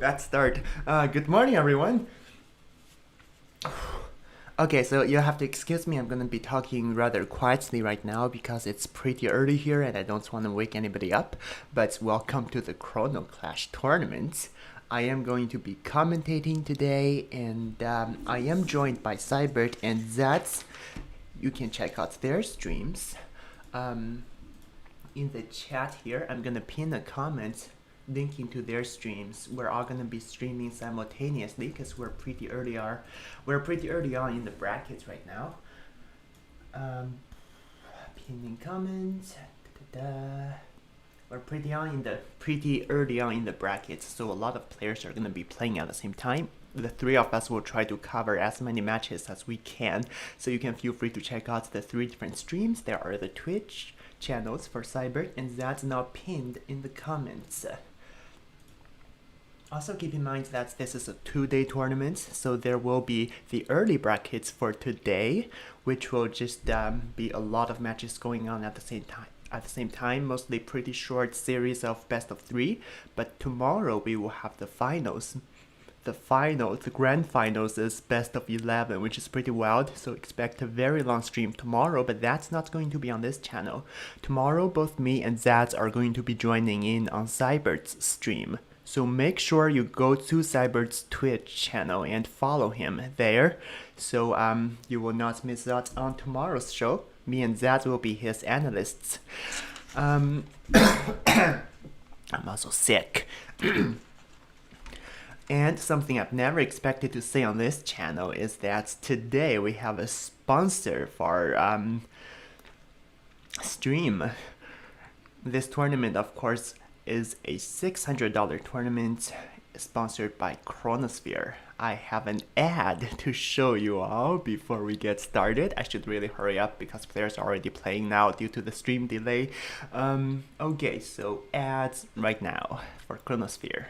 Let's start. Good morning, everyone. Okay, so you have to excuse me. I'm gonna be talking rather quietly right now because it's pretty early here and I don't want to wake anybody up. But welcome to the Chrono Clash tournament. I am going to be commentating today, and I am joined by Sybert and Zats. You can check out their streams. In the chat here, I'm gonna pin a comment linking to their streams. We're all gonna be streaming simultaneously because we're pretty early on in the brackets right now. Pinning comments. We're pretty early on in the brackets, so a lot of players are gonna be playing at the same time. The three of us will try to cover as many matches as we can, so you can feel free to check out the 3 different streams. There are the Twitch channels for Sybert, and that's now pinned in the comments. Also keep in mind that this is a 2-day tournament, so there will be the early brackets for today, which will just be a lot of matches going on at the same time. Mostly pretty short series of best of 3, but tomorrow we will have the finals. The grand finals is best of 11, which is pretty wild, so expect a very long stream tomorrow, but that's not going to be on this channel. Tomorrow, both me and Zaz are going to be joining in on Sybert's stream. So make sure you go to Sybert's Twitch channel and follow him there, so you will not miss out on tomorrow's show. Me and Zaz will be his analysts. I'm also sick. And something I've never expected to say on this channel is that today we have a sponsor for our stream. This tournament, of course, is a $600 tournament sponsored by Chronosphere. I have an ad to show you all before we get started. I should really hurry up because players are already playing now due to the stream delay. Okay, so ads right now for Chronosphere.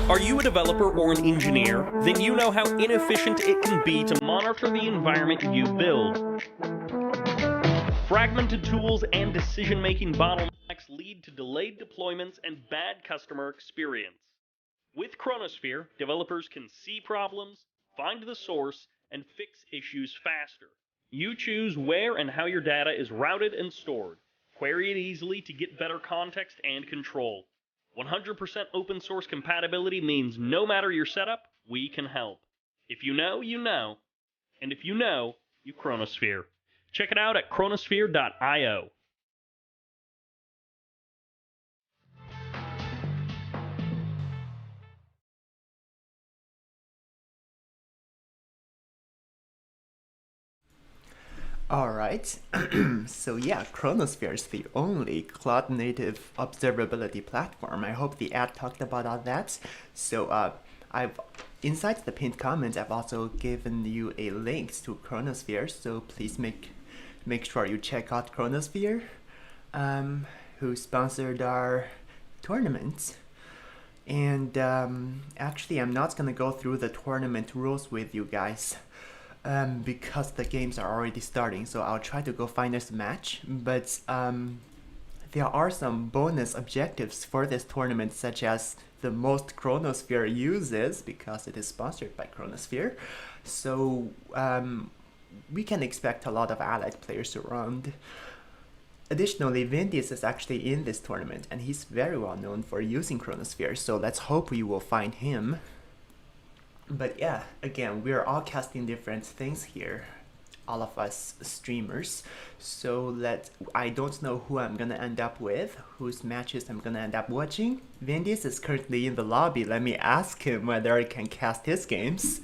Are you a developer or an engineer? Then you know how inefficient it can be to monitor the environment you build. Fragmented tools and decision-making bottlenecks lead to delayed deployments and bad customer experience. With Chronosphere, developers can see problems, find the source, and fix issues faster. You choose where and how your data is routed and stored. Query it easily to get better context and control. 100% open source compatibility means no matter your setup, we can help. If you know, you know. And if you know, you Chronosphere. Check it out at chronosphere.io. Alright, so yeah, Chronosphere is the only cloud-native observability platform. I hope the ad talked about all that. So inside the pinned comments, I've also given you a link to Chronosphere, so please make sure you check out Chronosphere, who sponsored our tournament. And actually, I'm not gonna go through the tournament rules with you guys. Because the games are already starting, so I'll try to go find us a match, but there are some bonus objectives for this tournament, such as the most Chronosphere uses, because it is sponsored by Chronosphere, so we can expect a lot of allied players around. Additionally, Vindies is actually in this tournament, and he's very well known for using Chronosphere, so let's hope we will find him. But yeah, again, we're all casting different things here, all of us streamers. So I don't know who I'm gonna end up with, whose matches I'm gonna end up watching. Vindies is currently in the lobby. Let me ask him whether I can cast his games.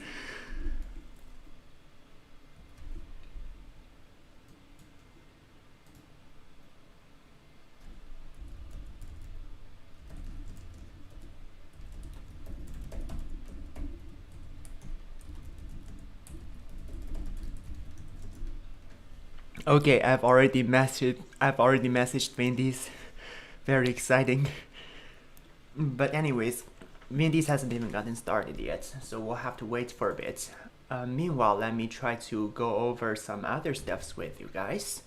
Okay, I've already messaged Vindies. Very exciting. But anyways, Vindies hasn't even gotten started yet, so we'll have to wait for a bit. Meanwhile, let me try to go over some other steps with you guys.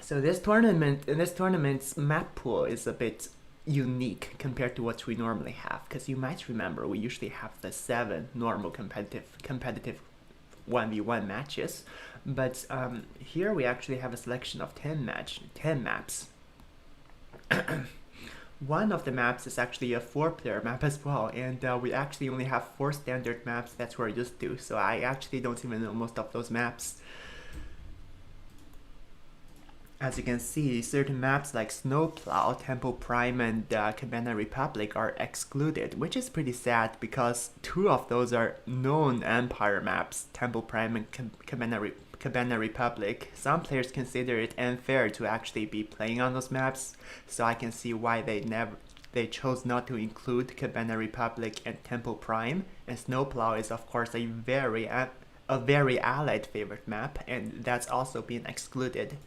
So this tournament, in this tournament's map pool is a bit unique compared to what we normally have, because you might remember we usually have the 7 normal competitive 1v1 matches, but here we actually have a selection of 10 maps. One of the maps is actually a 4-player map as well, and we actually only have 4 standard maps that we're used to, so I actually don't even know most of those maps. As you can see, certain maps like Snowplow, Temple Prime, and Cabana Republic are excluded, which is pretty sad because 2 of those are known Empire maps, Temple Prime and Cabana Republic. Some players consider it unfair to actually be playing on those maps, so I can see why they chose not to include Cabana Republic and Temple Prime. And Snowplow is of course a very allied favorite map, and that's also been excluded.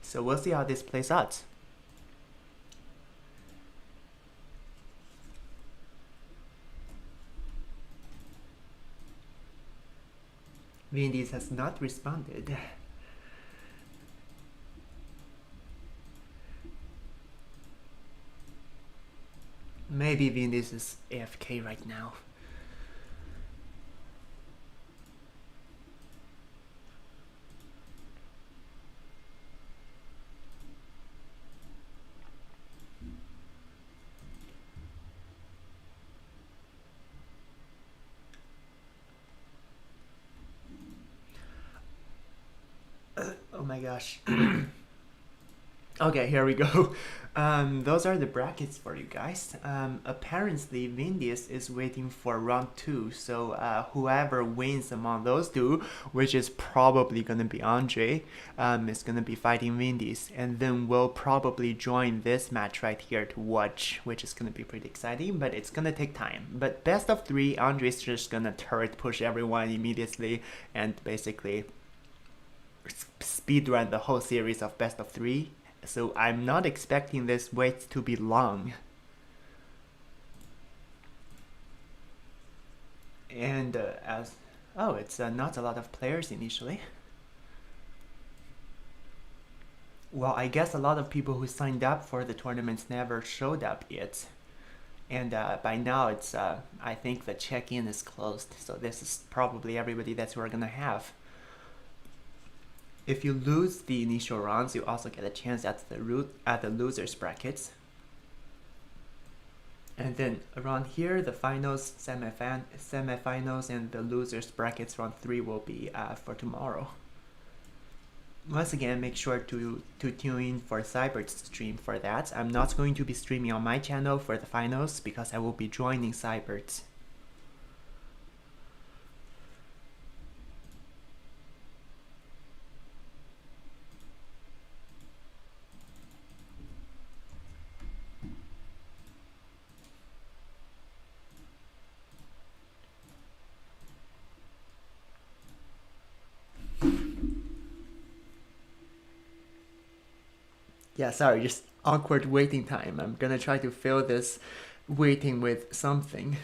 So we'll see how this plays out. Vindies has not responded. Maybe Vindies is AFK right now. Oh my gosh. Okay, here we go. Those are the brackets for you guys. Apparently, Vindies is waiting for round 2, so whoever wins among those 2, which is probably gonna be Andre, is gonna be fighting Vindies, and then we'll probably join this match right here to watch, which is gonna be pretty exciting, but it's gonna take time. But best of 3, Andre's just gonna turret push everyone immediately and basically speedrun the whole series of best of 3. So I'm not expecting this wait to be long. And it's not a lot of players initially. Well, I guess a lot of people who signed up for the tournaments never showed up yet. And by now it's I think the check-in is closed, so this is probably everybody that we're gonna have. If you lose the initial rounds, you also get a chance at the losers brackets. And then around here, the finals, semifinals, and the losers brackets round 3 will be for tomorrow. Once again, make sure to tune in for Sybert's stream for that. I'm not going to be streaming on my channel for the finals because I will be joining Sybert. Yeah, sorry, just awkward waiting time. I'm gonna try to fill this waiting with something.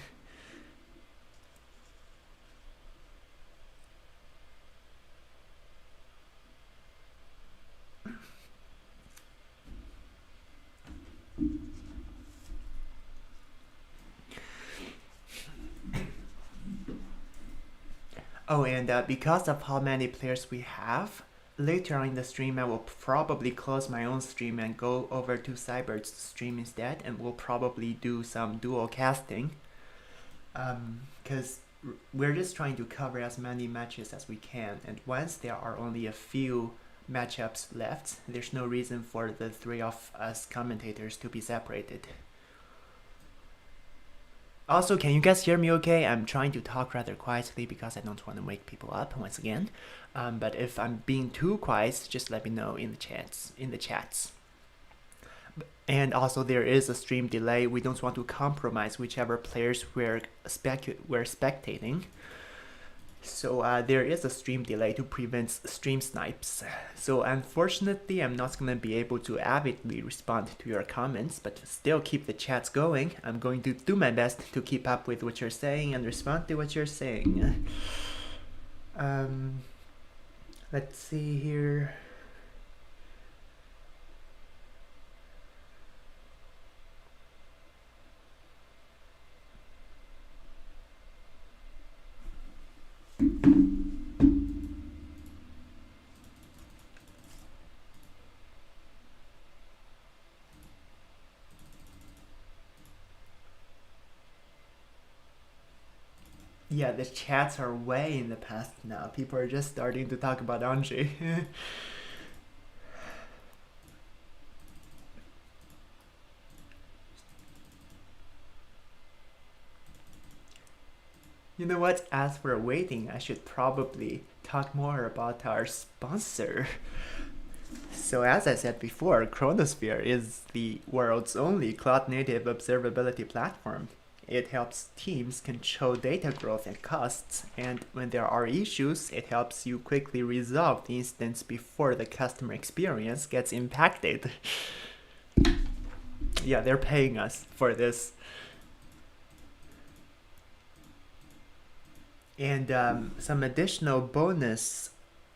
Oh, and because of how many players we have, later on in the stream I will probably close my own stream and go over to Sybert's stream instead, and we'll probably do some dual casting. Because we're just trying to cover as many matches as we can, and once there are only a few matchups left, there's no reason for the 3 of us commentators to be separated. Also, can you guys hear me okay? I'm trying to talk rather quietly because I don't want to wake people up once again. But if I'm being too quiet, just let me know in the chats. And also, there is a stream delay. We don't want to compromise whichever players we're spectating. So there is a stream delay to prevent stream snipes. So unfortunately, I'm not going to be able to avidly respond to your comments, but still keep the chats going. I'm going to do my best to keep up with what you're saying and respond to what you're saying. Let's see here. Yeah, the chats are way in the past now. People are just starting to talk about Andre. You know what? As we're waiting, I should probably talk more about our sponsor. So as I said before, Chronosphere is the world's only cloud-native observability platform. It helps teams control data growth and costs, and when there are issues, it helps you quickly resolve the instance before the customer experience gets impacted. Yeah, they're paying us for this. And some additional bonus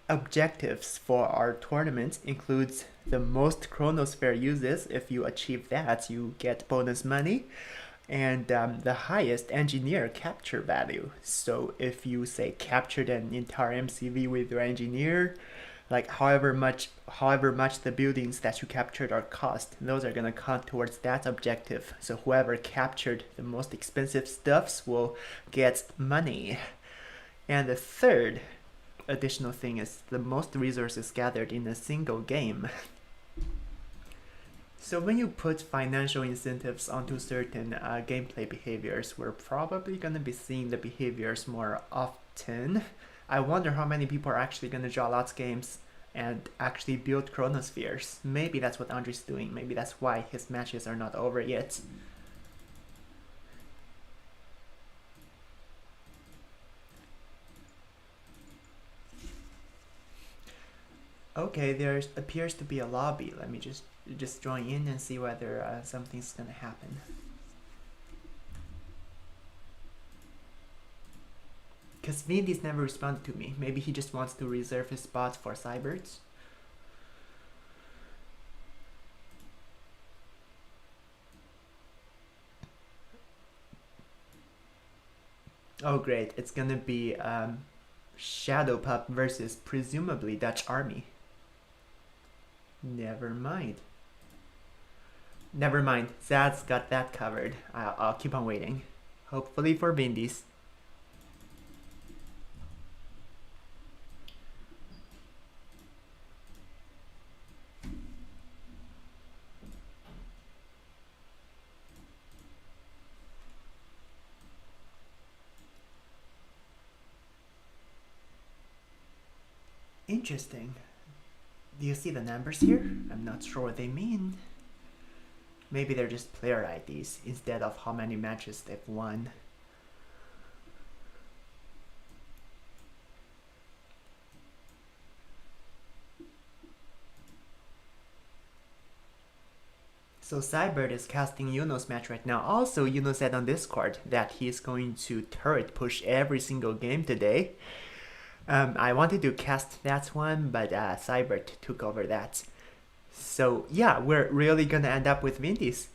objectives for our tournament includes the most Chronosphere uses. If you achieve that, you get bonus money, and the highest engineer capture value. So if you say captured an entire MCV with your engineer, like however much the buildings that you captured are cost, those are gonna count towards that objective. So whoever captured the most expensive stuffs will get money. And the third additional thing is the most resources gathered in a single game. So when you put financial incentives onto certain gameplay behaviors, we're probably going to be seeing the behaviors more often. I wonder how many people are actually going to draw lots of games and actually build chronospheres. Maybe that's what Andre's doing. Maybe that's why his matches are not over yet. Okay, there appears to be a lobby. Let me just join in and see whether something's gonna happen. Because Vindies never responded to me. Maybe he just wants to reserve his spot for Sybert. Oh great, it's gonna be Shadow Pup versus presumably Dutch Army. Never mind. Never mind. Zad's got that covered. I'll keep on waiting. Hopefully for Vindies. Interesting. Do you see the numbers here? I'm not sure what they mean. Maybe they're just player IDs instead of how many matches they've won. So Sybert is casting Yuno's match right now. Also, Yuno said on Discord that he's going to turret push every single game today. I wanted to cast that one, but Sybert took over that. So yeah, we're really gonna end up with Vindies.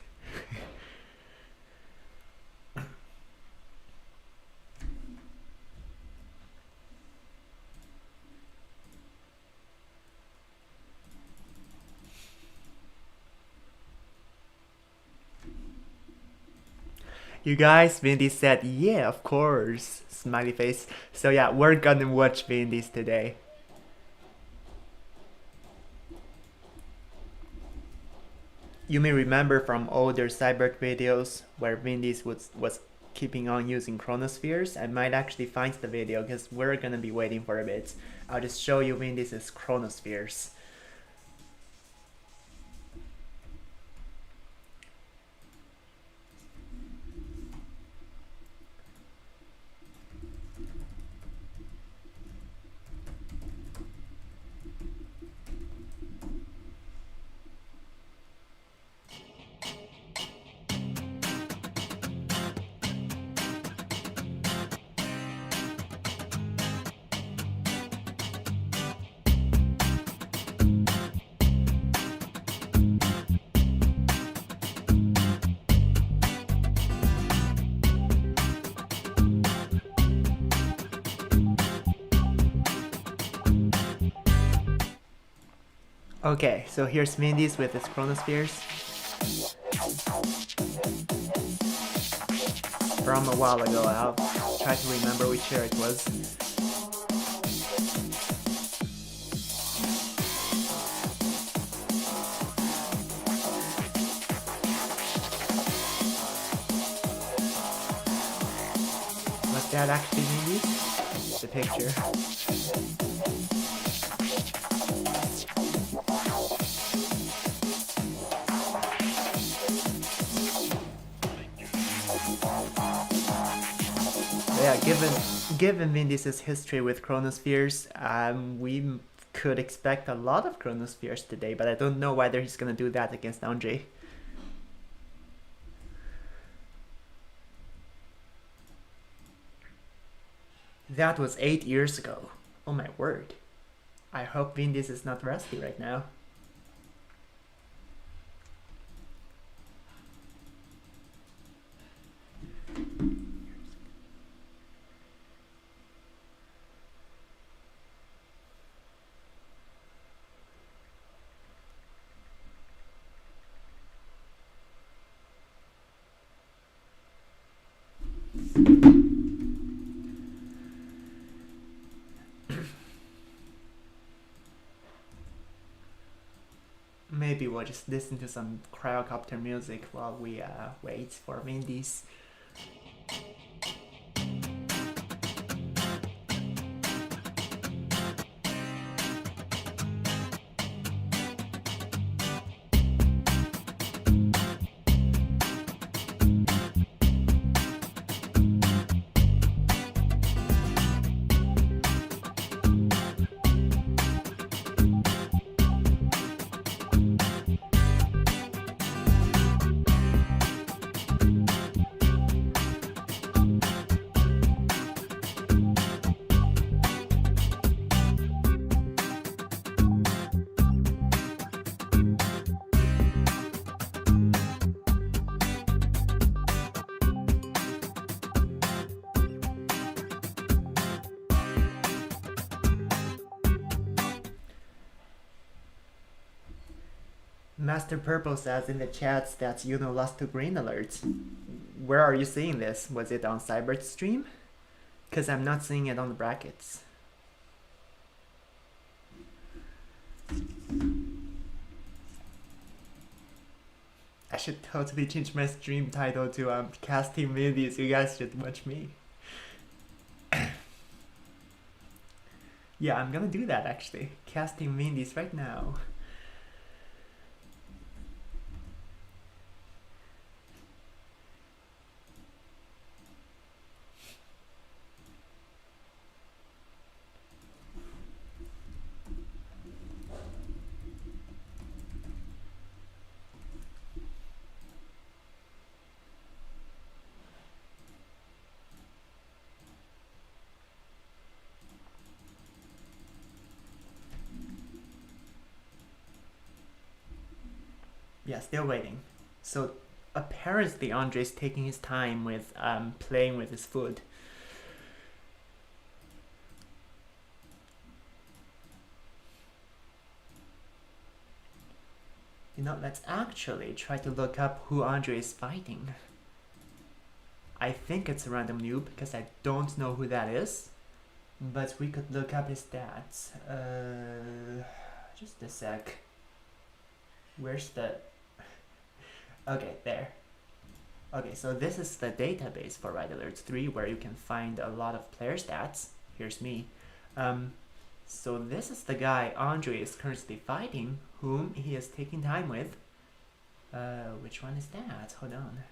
You guys, Vindies said, yeah, of course, smiley face. So yeah, we're gonna watch Vindies today. You may remember from older Sybert videos where Vindies was keeping on using chronospheres. I might actually find the video because we're gonna be waiting for a bit. I'll just show you Vindies' chronospheres. Okay, so here's Vindies with his chronospheres. from a while ago. I'll try to remember which year it was. Was that actually Vindies? The picture. Yeah, given Vindis' history with Chronospheres, we could expect a lot of Chronospheres today, but I don't know whether he's gonna do that against Andre. That was 8 years ago. Oh my word. I hope Vindis is not rusty right now. Maybe we'll just listen to some cryocopter music while we wait for Vindies. Master Purple says in the chats that Yuno lost to green alerts. Where are you seeing this? Was it on Sybert's stream? Because I'm not seeing it on the brackets. I should totally change my stream title to casting Vindies. You guys should watch me. Yeah, I'm gonna do that actually. Casting Vindies right now. Yeah, still waiting. So apparently Andre's taking his time with playing with his food. You know, let's actually try to look up who Andre is fighting. I think it's a random noob because I don't know who that is. But we could look up his stats. Just a sec. Where's the... Okay, there. Okay, so this is the database for Ride Alerts 3 where you can find a lot of player stats. Here's me. So this is the guy Andre is currently fighting, whom he is taking time with. Which one is that? Hold on.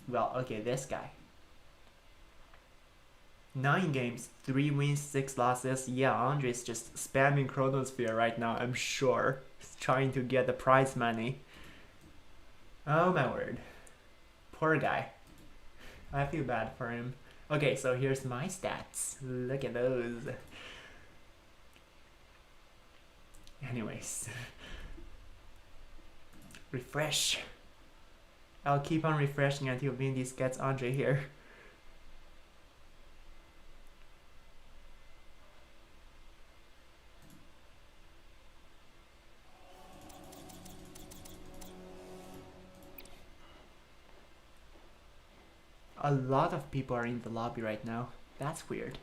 Well, okay, this guy. 9 games, 3 wins, 6 losses. Yeah, Andre is just spamming Chronosphere right now, I'm sure. He's trying to get the prize money. Oh my word. Poor guy. I feel bad for him. Okay, so here's my stats. Look at those. Anyways. Refresh. I'll keep on refreshing until Vindies gets Andre here. a lot of people are in the lobby right now. That's weird.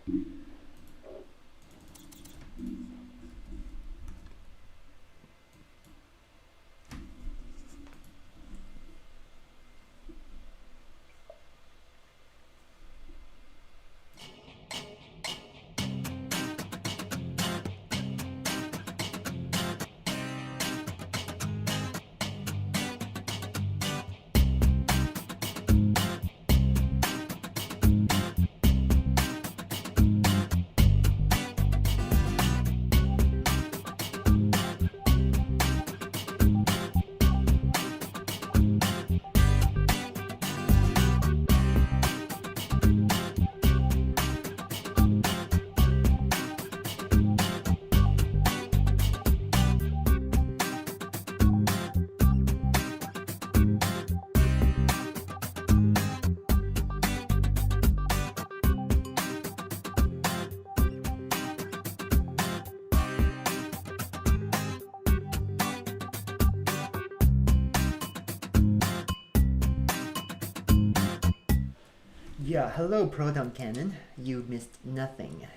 Yeah, hello Proton Cannon. You missed nothing.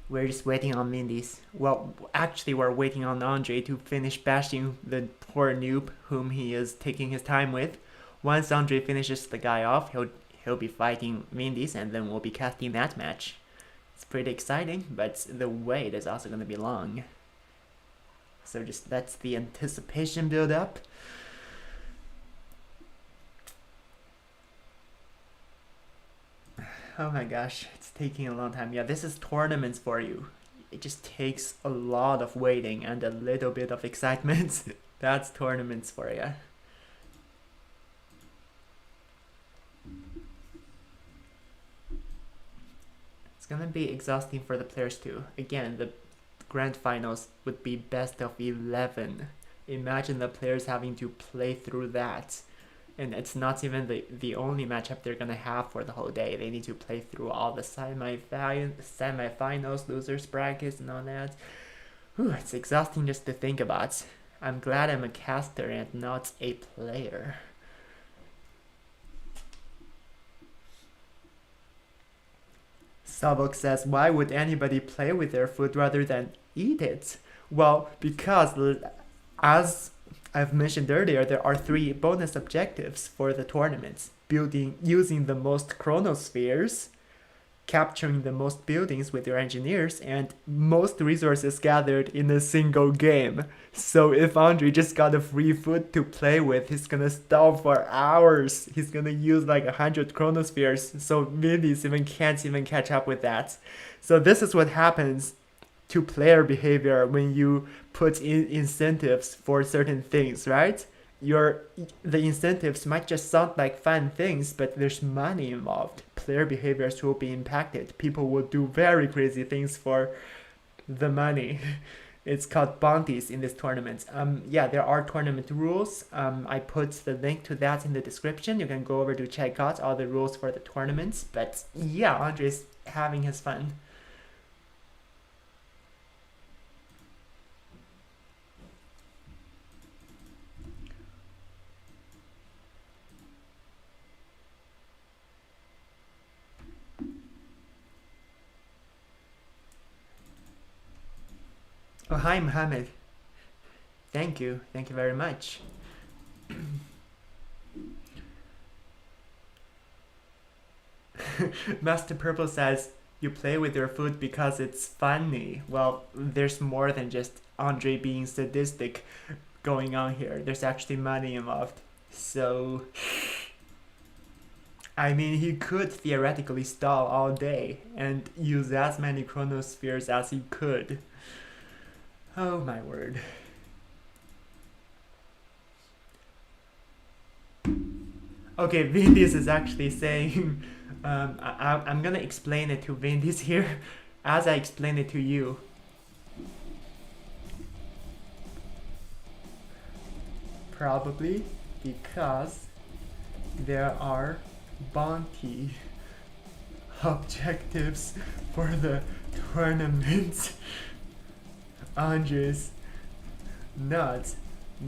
We're just waiting on Vindies. Well, actually we're waiting on Andre to finish bashing the poor noob whom he is taking his time with. Once Andre finishes the guy off, he'll be fighting Vindies and then we'll be casting that match. It's pretty exciting, but the wait is also gonna be long. So just that's the anticipation build up. Oh my gosh, it's taking a long time. Yeah, this is tournaments for you. It just takes a lot of waiting and a little bit of excitement. That's tournaments for you. It's gonna be exhausting for the players too. Again, the grand finals would be best of 11. Imagine the players having to play through that. And it's not even the only matchup they're gonna have for the whole day. They need to play through all the semifinals, losers brackets, and all that. Whew, it's exhausting just to think about. I'm glad I'm a caster and not a player. Savok says, why would anybody play with their food rather than eat it? Well, because as I've mentioned earlier, there are 3 bonus objectives for the tournaments. Using the most chronospheres, capturing the most buildings with your engineers, and most resources gathered in a single game. So if Andre just got a free food to play with, he's gonna stall for hours. He's gonna use like 100 chronospheres, so Vindies can't even catch up with that. So this is what happens to player behavior when you put in incentives for certain things, right? The incentives might just sound like fun things, but there's money involved. Player behaviors will be impacted. People will do very crazy things for the money. It's called bounties in this tournament. Yeah, there are tournament rules. I put the link to that in the description. You can go over to check out all the rules for the tournaments. But yeah, Andre's having his fun. Oh, hi, Mohammed. Thank you. Thank you very much. Master Purple says, you play with your food because it's funny. Well, there's more than just Andre being sadistic going on here. There's actually money involved. So, I mean, he could theoretically stall all day and use as many chronospheres as he could. Oh my word. Okay, Vindies is actually saying, I'm gonna explain it to Vindies here as I explain it to you. Probably because there are bounty objectives for the tournament. Andre's not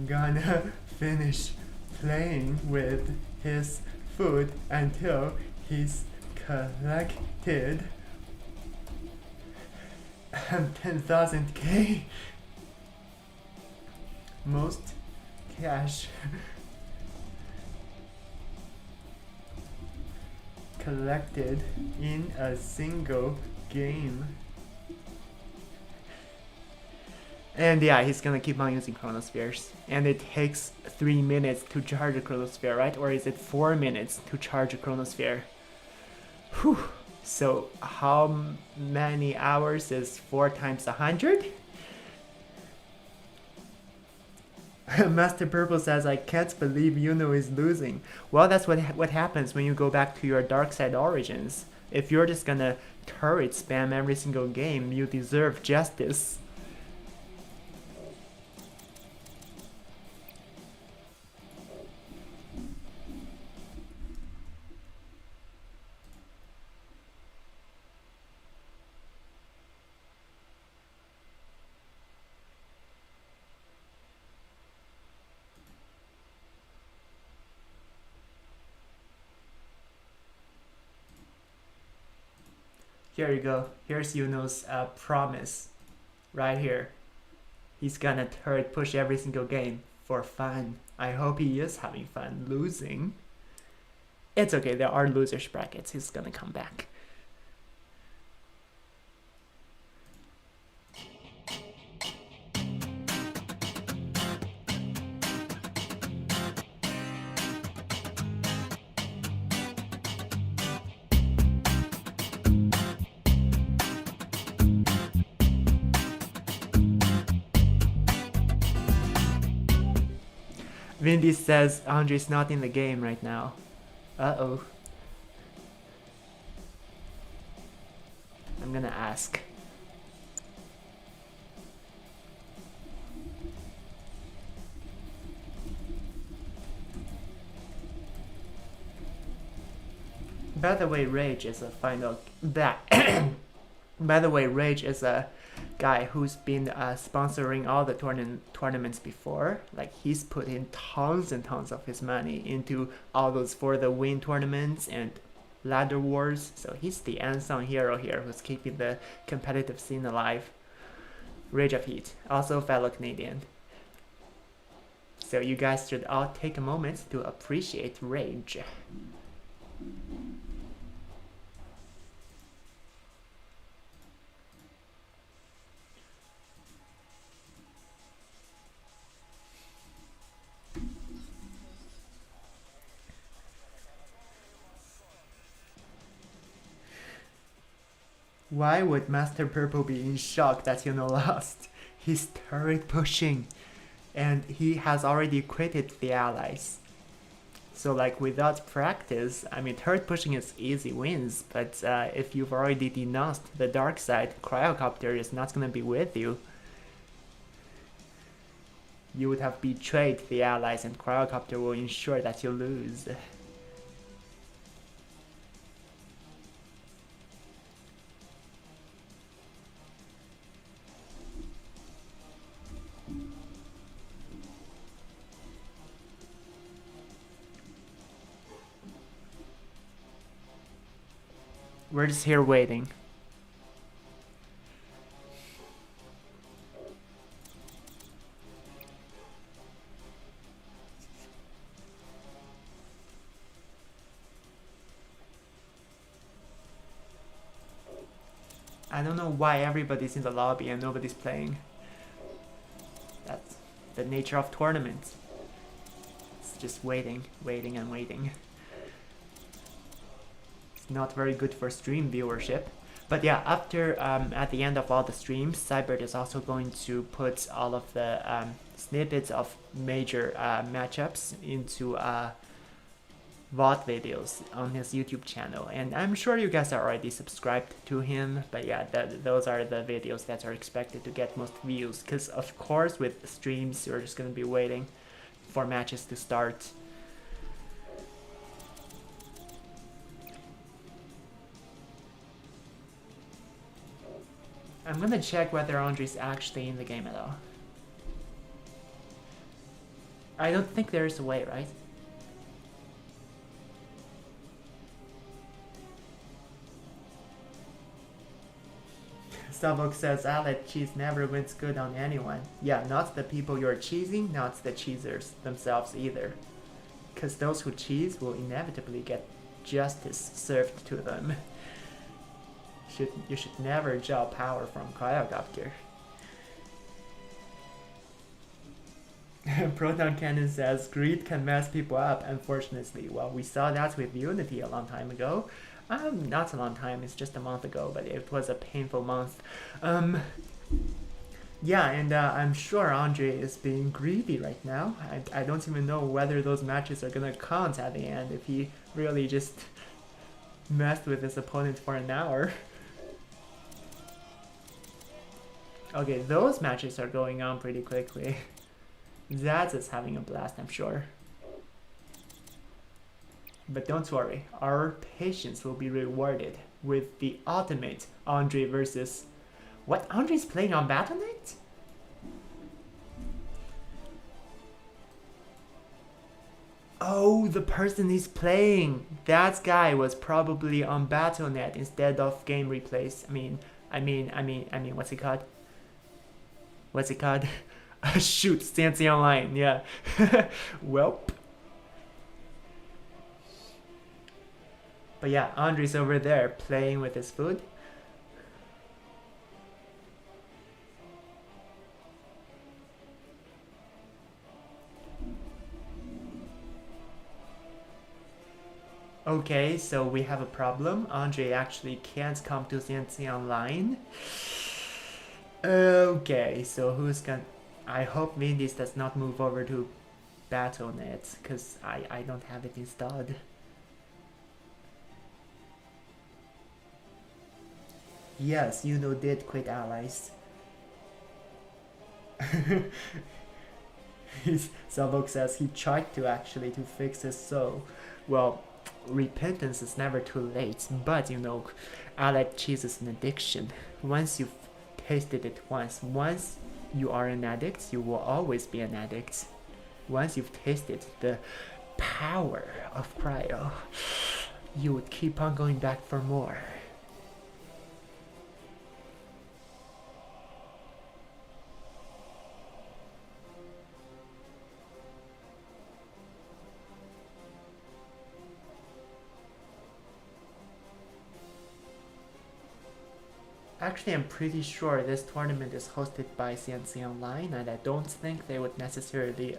gonna finish playing with his food until He's collected 10,000k. Most cash collected in a single game. And yeah, he's gonna keep on using chronospheres. And it takes 3 minutes to charge a chronosphere, right? Or is it 4 minutes to charge a chronosphere? Whew. So how many hours is 4 times 100? Master Purple says, I can't believe Yuno is losing. Well, that's what happens when you go back to your dark side origins. If you're just gonna turret spam every single game, you deserve justice. Here you go. Here's Yuno's promise. Right here. He's gonna turret push every single game for fun. I hope he is having fun losing. It's okay, there are losers brackets. He's gonna come back. Vindies says Andre's not in the game right now. Uh-oh. I'm gonna ask. By the way, Rage is a final... By the way, Rage is a guy who's been sponsoring all the tournaments before. Like, he's put in tons and tons of his money into all those For the Win tournaments and ladder wars. So he's the unsung hero here who's keeping the competitive scene alive. Rage of Heat, also fellow Canadian. So you guys should all take a moment to appreciate Rage. Why would Master Purple be in shock that Yuno lost? He's turret pushing, and he has already quitted the allies. So like without practice, I mean turret pushing is easy wins, but if you've already denounced the dark side, Cryocopter is not gonna be with you. You would have betrayed the allies, and Cryocopter will ensure that you lose. We're just here waiting. I don't know why everybody's in the lobby and nobody's playing. That's the nature of tournaments. It's just waiting, waiting and waiting. Not very good for stream viewership. But yeah, after at the end of all the streams, Sybert is also going to put all of the snippets of major matchups into VOD videos on his YouTube channel, and I'm sure you guys are already subscribed to him, but yeah, those are the videos that are expected to get most views, because of course with streams you're just going to be waiting for matches to start. I'm gonna check whether Andre's actually in the game at all. I don't think there's a way, right? Savok says Alec cheese never wins good on anyone. Yeah, not the people you're cheesing, not the cheesers themselves either. Because those who cheese will inevitably get justice served to them. You should never draw power from Cryocopter. Proton Cannon says greed can mess people up, unfortunately. Well, we saw that with Unity a long time ago. Not a long time, it's just a month ago, but it was a painful month. Yeah, and I'm sure Andre is being greedy right now. I don't even know whether those matches are gonna count at the end if he really just messed with his opponent for an hour. Okay, those matches are going on pretty quickly. Zaz is having a blast, I'm sure. But don't worry, our patience will be rewarded with the ultimate Andre versus... What? Andre's playing on Battle.net? Oh, the person he's playing. That guy was probably on Battle.net instead of Game Replays. I mean, what's it called? What's it called? Shoot, Stancy Online, yeah. Welp. But yeah, Andre's over there playing with his food. Okay, so we have a problem. Andre actually can't come to CNC Online. Okay, so who's gonna... I hope Vindies does not move over to Battle.net, because I don't have it installed. Yes, Yuno did quit Allies. Savok says he tried to actually to fix his soul. Well, repentance is never too late, but you know, Alec cheese is an addiction. Once you've tasted it once you are an addict, you will always be an addict. Once you've tasted the power of cryo, you would keep on going back for more. Actually, I'm pretty sure this tournament is hosted by CNC Online, and I don't think they would necessarily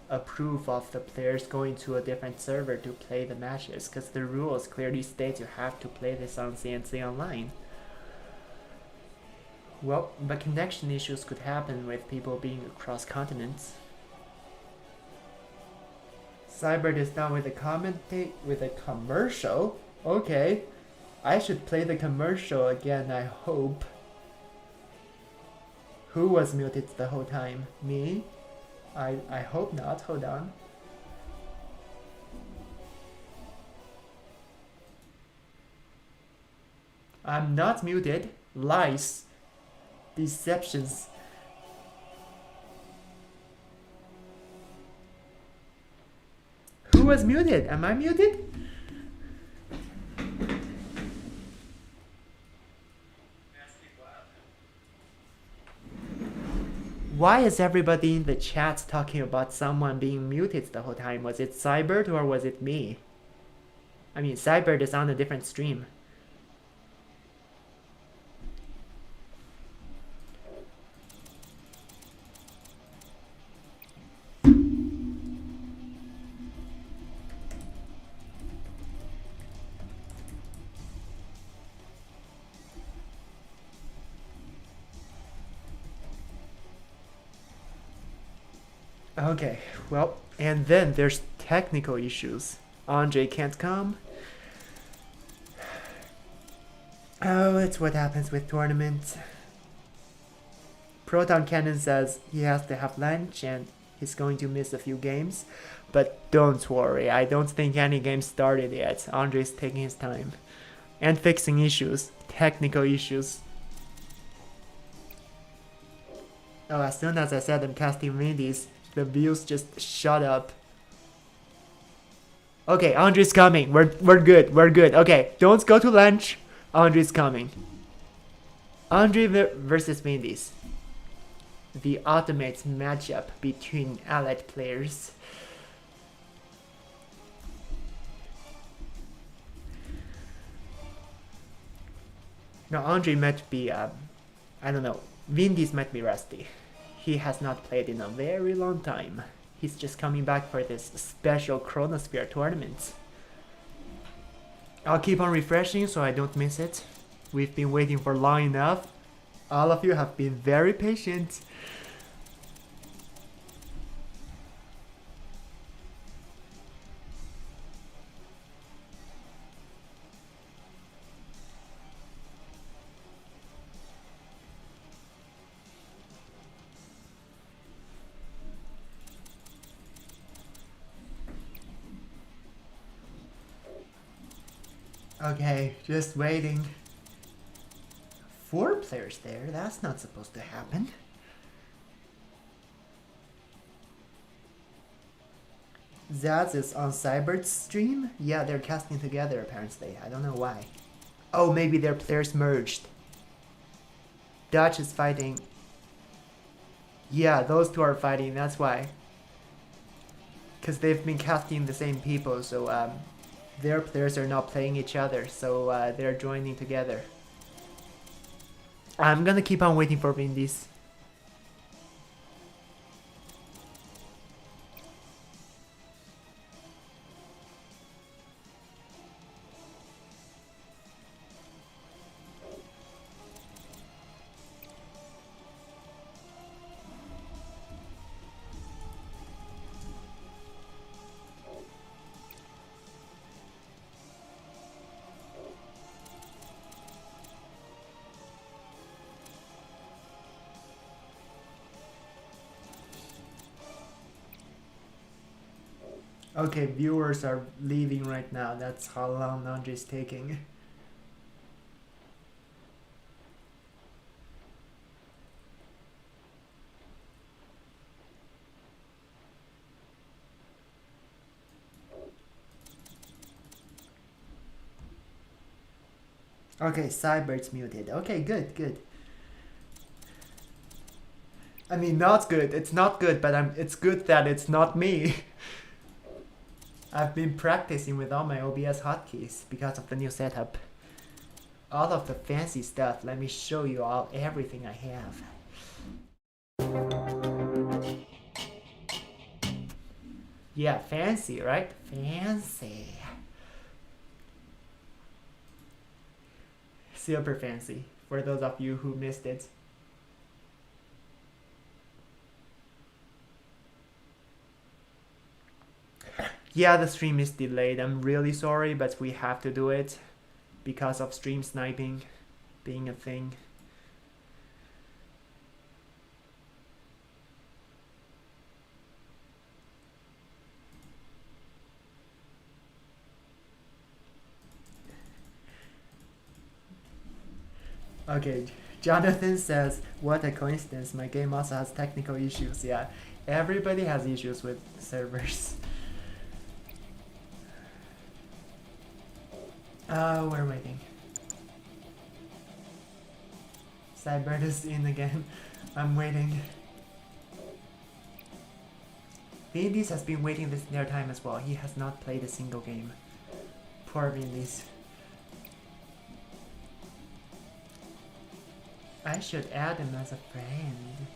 approve of the players going to a different server to play the matches, because the rules clearly state you have to play this on CNC Online. Well, but connection issues could happen with people being across continents. Sybert is done with a commercial? Okay. I should play the commercial again, I hope. Who was muted the whole time? Me? I hope not. Hold on. I'm not muted. Lies. Deceptions. Who was muted? Am I muted? Why is everybody in the chat talking about someone being muted the whole time? Was it Sybert or was it me? I mean, Sybert is on a different stream. Okay, well, and then there's technical issues. Andre can't come. Oh, it's what happens with tournaments. Proton Cannon says he has to have lunch and he's going to miss a few games. But don't worry, I don't think any game started yet. Andre's taking his time. And fixing issues, technical issues. Oh, as soon as I said I'm casting Vindies, the views just shut up. Okay, Andre's coming. We're good. We're good. Okay, don't go to lunch. Andre's coming. Andre versus Vindies. The ultimate matchup between allied players. Now Andre might be, I don't know, Vindies might be rusty. He has not played in a very long time. He's just coming back for this special Chronosphere tournament. I'll keep on refreshing so I don't miss it. We've been waiting for long enough. All of you have been very patient. Okay, just waiting. 4 players there, that's not supposed to happen. Zaz is on Sybert's stream? Yeah, they're casting together apparently. I don't know why. Oh, maybe their players merged. Dutch is fighting. Yeah, those two are fighting, that's why. Because they've been casting the same people, so their players are not playing each other, so they're joining together. I'm gonna keep on waiting for Vindies. Okay, viewers are leaving right now. That's how long Andre's taking. Okay, Sybert's muted. Okay, good, good. I mean, not good. It's not good, but it's good that it's not me. I've been practicing with all my OBS hotkeys because of the new setup. All of the fancy stuff. Let me show you all everything I have. Yeah, fancy, right? Fancy. Super fancy, for those of you who missed it. Yeah, the stream is delayed. I'm really sorry, but we have to do it because of stream sniping being a thing. Okay, Jonathan says, what a coincidence, my game also has technical issues. Yeah, everybody has issues with servers. We're waiting. Sybert is in again. I'm waiting. Vindies has been waiting this entire time as well. He has not played a single game. Poor Vindies. I should add him as a friend.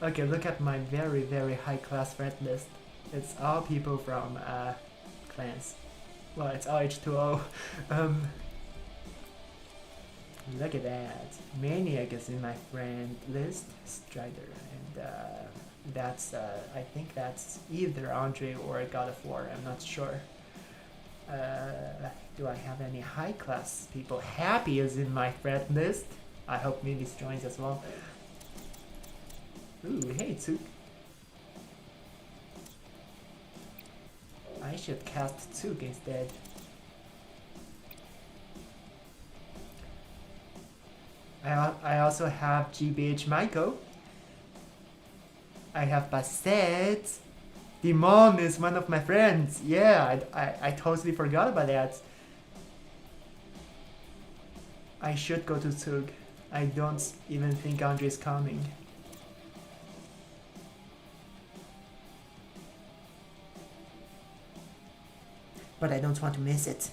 Okay, look at my very, very high class friend list. It's all people from clans. Well, it's all H2O. Look at that. Maniac is in my friend list. Strider. And that's, I think that's either Andre or God of War. I'm not sure. Do I have any high class people? Happy is in my friend list. I hope Vindies joins as well. Ooh, hey, Tsuk. I should cast Tsuk instead. I also have GBH Michael. I have Bassett. Dimon is one of my friends. Yeah, I totally forgot about that. I should go to Zug. I don't even think Andre's coming. But I don't want to miss it.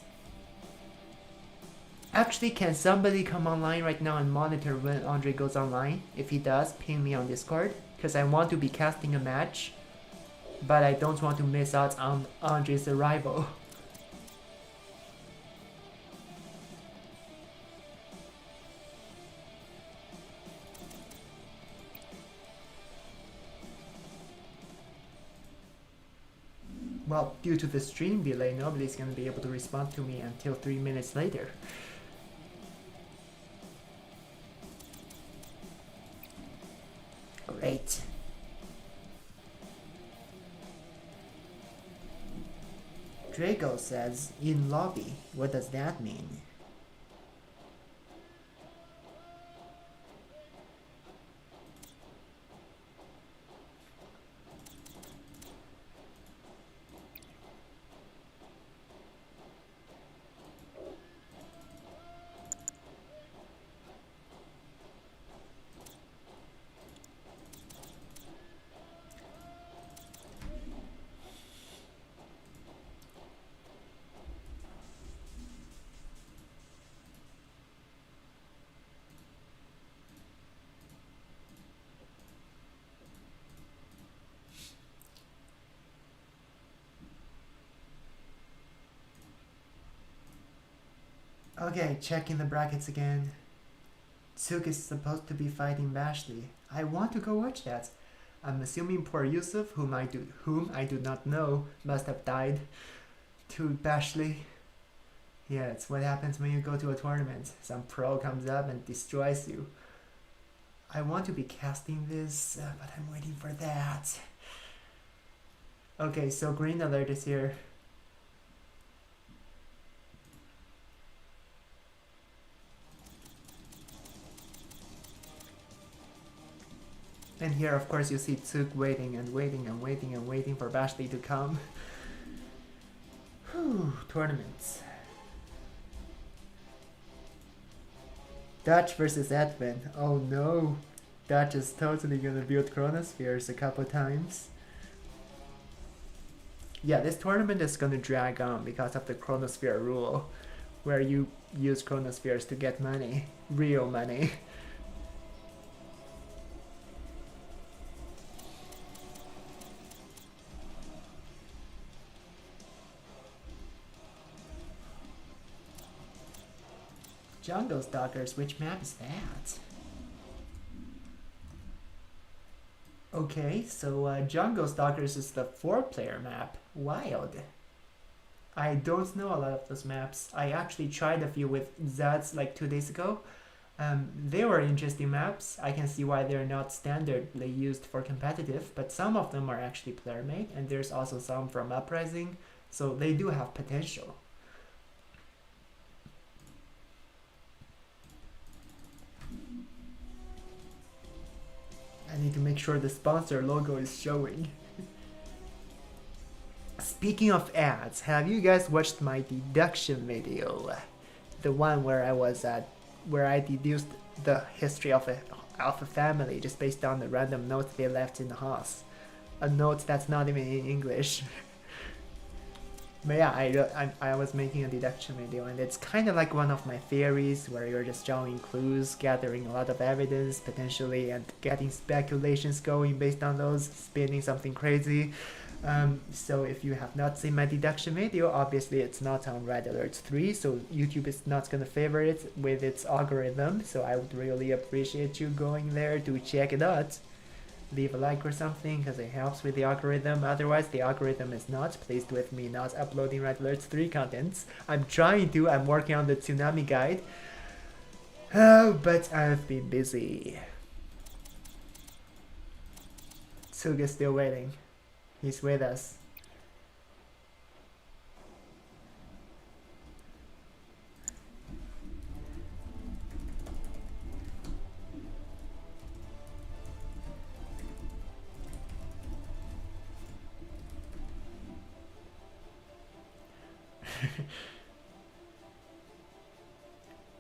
Actually, can somebody come online right now and monitor when Andre goes online? If he does, ping me on Discord. Because I want to be casting a match. But I don't want to miss out on Andre's arrival. Well, due to the stream delay, nobody's gonna be able to respond to me until 3 minutes later. Great. Draco says, in lobby. What does that mean? Okay, checking the brackets again. Tsuk is supposed to be fighting Bashley. I want to go watch that. I'm assuming poor Yusuf, whom I do not know, must have died to Bashley. Yeah, it's what happens when you go to a tournament. Some pro comes up and destroys you. I want to be casting this, but I'm waiting for that. Okay, so green alert is here. And here, of course, you see Tsuk waiting and waiting and waiting and waiting for Bashley to come. Whew, tournaments. Dutch versus Edwin. Oh no. Dutch is totally gonna build Chronospheres a couple times. Yeah, this tournament is gonna drag on because of the Chronosphere rule, where you use Chronospheres to get money. Real money. Jungle Stalkers, which map is that? Okay, so Jungle Stalkers is the 4-player map. Wild. I don't know a lot of those maps. I actually tried a few with Zads like 2 days ago. They were interesting maps. I can see why they're not standardly used for competitive, but some of them are actually player made, and there's also some from Uprising, so they do have potential. I need to make sure the sponsor logo is showing. Speaking of ads, have you guys watched my deduction video? The one where I deduced the history of a family just based on the random notes they left in the house. A note that's not even in English. But yeah, I was making a deduction video, and it's kind of like one of my theories where you're just drawing clues, gathering a lot of evidence potentially, and getting speculations going based on those, spinning something crazy. So if you have not seen my deduction video, obviously it's not on Red Alert 3, so YouTube is not going to favor it with its algorithm, so I would really appreciate you going there to check it out. Leave a like or something, because it helps with the algorithm. Otherwise, the algorithm is not pleased with me not uploading Red Alert 3 contents. I'm working on the Tsunami Guide. Oh, but I've been busy. Tsuga's still waiting. He's with us.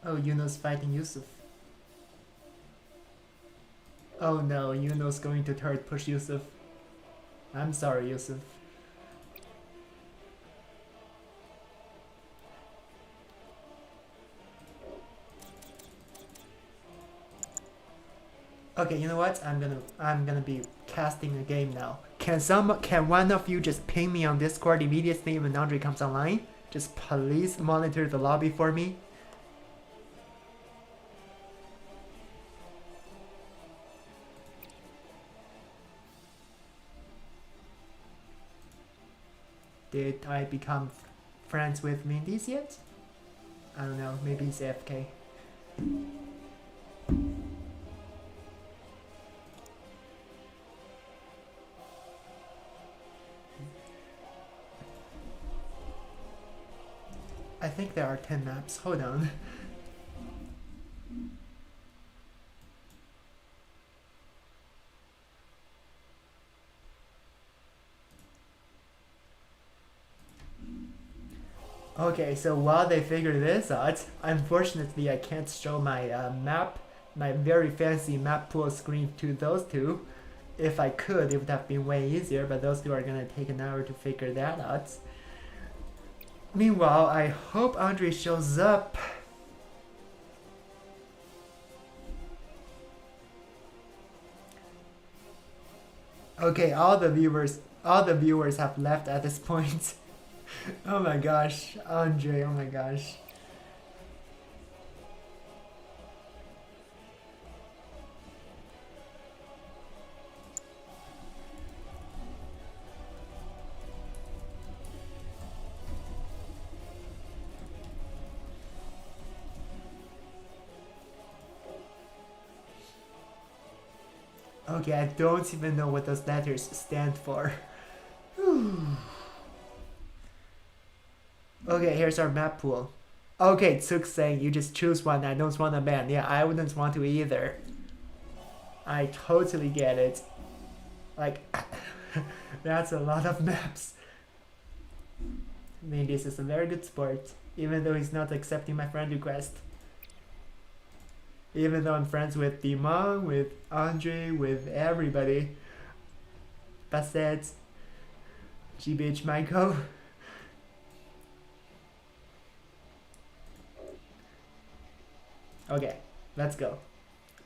Oh, Yuno's fighting Yusuf. Oh no, Yuno's going to turret push Yusuf. I'm sorry, Yusuf. Okay, you know what? I'm gonna be casting a game now. Can one of you just ping me on Discord immediately when Andre comes online? Just please monitor the lobby for me. Did I become friends with Vindies yet? I don't know, maybe he's AFK. I think there are 10 maps, hold on. Okay, so while they figure this out, unfortunately I can't show my my very fancy map pool screen to those two. If I could, it would have been way easier, but those two are gonna take an hour to figure that out. Meanwhile, I hope Andre shows up. Okay, all the viewers have left at this point. Oh my gosh, Andre, oh my gosh. Okay, I don't even know what those letters stand for. Okay, here's our map pool. Okay, Tsuk saying you just choose one, I don't want to ban. Yeah, I wouldn't want to either. I totally get it. Like, that's a lot of maps. I mean, this is a very good sport, even though he's not accepting my friend request. Even though I'm friends with Dimon, with Andre, with everybody. Bassett, GBH Michael. Okay, let's go.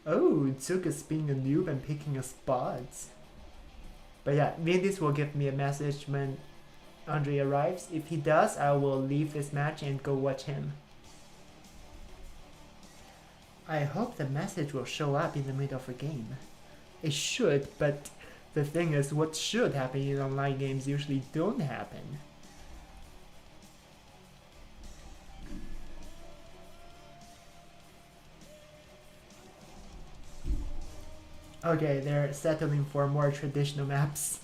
Oh, Tsuk is being a noob and picking a spot. But yeah, Vindis will give me a message when Andre arrives. If he does, I will leave this match and go watch him. I hope the message will show up in the middle of a game. It should, but the thing is, what should happen in online games usually don't happen. Okay, they're settling for more traditional maps.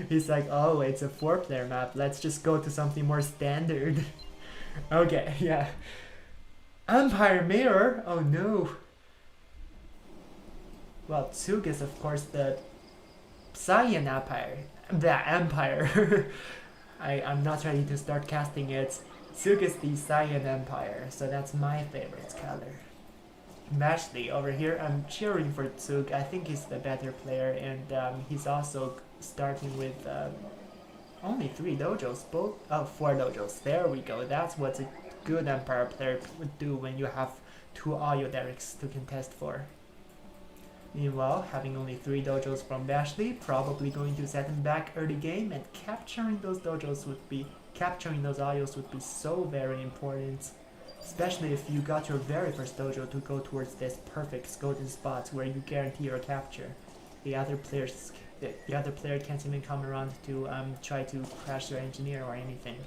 He's like, oh, it's a 4-player map, let's just go to something more standard. Okay, yeah. Empire Mirror? Oh no. Well, Tsuk is of course the Saiyan Empire. The Empire. I'm not ready to start casting it. Tsuk is the Saiyan Empire, so that's my favorite color. Bashley over here, I'm cheering for Tsuk. I think he's the better player, and he's also starting with only 3 dojos, both 4 dojos. There we go. That's what a good Empire player would do when you have 2 audio directs to contest for. Meanwhile, having only 3 dojos from Bashley, probably going to set him back early game, and capturing those audios would be so very important. Especially if you got your very first dojo to go towards this perfect golden spot where you guarantee your capture. The other player can't even come around to try to crash your engineer or anything.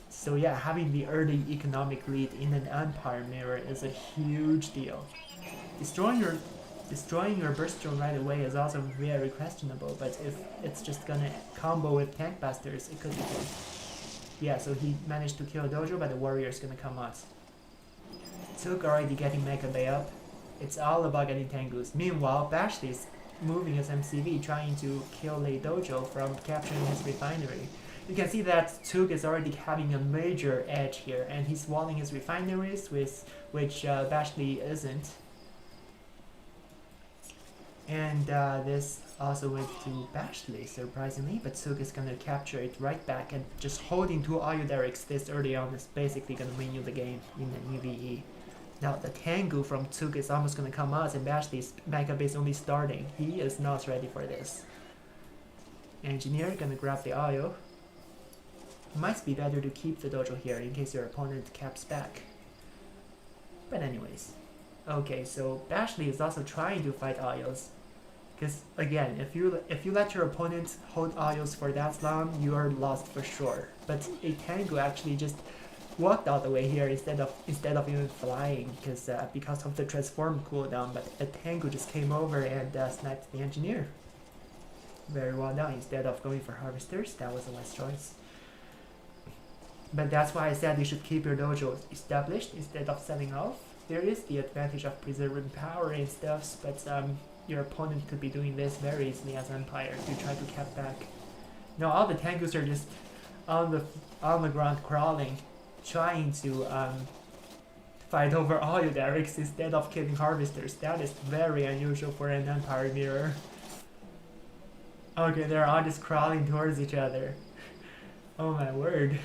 So yeah, having the early economic lead in an Empire mirror is a huge deal. Destroying your burst drone right away is also very questionable, but if it's just gonna combo with tank busters, it could be good. Yeah, so he managed to kill a dojo, but the warrior's gonna come out. Tsuk already getting Mega Bay up. It's all about getting Tengus. Meanwhile, Bashley's moving his MCV, trying to kill a dojo from capturing his refinery. You can see that Tug is already having a major edge here, and he's walling his refineries, which Bashley isn't. And this also went to Bashley, surprisingly, but Tug is gonna capture it right back, and just holding 2 Audio Derricks this early on is basically gonna win you the game in an EVE. Now the Tengu from Tug is almost gonna come out, and Bashley's Mega Base only starting. He is not ready for this. Engineer gonna grab the Audio. Might be better to keep the dojo here in case your opponent caps back. But anyways. Okay, so Bashley is also trying to fight Ayos. Because again, if you let your opponent hold Ayos for that long, you are lost for sure. But a Tengu actually just walked out the way here instead of even flying because of the transform cooldown. But a Tengu just came over and sniped the engineer. Very well done. Instead of going for harvesters, that was a wise choice. But that's why I said you should keep your dojo established instead of selling off. There is the advantage of preserving power and stuff, but your opponent could be doing this very easily as Empire to try to cap back. Now all the Tengus are just on the ground crawling, trying to fight over all your Derricks instead of killing harvesters. That is very unusual for an Empire mirror. Okay, they're all just crawling towards each other. Oh my word.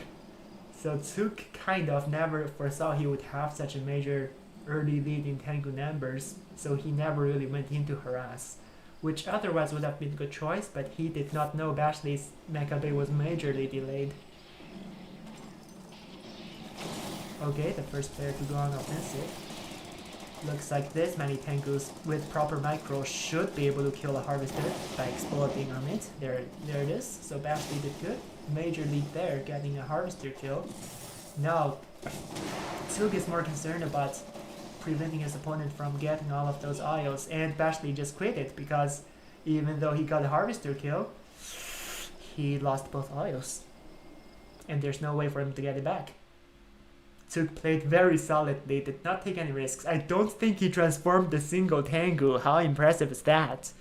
So Tug kind of never foresaw he would have such a major early lead in Tengu numbers, so he never really went in to harass, which otherwise would have been a good choice, but he did not know Bashley's Mecha Bay was majorly delayed. Okay, the first player to go on offensive. Looks like this many Tengus with proper micro should be able to kill a harvester by exploding on it. There it is. So Bashley did good. Major lead there, getting a harvester kill. Now, Tug is more concerned about preventing his opponent from getting all of those Ayos, and Bashley just quit it because even though he got a harvester kill, he lost both Ayos. And there's no way for him to get it back. Tug played very solidly, did not take any risks. I don't think he transformed a single Tengu. How impressive is that?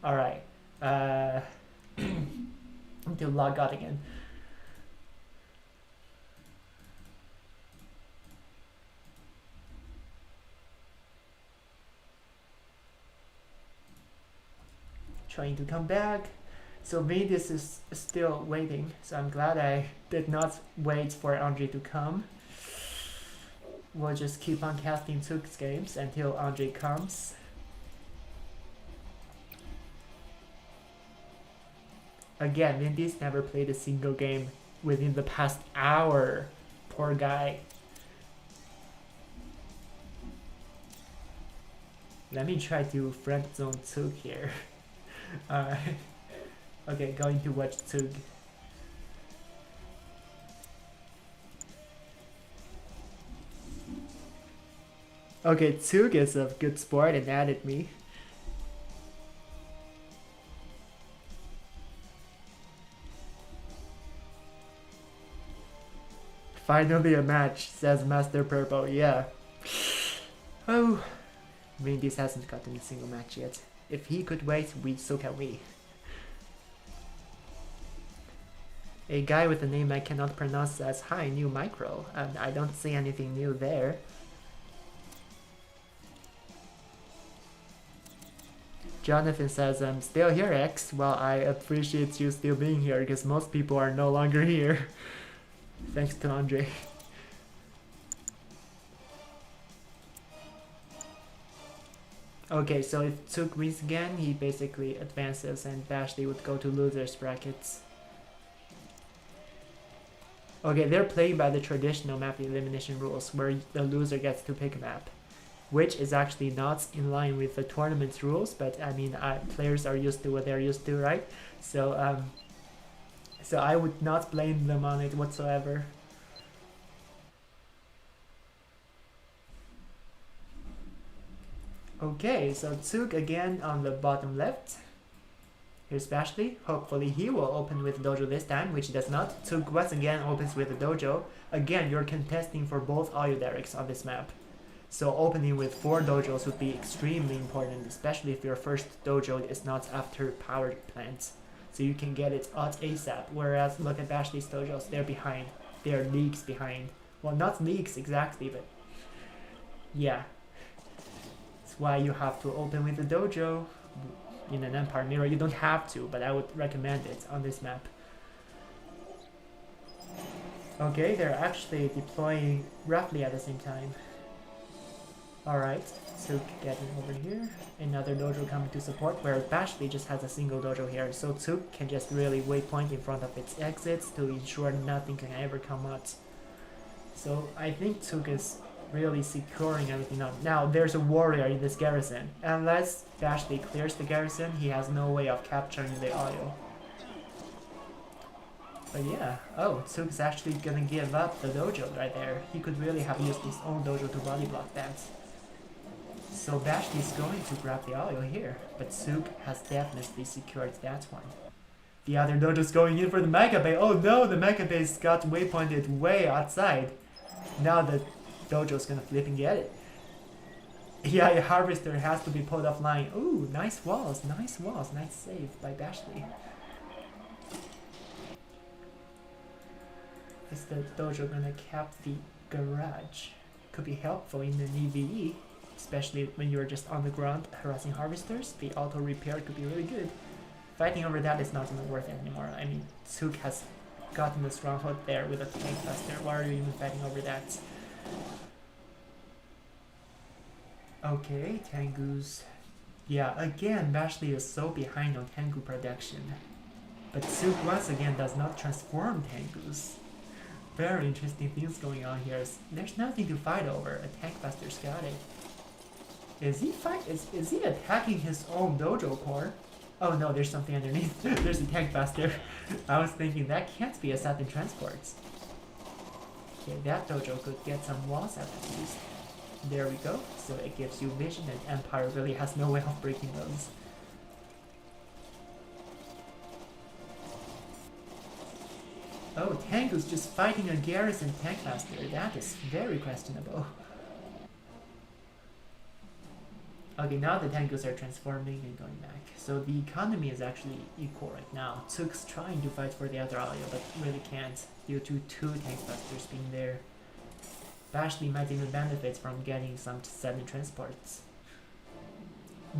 Alright. Until log out again. Trying to come back. So Vindis is still waiting, so I'm glad I did not wait for Andre to come. We'll just keep on casting Tug's games until Andre comes. Again, Vindies never played a single game within the past hour. Poor guy. Let me try to friend zone Tug here. Okay, going to watch Tug. Okay, Tug is a good sport and added me. Finally a match, says Master Purple, yeah. Oh, Vindies hasn't gotten a single match yet. If he could wait, so can we. A guy with a name I cannot pronounce says, "Hi, new micro." I don't see anything new there. Jonathan says, "I'm still here, X." Well, I appreciate you still being here because most people are no longer here. Thanks to Andre. Okay, so if Tug wins again, he basically advances and Bashley would go to losers brackets. Okay, they're playing by the traditional map elimination rules, where the loser gets to pick a map, which is actually not in line with the tournament's rules, but I mean, players are used to what they're used to, right? So, so I would not blame them on it whatsoever. Okay, so Tug again on the bottom left. Here's Bashley. Hopefully he will open with dojo this time, which does not. Tug once again opens with the dojo. Again, you're contesting for both audio directs on this map. So opening with 4 dojos would be extremely important, especially if your first dojo is not after power plants. so you can get it out ASAP. Whereas look at Bashley's dojos, they're behind. They're leagues behind. Well, not leagues exactly, but yeah. That's why you have to open with the dojo in an Empire Mirror. You don't have to, but I would recommend it on this map. Okay, they're actually deploying roughly at the same time. Alright, Tsuk getting over here. Another dojo coming to support, where Bashley just has a single dojo here. So Tsuk can just really waypoint in front of its exits to ensure nothing can ever come out. So I think Tsuk is really securing everything up. Now there's a warrior in this garrison. Unless Bashley clears the garrison, he has no way of capturing the oil. But yeah, oh, Tsuk is actually gonna give up the dojo right there. He could really have used his own dojo to body block that. So Bashley is going to grab the oil here, but Tsuk has definitely secured that one. The other dojo's going in for the Mega Bay. Oh no, the Mega Bay's got waypointed way outside. Now the dojo's gonna flip and get it. Yeah, a Harvester has to be pulled offline. Ooh, nice walls, nice save by Bashley. Is the dojo gonna cap the garage? Could be helpful in an EVE, especially when you're just on the ground harassing harvesters. The auto repair could be really good. Fighting over that is not even worth it anymore. I mean, Tsuk has gotten the stronghold there with a tank buster. Why are you even fighting over that? Okay, Tengu's. Yeah, again, Bashley is so behind on Tengu production. But Tsuk once again does not transform Tengus. Very interesting things going on here. There's nothing to fight over. A tank buster's got it. Is he attacking his own dojo core? Oh no, there's something underneath. There's a tank buster. I was thinking that can't be a Saturn transports. Okay, that dojo could get some walls at least. There we go. So it gives you vision, and Empire really has no way of breaking those. Oh, Tengu's just fighting a garrison tank master. That is very questionable. Okay, now the Tengus are transforming and going back. So the economy is actually equal right now. Tsuk's trying to fight for the other Alio, but really can't due to 2 tank busters being there. Bashley might even benefit from getting some 7 transports.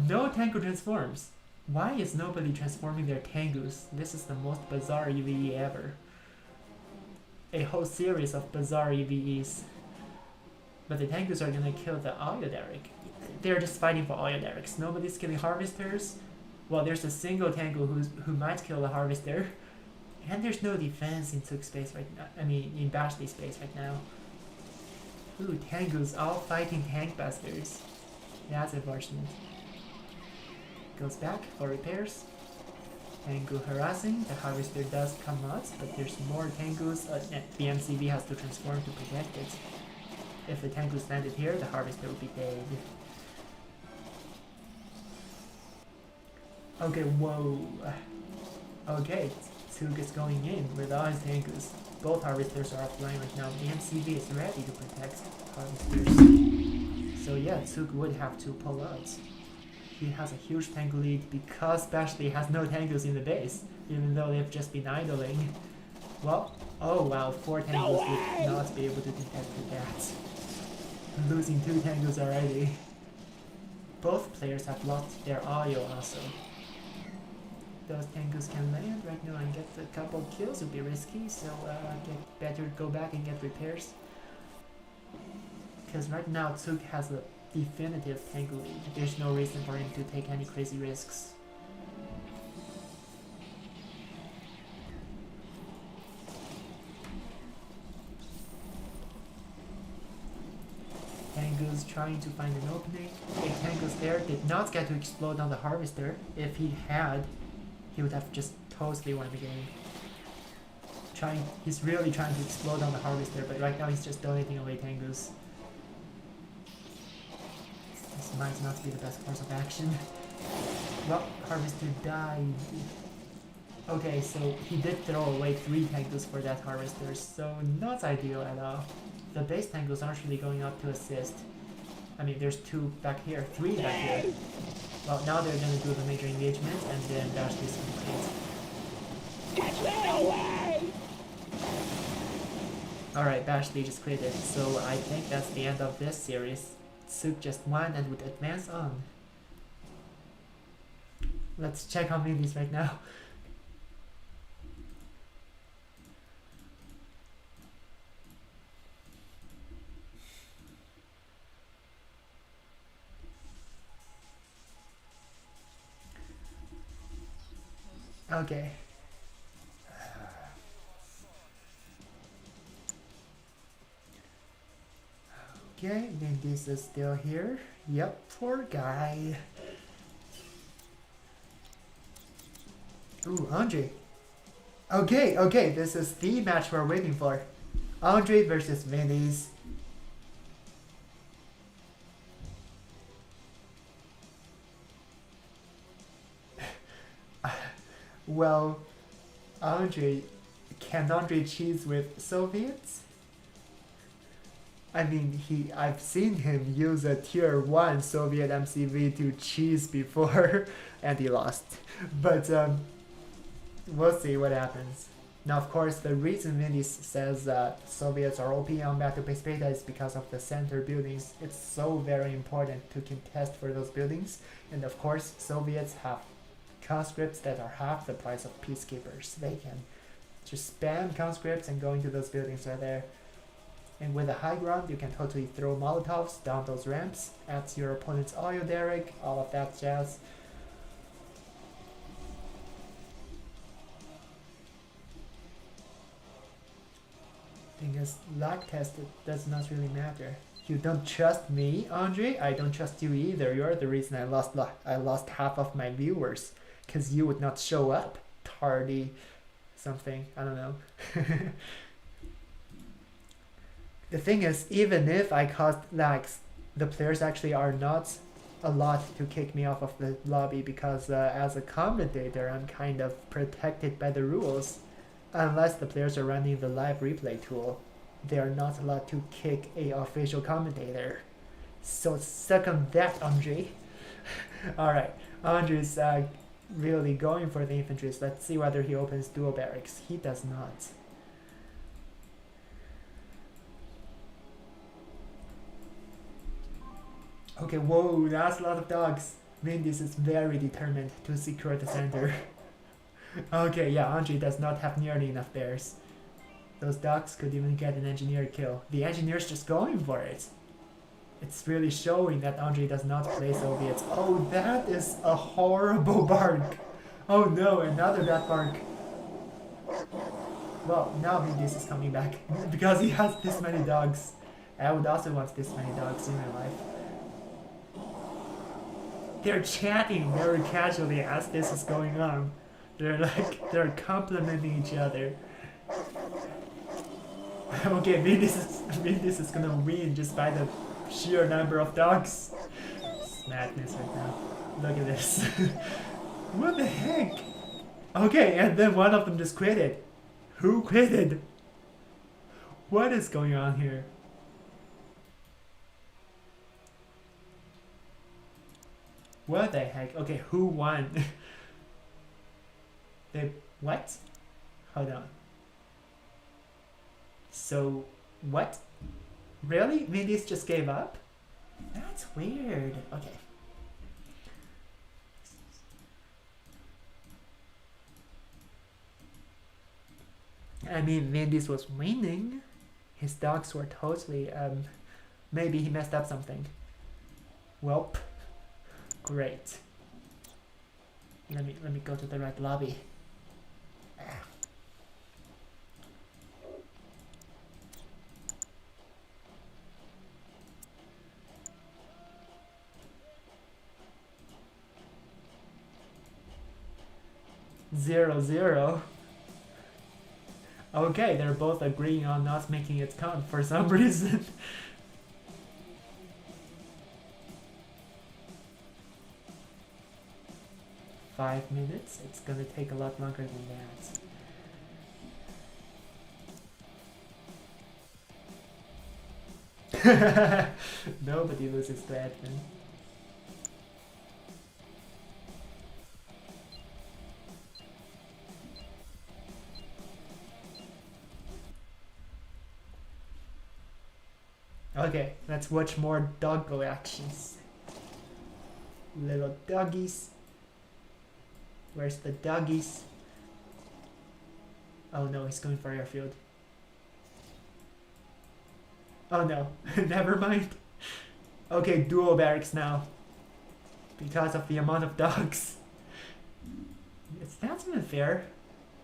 No Tengu transforms! Why is nobody transforming their Tengus? This is the most bizarre EVE ever. A whole series of bizarre EVEs. But the Tengus are gonna kill the Alio Derrick. They're just fighting for Alio Derricks. Nobody's killing Harvesters. Well, there's a single Tengu who might kill the Harvester. And there's no defense in Tsuk space right now. I mean, in Bashley space right now. Ooh, Tengus all fighting tank busters. That's unfortunate. Goes back for repairs. Tengu harassing. The Harvester does come out, but there's more Tengus. The MCV has to transform to protect it. If the Tengus landed here, the Harvester would be dead. Okay, whoa. Okay, Tsuk is going in with all his Tengus. Both Harvesters are offline right now. The MCV is ready to protect Harvesters. So yeah, Tsuk would have to pull out. He has a huge Tengu lead because Bashley has no Tengus in the base, even though they've just been idling. Well, oh wow, 4 Tengus would not be able to detect that. Losing 2 Tengus already. Both players have lost their audio also. Those Tengus can land right now and get a couple kills would be risky, so better go back and get repairs. Because right now Tsuk has a definitive Tengu lead. There's no reason for him to take any crazy risks. Tengu's trying to find an opening. A Tengu's there did not get to explode on the Harvester. If he had, he would have just totally won the game. He's really trying to explode on the Harvester, but right now he's just donating away Tengus. This might not be the best course of action. Well, Harvester died. Okay, so he did throw away 3 Tengus for that Harvester, so not ideal at all. The base Tengus aren't really going up to assist. I mean, there's 2 back here, 3 back here. Well, now they're gonna do the major engagement, and then Bashley's complete. Alright, Bashley just created, so I think that's the end of this series. Suk just won and would advance on. Let's check on Vindies right now. Okay. Okay, Vindies is still here. Yep, poor guy. Ooh, Andre. Okay, this is the match we're waiting for. Andre versus Vindies. Well, can Andre cheese with Soviets? I mean, I've seen him use a tier 1 Soviet MCV to cheese before, and he lost. But, we'll see what happens. Now, of course, the reason Vindies says Soviets are OP on Battle Base Beta is because of the center buildings. It's so very important to contest for those buildings. And of course, Soviets have conscripts that are half the price of peacekeepers. They can just spam conscripts and go into those buildings right there. And with the high ground, you can totally throw Molotovs down those ramps at your opponent's oil derrick, all of that jazz. Thing is, lag test does not really matter. You don't trust me, Andre? I don't trust you either. You're the reason I lost half of my viewers. Because you would not show up. Tardy something. I don't know. The thing is, even if I caused lags, the players actually are not a lot to kick me off of the lobby because as a commentator, I'm kind of protected by the rules. Unless the players are running the live replay tool, they are not allowed to kick a official commentator. So suck on that, Andre. Alright, Andre's really going for the infantry. Let's see whether he opens dual barracks. He does not. Okay, whoa, that's a lot of dogs. Vindies is very determined to secure the center. Okay, yeah, Andre does not have nearly enough bears. Those dogs could even get an engineer kill. The engineer's just going for it. It's really showing that Andre does not play Soviets. Oh, that is a horrible bark. Oh no, another bad bark. Well, now Vindies is coming back because he has this many dogs. I would also want this many dogs in my life. They're chatting very casually as this is going on. They're complimenting each other. Okay, Vindis is gonna win just by the sheer number of dogs. It's madness right now. Look at this. What the heck? Okay, and then one of them just quitted. Who quitted? What is going on here? What the heck? Okay, who won? What? Hold on. So, what? Really? Vindies just gave up? That's weird. Okay. I mean, Vindies was winning. His dogs were totally, maybe he messed up something. Welp. Great. Let me go to the right lobby. Zero, zero. Okay, they're both agreeing on not making it count for some reason. Five minutes? It's gonna take a lot longer than that. Nobody loses to admin. Okay, let's watch more doggo actions. Little doggies. Where's the doggies? Oh no, he's going for airfield. Oh no, never mind. Okay, dual barracks now. Because of the amount of dogs. It's not even fair.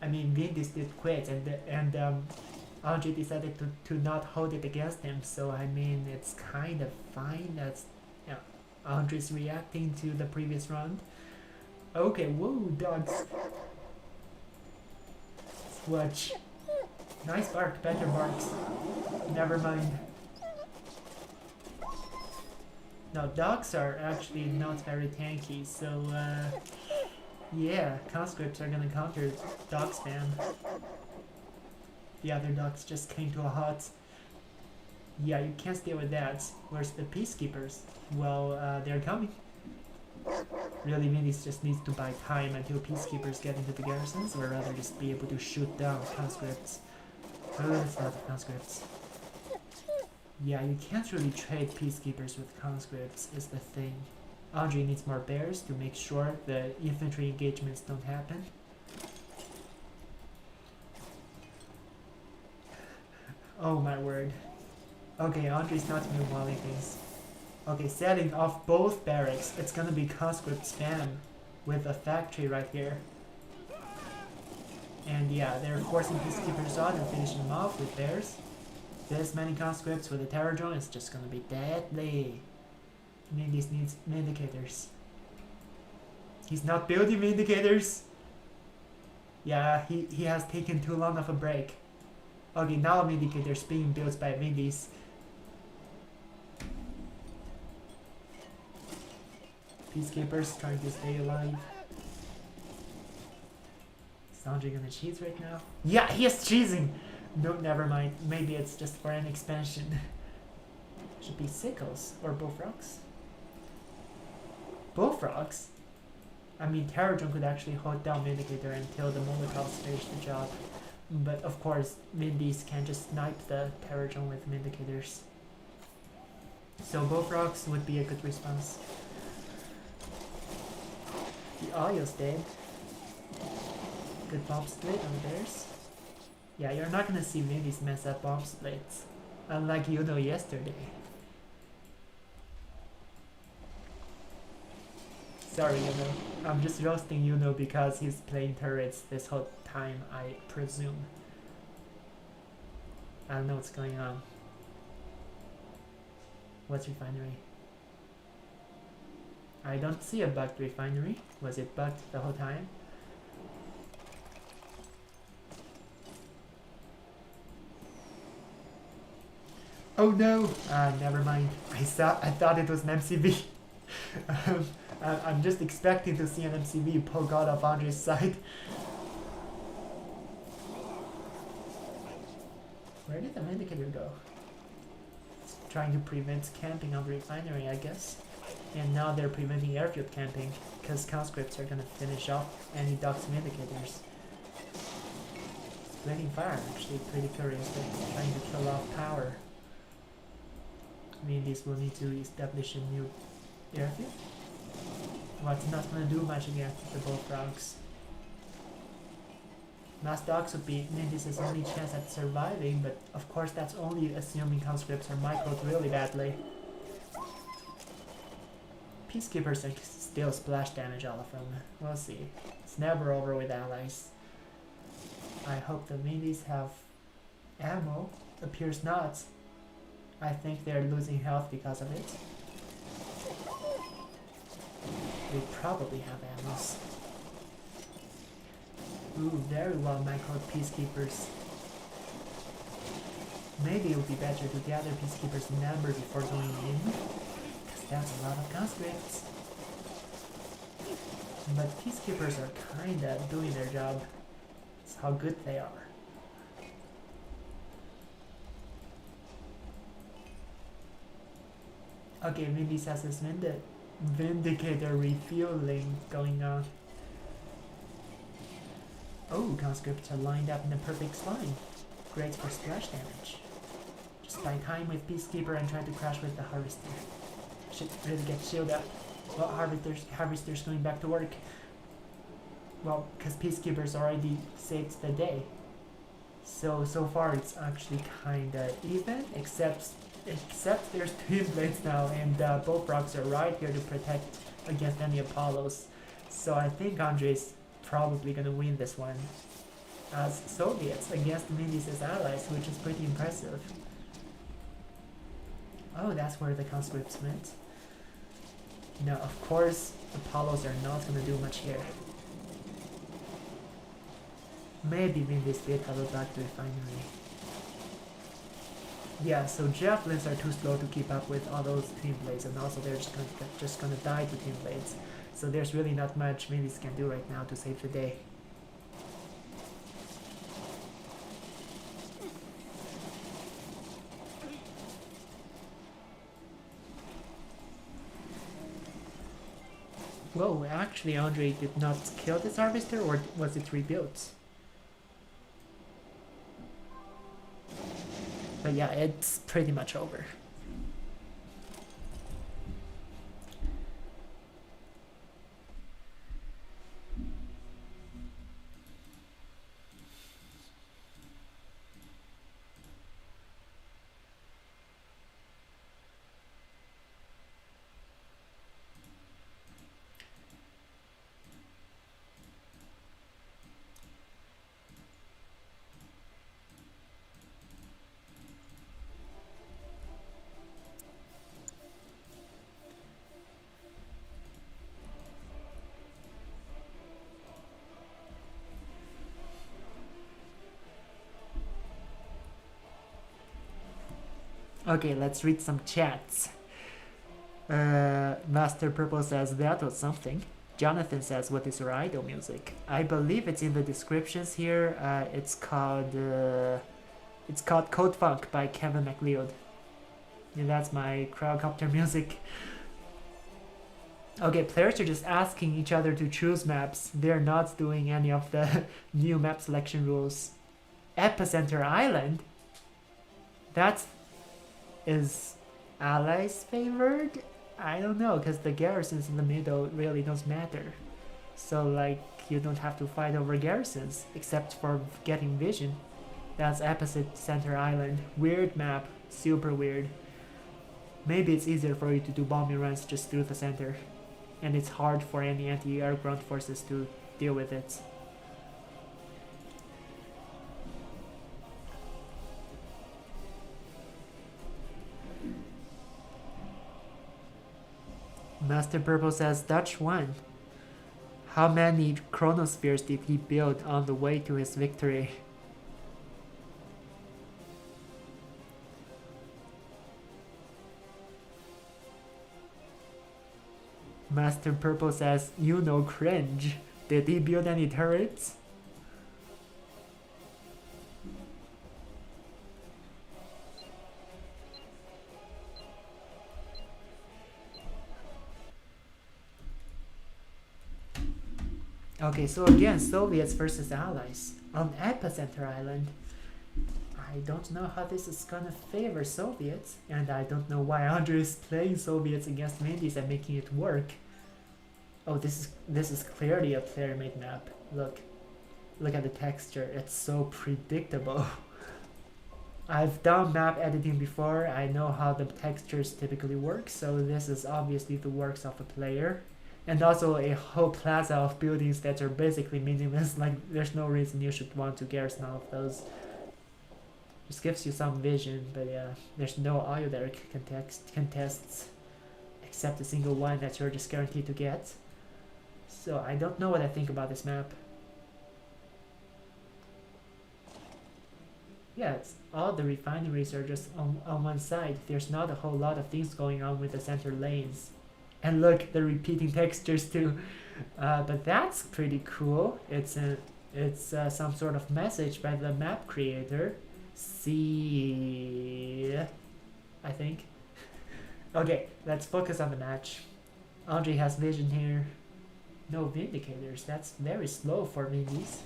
I mean, Vindis did quit and Andre decided to not hold it against him, so I mean, it's kind of fine. That's, yeah, Andre's reacting to the previous round. Okay, whoa, dogs. Let's watch. Nice bark, better barks. Never mind. No, dogs are actually not very tanky, so yeah, conscripts are gonna counter dog spam. The other dogs just came to a halt. Yeah, you can't deal with that. Where's the peacekeepers? Well, they're coming. Really, Vindies just needs to buy time until peacekeepers get into the garrisons, or rather just be able to shoot down conscripts. Oh, that's a lot of conscripts. Yeah, you can't really trade peacekeepers with conscripts, is the thing. Andre needs more bears to make sure the infantry engagements don't happen. Oh my word. Okay, Andre's not even walling things. Okay, setting off both barracks. It's gonna be conscript spam with a factory right here. And yeah, they're forcing peacekeepers on and finishing them off with bears. This many conscripts with a terror drone is just gonna be deadly. Vindies needs Vindicators. He's not building Vindicators. Yeah, he has taken too long of a break. Okay, now Vindicators being built by Vindies. Peacekeepers trying to stay alive. Is Andre gonna cheese right now? Yeah, he is cheesing! No, never mind. Maybe it's just for an expansion. Should be sickles or bullfrogs. Bullfrogs? I mean, Terror Drone could actually hold down Vindicator until the Molotovs finish the job. But of course, Vindies can just snipe the Terror Drone with Vindicators. So bullfrogs would be a good response. The Audio's dead. Good bomb split on the bears. Yeah, you're not gonna see Vindies mess up bomb splits. Unlike Yuno yesterday. Sorry, Yuno. I'm just roasting Yuno because he's playing turrets this whole time, I presume. I don't know what's going on. What's refinery? I don't see a bugged refinery. Was it bugged the whole time? Oh no! Never mind. I thought it was an MCV. I'm just expecting to see an MCV poke out of Andre's side. Where did the Vindicator go? It's trying to prevent camping on the refinery, I guess. And now they're preventing airfield camping, because conscripts are gonna finish off any dogs Vindicators. Splitting fire, actually pretty curious. They're trying to kill off power. Vindies will need to establish a new airfield. What's not gonna do much against the bullfrogs. Mass dogs would be Vindies' only chance at surviving, but of course that's only assuming conscripts are microed really badly. Peacekeepers are still splash damage all of them. We'll see. It's never over with allies. I hope the Vindies have ammo. Appears not. I think they're losing health because of it. They probably have ammos. Ooh, very well microed peacekeepers. Maybe it would be better to gather peacekeepers in number before going in. That's a lot of conscripts. But peacekeepers are kinda doing their job. It's how good they are. Okay, Vindies has this Vindicator refueling going on. Oh, conscripts are lined up in a perfect line. Great for splash damage. Just buy time with Peacekeeper and try to crash with the Harvester. Should really get shielded up. Well, Harvester's going back to work. Well, because Peacekeeper's already saved the day. So far it's actually kinda even, except there's twin blades now, and both rocks are right here to protect against any Apollos. So I think Andre's probably gonna win this one as Soviets against Vindis' allies, which is pretty impressive. Oh, that's where the conscripts went. No, of course Apollos are not gonna do much here. Maybe Vindis did have a back refinery. Yeah, so javelins are too slow to keep up with all those twin blades, and also they're just gonna die to twin blades. So there's really not much Vindis can do right now to save the day. Whoa, actually Andre did not kill this harvester, or was it rebuilt? But yeah, it's pretty much over. Okay, let's read some chats. Master Purple says that was something. Jonathan says, what is your idol music? I believe it's in the descriptions here. It's called Code Funk by Kevin MacLeod. And that's my crowdcopter music. Okay, players are just asking each other to choose maps. They're not doing any of the new map selection rules. Epicenter Island? Is allies favored? I don't know, because the garrisons in the middle really don't matter. So like, you don't have to fight over garrisons, except for getting vision. That's Epicenter Island. Weird map, super weird. Maybe it's easier for you to do bombing runs just through the center, and it's hard for any anti-air ground forces to deal with it. Master Purple says Dutch won. How many chronospheres did he build on the way to his victory? Master Purple says Yuno cringe. Did he build any turrets? Okay, so again, Soviets versus Allies on Epicenter Island. I don't know how this is gonna favor Soviets, and I don't know why Andre is playing Soviets against Vindies and making it work. Oh, this is clearly a player-made map. Look at the texture. It's so predictable. I've done map editing before. I know how the textures typically work, so this is obviously the works of a player. And also a whole plaza of buildings that are basically meaningless. Like, there's no reason you should want to garrison all of those. Just gives you some vision, but yeah, there's no audio that contests except a single one that you're just guaranteed to get. So I don't know what I think about this map. Yeah, all the refineries are just on one side. There's not a whole lot of things going on with the center lanes. And look, the repeating textures too. But that's pretty cool. It's some sort of message by the map creator. See, I think. Okay, let's focus on the match. Andre has vision here. No vindicators. That's very slow for Vindies.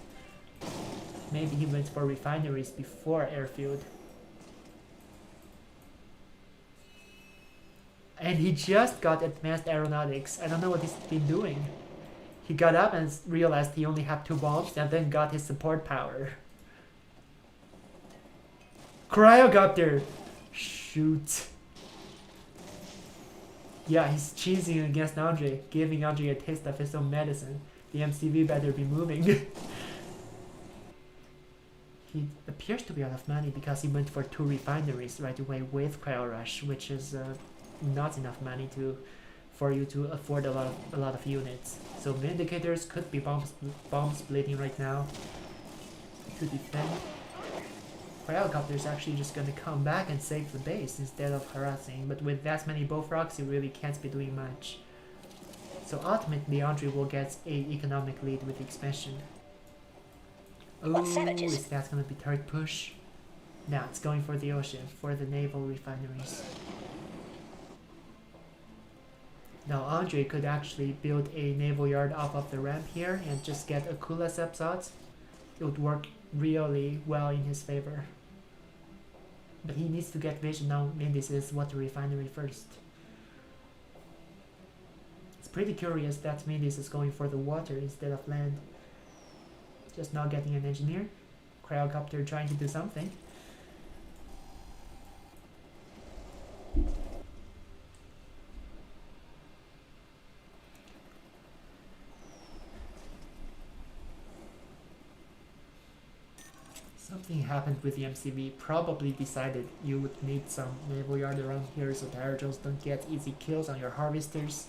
Maybe he went for refineries before airfield. And he just got advanced aeronautics. I don't know what he's been doing. He got up and realized he only had 2 bombs and then got his support power. Cryocopter! Shoot. Yeah, he's cheesing against Andre, giving Andre a taste of his own medicine. The MCV better be moving. He appears to be out of money because he went for 2 refineries right away with Cryo Rush, which is not enough money for you to afford a lot of units. So Vindicators could be bomb splitting right now to defend. Cryocopter is actually just gonna come back and save the base instead of harassing, but with that many bullfrogs you really can't be doing much. So ultimately Andre will get a economic lead with expansion. Oh, is that gonna be third push? Nah, it's going for the ocean, for the naval refineries. Now Andre could actually build a naval yard off of the ramp here and just get a Kula subsot. It would work really well in his favor. But he needs to get vision on Vindis' water refinery first. It's pretty curious that Vindis is going for the water instead of land. Just not getting an engineer. Cryocopter trying to do something. Something happened with the MCV. Probably decided you would need some naval yard around here so the aerodrones don't get easy kills on your harvesters.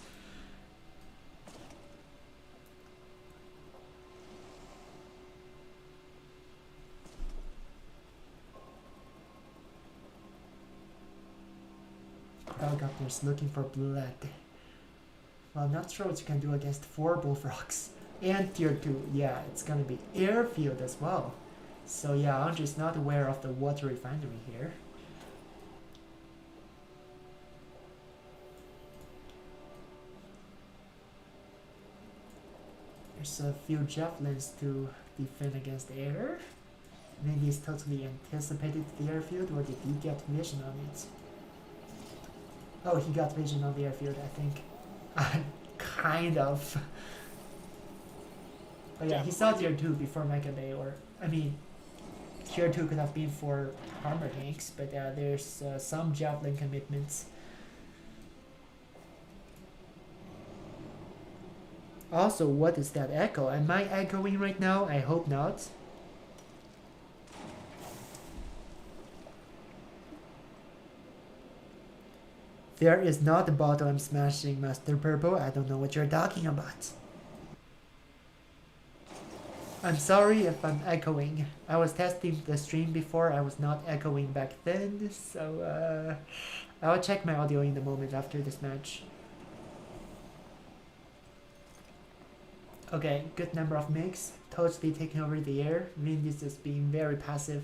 Cryocopter's looking for blood. Well, I'm not sure what you can do against 4 bullfrogs. And tier 2, yeah, it's gonna be airfield as well. So yeah, Andre's not aware of the water refinery here. There's a few javelins to defend against air. Maybe he's totally anticipated the airfield, or did he get vision on it? Oh, he got vision on the airfield, I think. Kind of. But yeah, he saw tier 2 before Mega Bay, or, I mean, tier 2 could have been for armor tanks, but there's some javelin commitments. Also, what is that echo? Am I echoing right now? I hope not. There is not a bottle I'm smashing, Master Purple. I don't know what you're talking about. I'm sorry if I'm echoing. I was testing the stream before. I was not echoing back then, so I'll check my audio in a moment after this match. Okay, good number of MiGs. Totally taking over the air. Vindis is being very passive.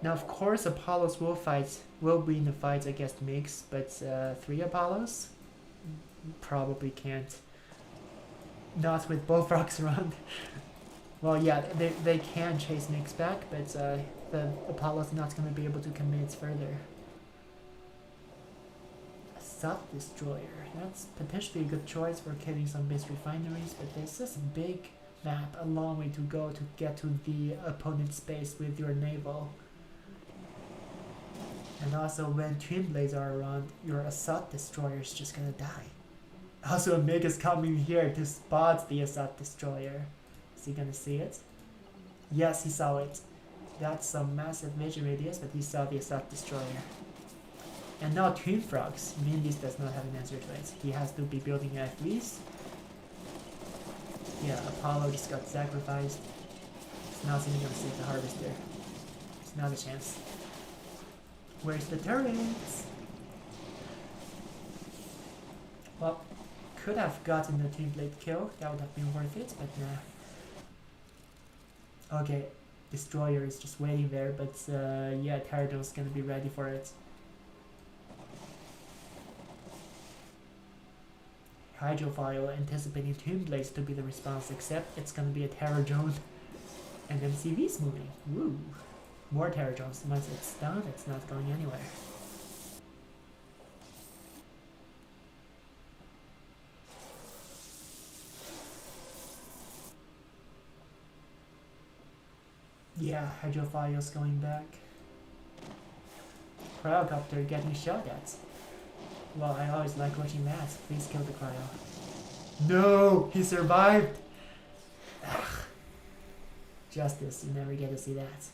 Now, of course, Apollos will be in the fight against MiGs, but 3 Apollos probably can't. Not with bullfrogs around. Well, yeah, they can chase MiGs back, but the Apollo's not going to be able to commit further. A Sub Destroyer. That's potentially a good choice for killing some base refineries, but there's just a big map, a long way to go to get to the opponent's base with your naval. And also, when Twin Blades are around, your Assault Destroyer is just gonna die. Also, a MiG is coming here to spot the Assault Destroyer. Is he gonna see it? Yes, he saw it. That's some massive vision radius, but he saw the Assault Destroyer. And now Twin Frogs. Vindis does not have an answer to it. He has to be building FVs. Yeah, Apollo just got sacrificed. It's not even gonna save the Harvester. It's not a chance. Where's the turrets? Well, could have gotten the Twin Blade kill. That would have been worth it, but nah. Okay, Destroyer is just waiting there, but yeah, Pterodon's gonna be ready for it. Hydrofoil anticipating Twin Blades to be the response, except it's gonna be a Pterodon. And MCV's moving. Woo! More Pterodons. Once it's done, it's not going anywhere. Yeah, Hydrophil's going back. Cryocopter getting shot at. Well, I always like watching that. Please kill the cryo. No! He survived! Ugh. Justice, you never get to see that.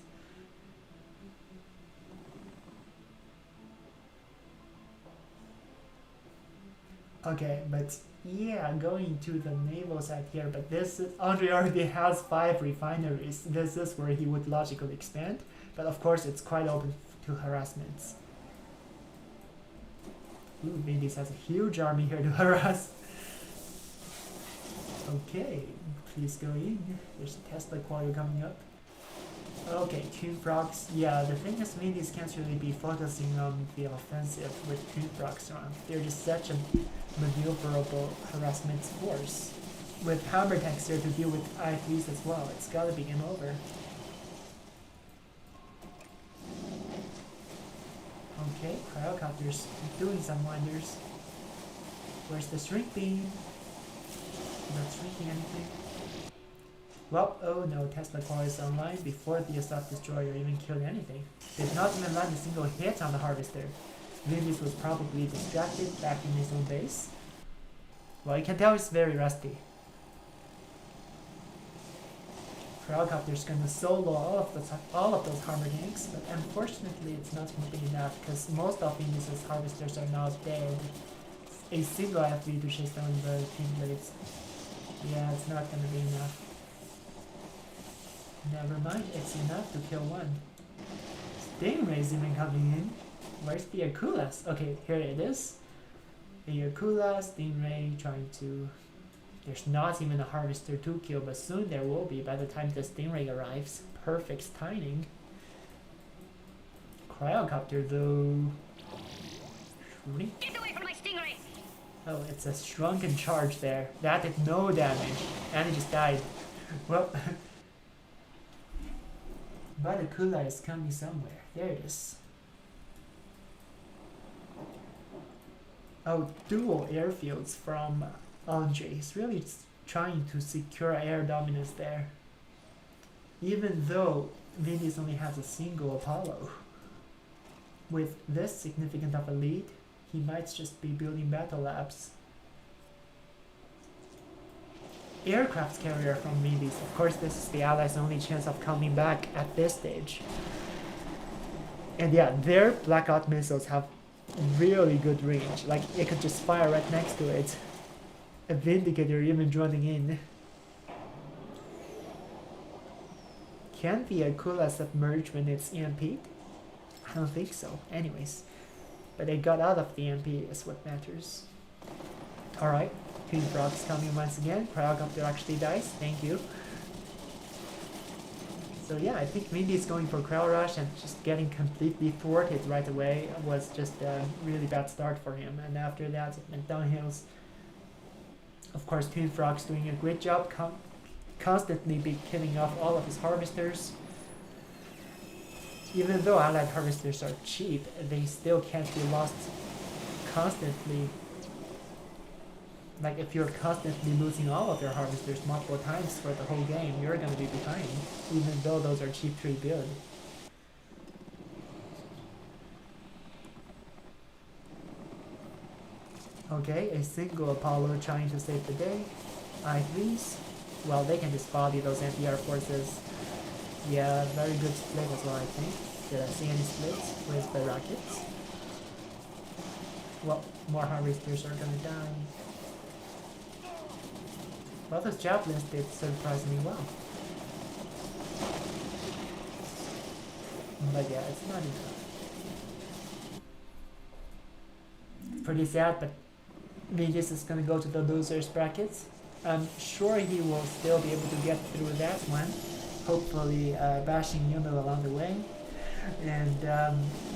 Okay, but yeah, going to the naval side here, but this is, Andre already has 5 refineries. This is where he would logically expand, but of course it's quite open to harassments. Ooh, Vindies has a huge army here to harass. Okay, please go in. There's a Tesla quarter coming up. Okay, Toon Frogs. Yeah, the thing is, Vindies can't really be focusing on the offensive with Toon Frogs around. They're just such a maneuverable harassment force. With hammer tanks there to deal with I3s as well, it's gotta be game over. Okay, Cryocopter's doing some wonders. Where's the shrink beam? Not shrinking anything. Well, oh no, Tesla core is online before the assault destroyer even killed anything. Did not even land a single hit on the harvester. Vindies was probably distracted back in his own base. Well, you can tell he's very rusty. Cryocopter's gonna solo all of those armor tanks, but unfortunately it's not gonna be enough because most of Vindies' harvesters are now dead. A single FV to chase down the team blades. Yeah, it's not gonna be enough. Never mind, it's enough to kill one. Stingray's even coming in. Where's the Akulas? Okay, here it is. The Akula, Stingray trying to... There's not even a Harvester to kill, but soon there will be by the time the Stingray arrives. Perfect timing. Cryocopter though... Get away from my Stingray! Oh, it's a shrunken charge there. That did no damage. And it just died. Well... But Akula is coming somewhere. There it is. Oh, dual airfields from Andre. He's really trying to secure air dominance there. Even though Vindies only has a single Apollo. With this significant of a lead, he might just be building battle labs. Aircraft carrier from Vindies. Of course, this is the Allies' only chance of coming back at this stage. And yeah, their Blackout missiles have really good range. Like, it could just fire right next to it. A Vindicator even joining in. Can the Akula submerge when it's EMP'd? I don't think so. Anyways. But they got out of the EMP is what matters. Alright. Toon Frogs coming once again. Cryocopter actually dies. Thank you. So yeah, I think Vindies going for Cryo Rush and just getting completely thwarted right away was just a really bad start for him. And after that, it went downhills. Of course, Toon Frogs doing a great job, constantly be killing off all of his harvesters. Even though Allied harvesters are cheap, they still can't be lost constantly. Like, if you're constantly losing all of your harvesters multiple times for the whole game, you're gonna be behind, even though those are cheap to rebuild. Okay, a single Apollo trying to save the day. I3s, well, they can just body those anti-air forces. Yeah, very good split as well, I think. Did I see any splits with the rockets? Well, more harvesters are gonna die. Well, those javelins did surprisingly well. But yeah, it's not enough. Pretty sad, but Vindies is gonna go to the losers brackets. I'm sure he will still be able to get through that one. Hopefully bashing Yuno along the way. And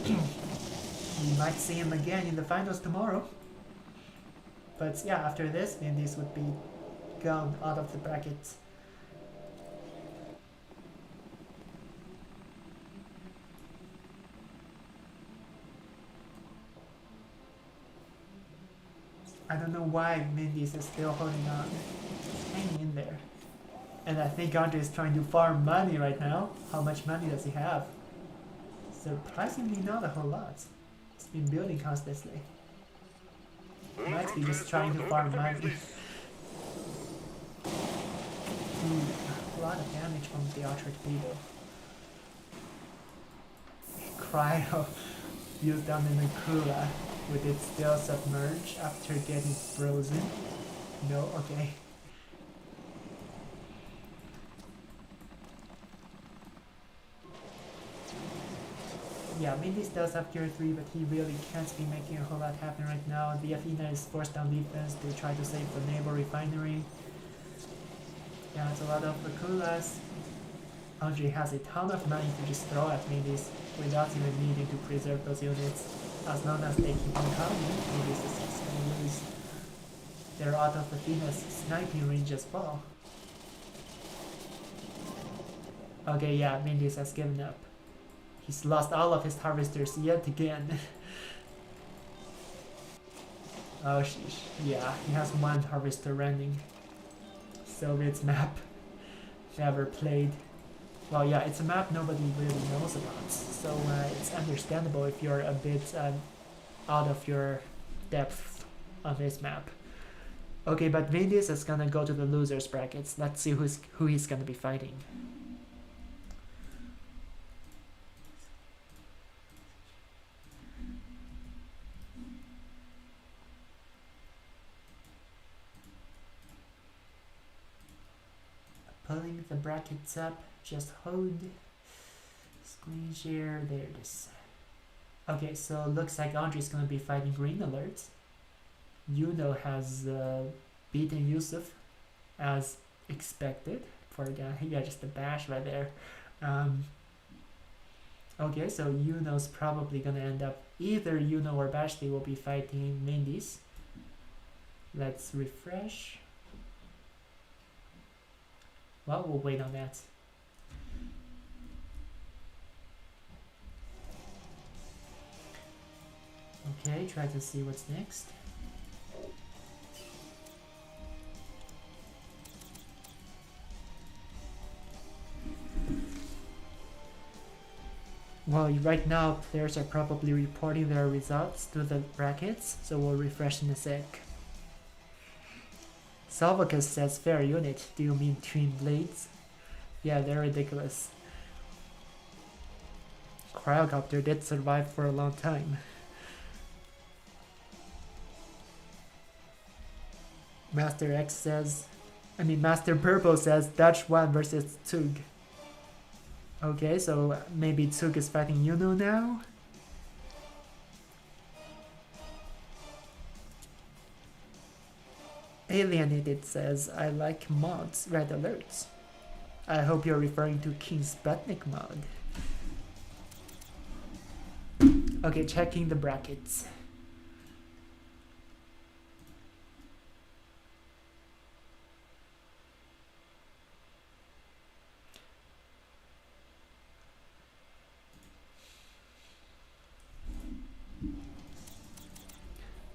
we might see him again in the finals tomorrow. But yeah, after this, Vindies would be gone out of the brackets. I don't know why Vindies is still holding on. Hanging in there. And I think Andre is trying to farm money right now. How much money does he have? Surprisingly not a whole lot. It's been building constantly. Might be just trying to farm money. A lot of damage from the Archer Torpedo. Cryo used down in the Kula with it still submerged after getting frozen. No, okay. Yeah, Vindis does have tier 3, but he really can't be making a whole lot happen right now. The Athena is forced down defense to try to save the neighbor refinery. Yeah, it's a lot of Vakulas. Andre has a ton of money to just throw at Vindis without even needing to preserve those units. As long as they keep on coming, Vindis is just gonna lose. They're out of Athena's sniping range as well. Okay, yeah, Vindis has given up. He's lost all of his harvesters yet again. Oh sheesh. Yeah, he has one harvester running. Soviet's map. Never played. Well, yeah, it's a map nobody really knows about. So it's understandable if you're a bit out of your depth on this map. Okay, but Vindies is gonna go to the losers brackets. Let's see who he's gonna be fighting. Pulling the brackets up, just hold. Screen share, there it is. Okay, so looks like Andre's gonna be fighting Green Alert. Yuno has beaten Yusuf as expected for a guy. Yeah, just a bash right there. Okay, so Yuno's probably gonna end up either Yuno or Bashley will be fighting Vindies. Let's refresh. Well, we'll wait on that. Okay, try to see what's next. Well, right now players are probably reporting their results to the brackets, so we'll refresh in a sec. Salvacus says fair unit. Do you mean Twin Blades? Yeah, they're ridiculous. Cryocopter did survive for a long time. Master X says, Master Purple says Dutch 1 versus Tug. Okay, so maybe Tug is fighting Yuno now? Alienated says, I like mods, red alerts. I hope you're referring to King Sputnik mod. Okay, checking the brackets.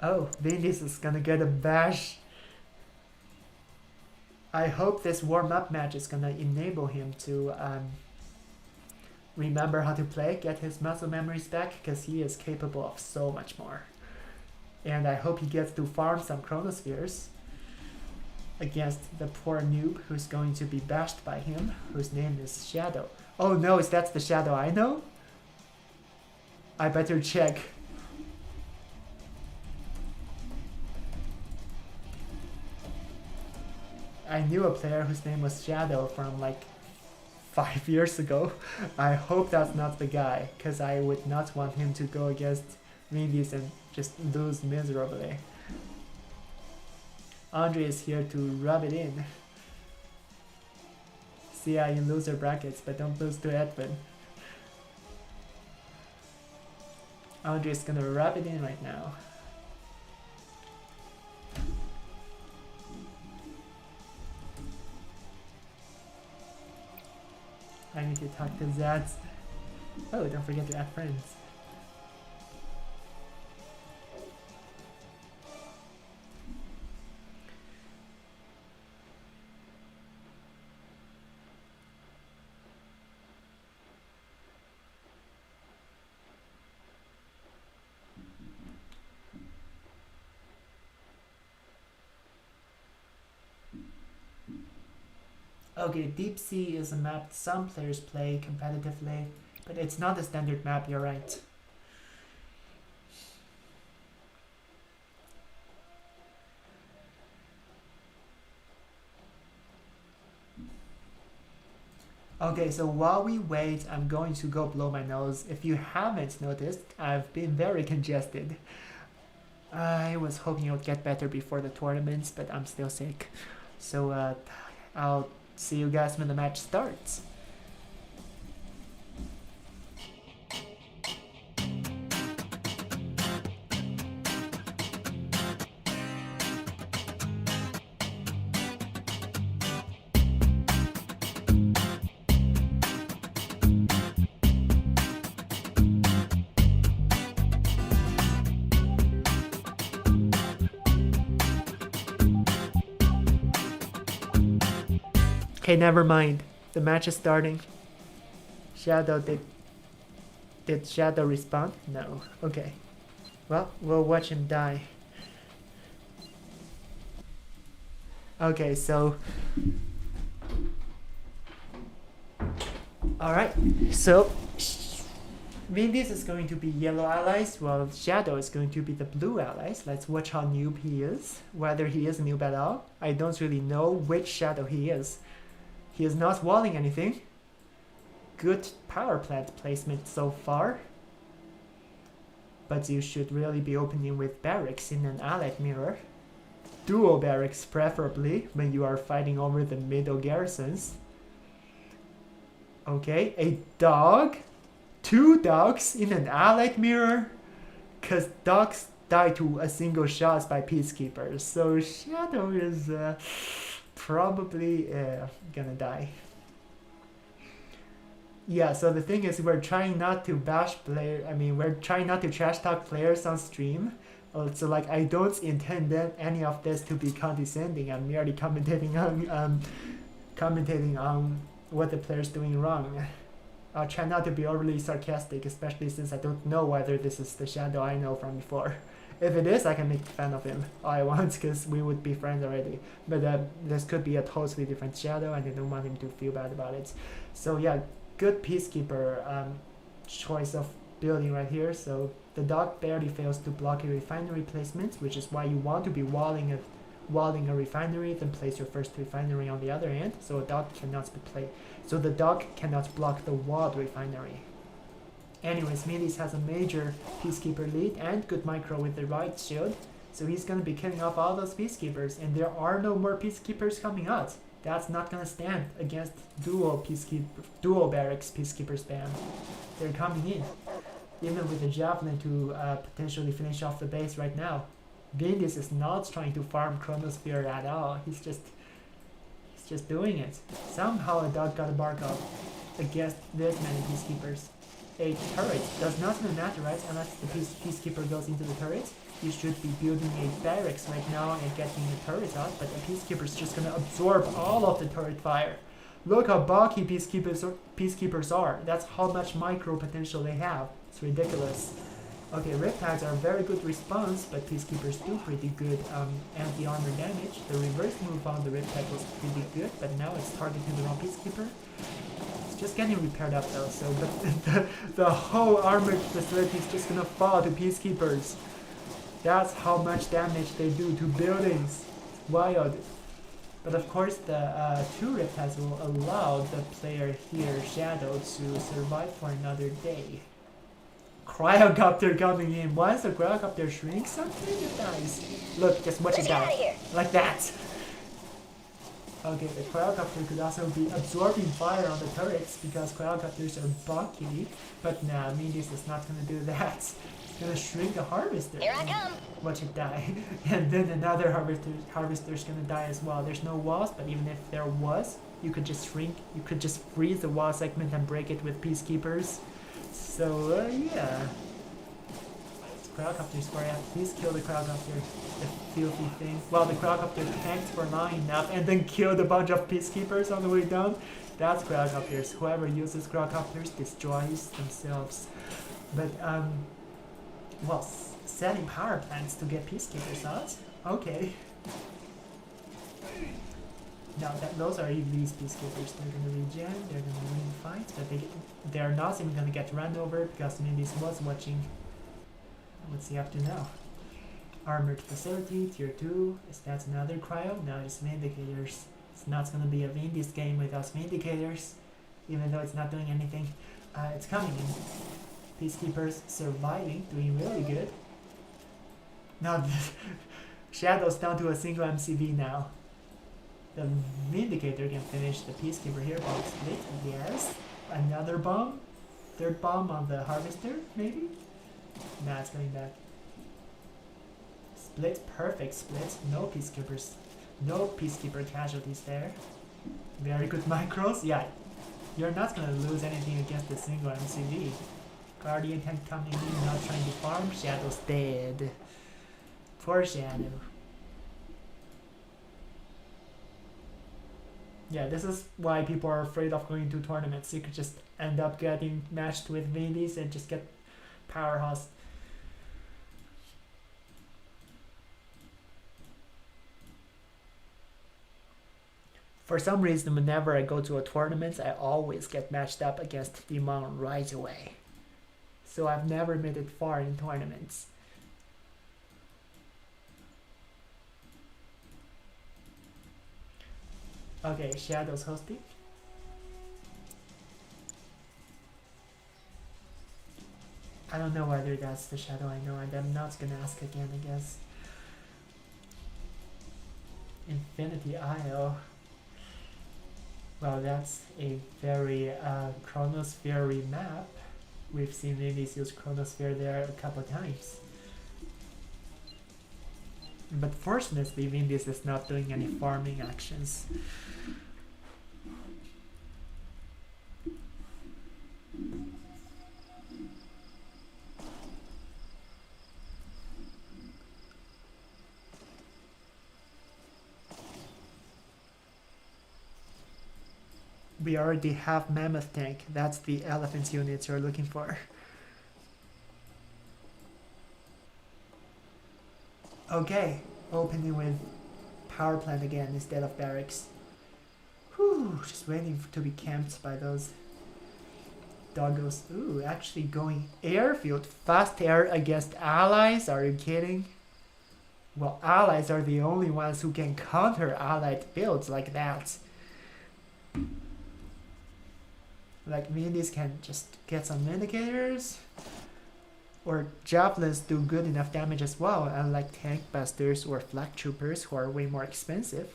Oh, Vindies is gonna get a bash. I hope this warm-up match is gonna enable him to remember how to play, get his muscle memories back, because he is capable of so much more. And I hope he gets to farm some chronospheres against the poor noob who's going to be bashed by him, whose name is Shadow. Oh no, is that the Shadow I know? I better check. I knew a player whose name was Shadow from like 5 years ago. I hope that's not the guy, because I would not want him to go against Vindies and just lose miserably. Andre is here to rub it in. See ya in loser brackets, but don't lose to Edwin. Andre is gonna rub it in right now. I need to talk to Zaz. Oh, don't forget to add friends. Okay, Deep Sea is a map some players play competitively, but it's not a standard map, you're right. Okay, so while we wait, I'm going to go blow my nose. If you haven't noticed, I've been very congested. I was hoping it would get better before the tournaments, but I'm still sick. So I'll see you guys when the match starts. Okay, never mind. The match is starting. Shadow did Shadow respond? No. Okay. Well, we'll watch him die. Okay, so alright. So Vindies is going to be yellow allies, while Shadow is going to be the blue allies. Let's watch how noob he is. Whether he is noob at all. I don't really know which Shadow he is. He is not walling anything. Good power plant placement so far. But you should really be opening with barracks in an allied mirror. Dual barracks preferably when you are fighting over the middle garrisons. Okay, a dog? 2 dogs in an allied mirror? Cause dogs die to a single shot by peacekeepers. So Shadow is probably gonna die. Yeah, so the thing is we're trying not to we're trying not to trash talk players on stream. So like I don't intend any of this to be condescending. I'm merely commentating on what the player's doing wrong. I'll try not to be overly sarcastic, especially since I don't know whether this is the Shadow I know from before. If it is, I can make fun of him all I want, because we would be friends already. But this could be a totally different Shadow, and I don't want him to feel bad about it. So yeah, good Peacekeeper choice of building right here. So the dog barely fails to block a refinery placement, which is why you want to be walling a refinery, then place your first refinery on the other end, so the dog cannot block the walled refinery. Anyways, Vindies has a major Peacekeeper lead and good micro with the right shield, so he's gonna be killing off all those Peacekeepers, and there are no more Peacekeepers coming out. That's not gonna stand against dual barracks Peacekeeper spam. They're coming in, even with the Javelin to potentially finish off the base right now. Vindies is not trying to farm Chronosphere at all. He's just doing it. Somehow a dog got a bark up against this many Peacekeepers. A turret does not even matter, right? Unless the Peacekeeper goes into the turret. You should be building a barracks right now and getting the turret out, but the Peacekeeper's just gonna absorb all of the turret fire. Look how bulky Peacekeepers are. That's how much micro potential they have. It's ridiculous. Okay, Riptides are a very good response, but Peacekeepers do pretty good anti-armor damage. The reverse move on the Riptide was pretty good, but now it's targeting the wrong Peacekeeper. It's just getting repaired up though, so the whole armored facility is just gonna fall to Peacekeepers. That's how much damage they do to buildings. It's wild. But of course the 2 Riptides will allow the player here, Shadow, to survive for another day. Cryocopter coming in. Once the Cryocopter shrinks something, it dies. Look, just watch it die. Like that. Okay, the Cryocopter could also be absorbing fire on the turrets because Cryocopters are bulky. But nah, Vindies is not gonna do that. It's gonna shrink a Harvester. Here I come. Watch it die. And then another Harvester's gonna die as well. There's no walls, but even if there was, you could just shrink. You could just freeze the wall segment and break it with Peacekeepers. So, yeah. It's Cryocopters for you. Please kill the Cryocopter. The filthy thing. Well, the Cryocopter tanked for long enough and then killed a bunch of Peacekeepers on the way down. That's Cryocopters. Whoever uses Cryocopters destroys themselves. But, well, setting power plants to get Peacekeepers out? Okay. Now those are elite peacekeepers. They're gonna regen, they're gonna win fights, but they're not even gonna get run over because Vindies was watching. What's he up to now? Armored facility, tier 2. Is that another cryo? No, it's Vindicators. It's not gonna be a Vindies game without Vindicators, even though it's not doing anything. It's coming in. Peacekeepers surviving, doing really good. Now Shadow's down to a single MCV now. The Vindicator can finish the Peacekeeper here. Bomb split, yes. Another bomb. Third bomb on the Harvester, maybe? Nah, it's going back. Split, perfect split. No Peacekeepers. No Peacekeeper casualties there. Very good micros. Yeah, you're not gonna lose anything against the single MCV. Guardian tank coming in, not trying to farm. Shadow's dead. Poor Shadow. Yeah, this is why people are afraid of going to tournaments. You could just end up getting matched with Vindies and just get powerhouse. For some reason, whenever I go to a tournament, I always get matched up against Demon right away. So I've never made it far in tournaments. Okay, Shadow's hosting. I don't know whether that's the Shadow I know, and I'm not gonna ask again, I guess. Infinity Isle. Well, that's a very Chronosphere map. We've seen Vindies use Chronosphere there a couple of times. But fortunately, Vindies is not doing any farming actions. We already have Mammoth Tank. That's the elephant unit you're looking for. Okay, opening with power plant again instead of barracks. Whew, just waiting to be camped by those doggos. Ooh, actually going airfield. Fast air against allies? Are you kidding? Well, allies are the only ones who can counter allied builds like that. Like Vindies can just get some indicators, or javelins do good enough damage as well, unlike tank busters or flak troopers who are way more expensive.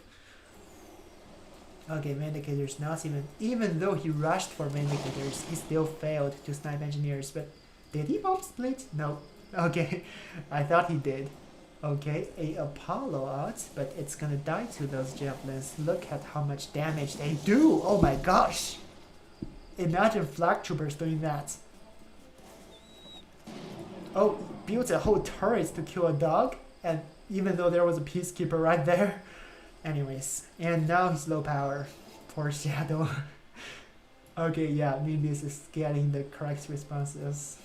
Okay, Vindicators not even though he rushed for Vindicators, he still failed to snipe engineers. But did he bomb split? No. Okay, I thought he did. Okay, a Apollo out, but it's gonna die to those javelins. Look at how much damage they do. Oh my gosh. Imagine flak troopers doing that. Oh, built a whole turret to kill a dog, and even though there was a peacekeeper right there. Anyways, and now he's low power. Poor Shadow. Okay, yeah, Vindies is getting the correct responses.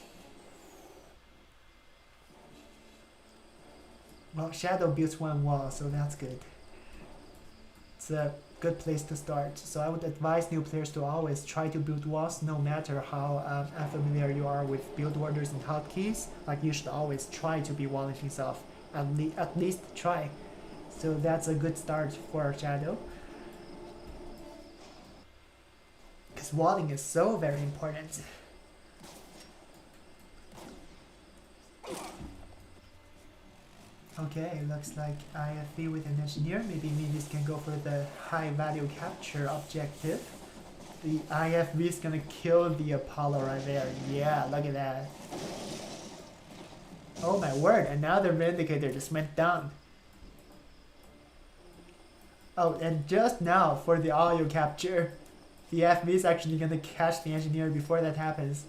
Well, Shadow built one wall, so that's good. It's a good place to start. So I would advise new players to always try to build walls, no matter how unfamiliar you are with build orders and hotkeys. Like, you should always try to be walling things off. At least try. So that's a good start for Shadow. Because walling is so very important. Okay, looks like IFV with an engineer. Maybe Vindies can go for the high value capture objective. The IFV is gonna kill the Apollo right there. Yeah, look at that. Oh my word, another Vindicator just went down. Oh, and just now for the audio capture, the FV is actually gonna catch the engineer before that happens.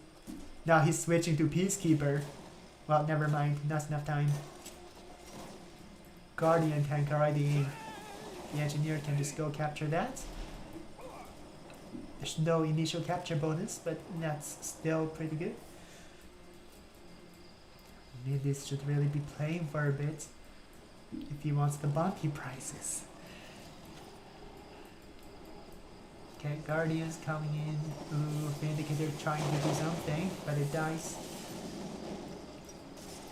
Now he's switching to Peacekeeper. Well, never mind, not enough time. Guardian tank already in. The engineer can just go capture that. There's no initial capture bonus, but that's still pretty good. Vindies should really be playing for a bit if he wants the bounty prizes. Okay, Guardian's coming in. Ooh, Vindicator trying to do something, but it dies.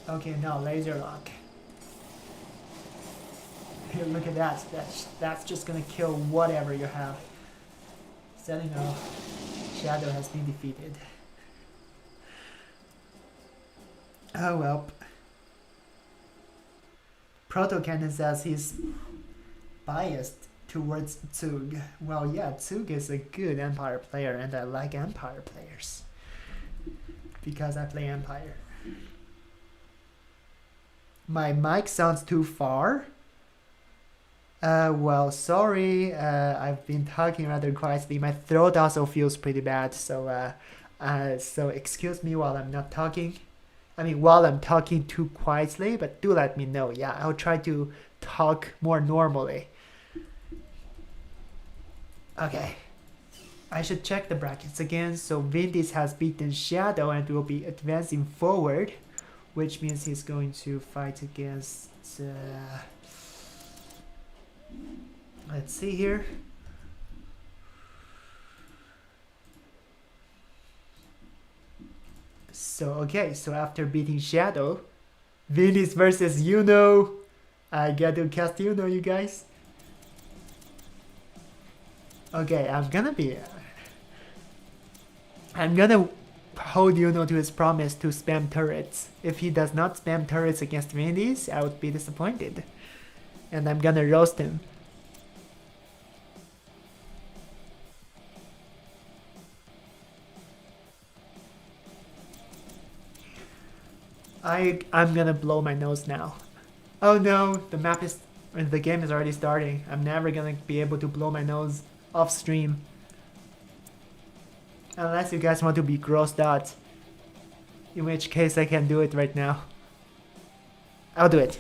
Okay, now laser lock. Here, look at that. That's just gonna kill whatever you have. Setting off. Shadow has been defeated. Oh well. Proto Cannon says he's biased towards Zug. Well, yeah, Zug is a good Empire player, and I like Empire players because I play Empire. My mic sounds too far. Well, sorry. I've been talking rather quietly. My throat also feels pretty bad, so so excuse me while I'm not talking. I mean, while I'm talking too quietly, but do let me know. Yeah, I'll try to talk more normally. Okay. I should check the brackets again. So Vindis has beaten Shadow and will be advancing forward, which means he's going to fight against... let's see here. So, okay, so after beating Shadow, Vindies versus Yuno. I got to cast Yuno, you guys. Okay, I'm gonna hold Yuno to his promise to spam turrets. If he does not spam turrets against Vindies, I would be disappointed. And I'm gonna roast him. I'm gonna blow my nose now. Oh no, the game is already starting. I'm never gonna be able to blow my nose off stream. Unless you guys want to be grossed out. In which case I can do it right now. I'll do it.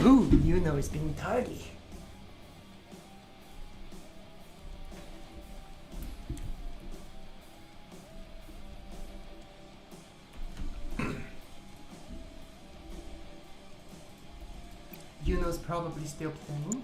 Ooh, Yuno is being tardy. Yuno's probably still playing.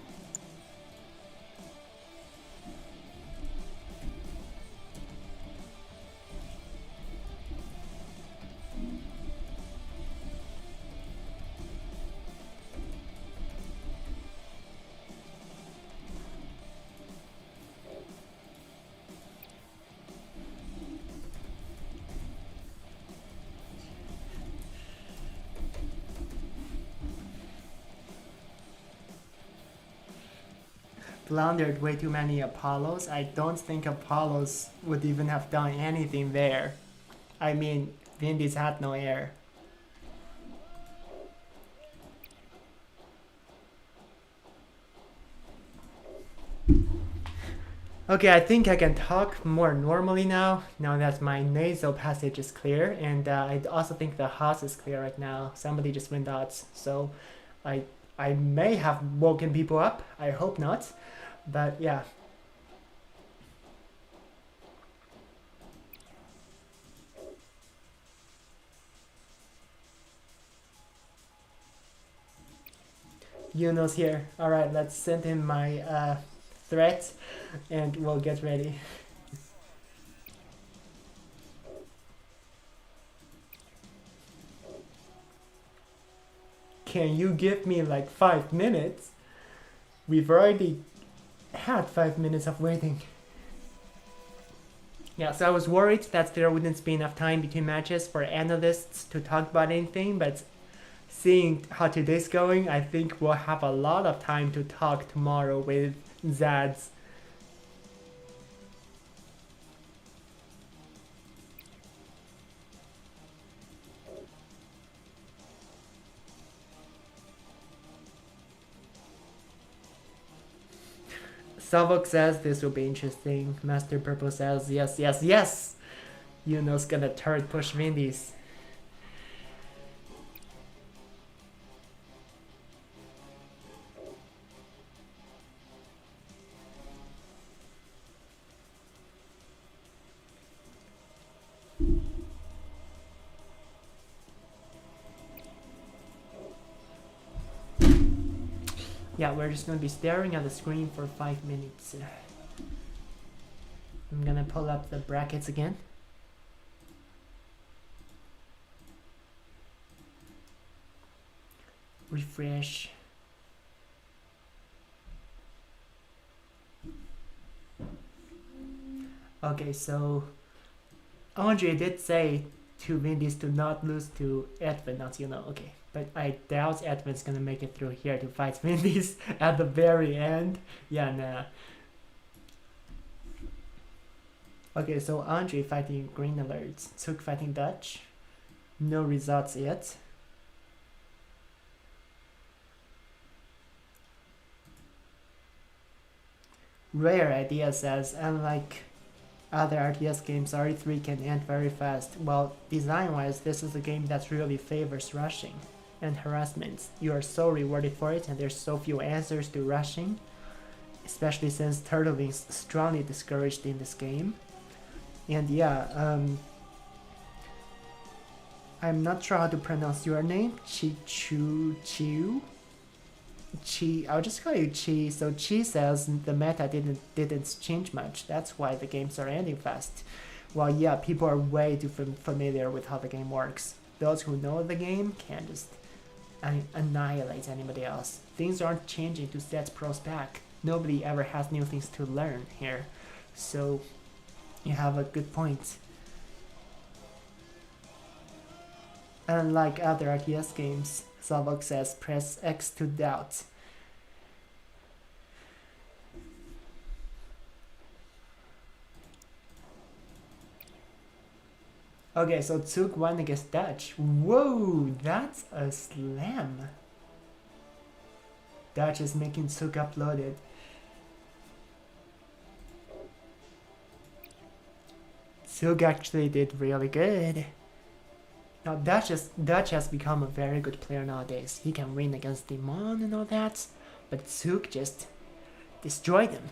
Blundered way too many Apollos. I don't think Apollos would even have done anything there. I mean, Vindies had no air. Okay, I think I can talk more normally now that my nasal passage is clear, and I also think the house is clear right now. Somebody just went out, so I may have woken people up. I hope not. But yeah. Yuno's here. Alright, let's send him my threat, and we'll get ready. Can you give me like 5 minutes? We've already had 5 minutes of waiting. Yeah, so I was worried that there wouldn't be enough time between matches for analysts to talk about anything, but seeing how today's going, I think we'll have a lot of time to talk tomorrow with Zads. Savok says this will be interesting. Master Purple says yes, yes, yes! Yuno's gonna turret push Vindies. Yeah, we're just gonna be staring at the screen for 5 minutes. I'm gonna pull up the brackets again. Refresh. Okay, so Andre did say to Vindies to not lose to Edwin, not Yuno. Okay, but I doubt Edwin's gonna make it through here to fight Vindies at the very end. Yeah, nah. Okay, so Andre fighting Green Alerts. Took fighting Dutch. No results yet. Rare Idea says, unlike other RTS games, RE3 can end very fast. Well, design-wise, this is a game that really favors rushing and harassment. You are so rewarded for it, and there's so few answers to rushing, especially since turtling's strongly discouraged in this game. And yeah, I'm not sure how to pronounce your name. Chiu? Chi, I'll just call you Chi. So Chi says the meta didn't change much. That's why the games are ending fast. Well, yeah, people are way too familiar with how the game works. Those who know the game can just annihilate anybody else. Things aren't changing to set pros back. Nobody ever has new things to learn here. So you have a good point. Unlike other RTS games, Zavok says press X to doubt. Okay, so Tsuk won against Dutch. Whoa, that's a slam. Dutch is making Tsuk uploaded. Tsuk actually did really good. Now Dutch has become a very good player nowadays. He can win against Demon and all that, but Tsuk just destroyed him.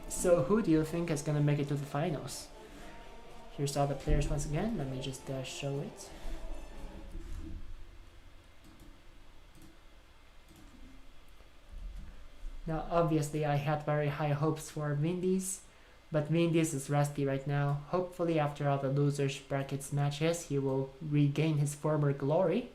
So who do you think is gonna make it to the finals? Here's all the players once again. Let me just show it. Now, obviously, I had very high hopes for Vindies, but Vindies is rusty right now. Hopefully, after all the losers brackets matches, he will regain his former glory.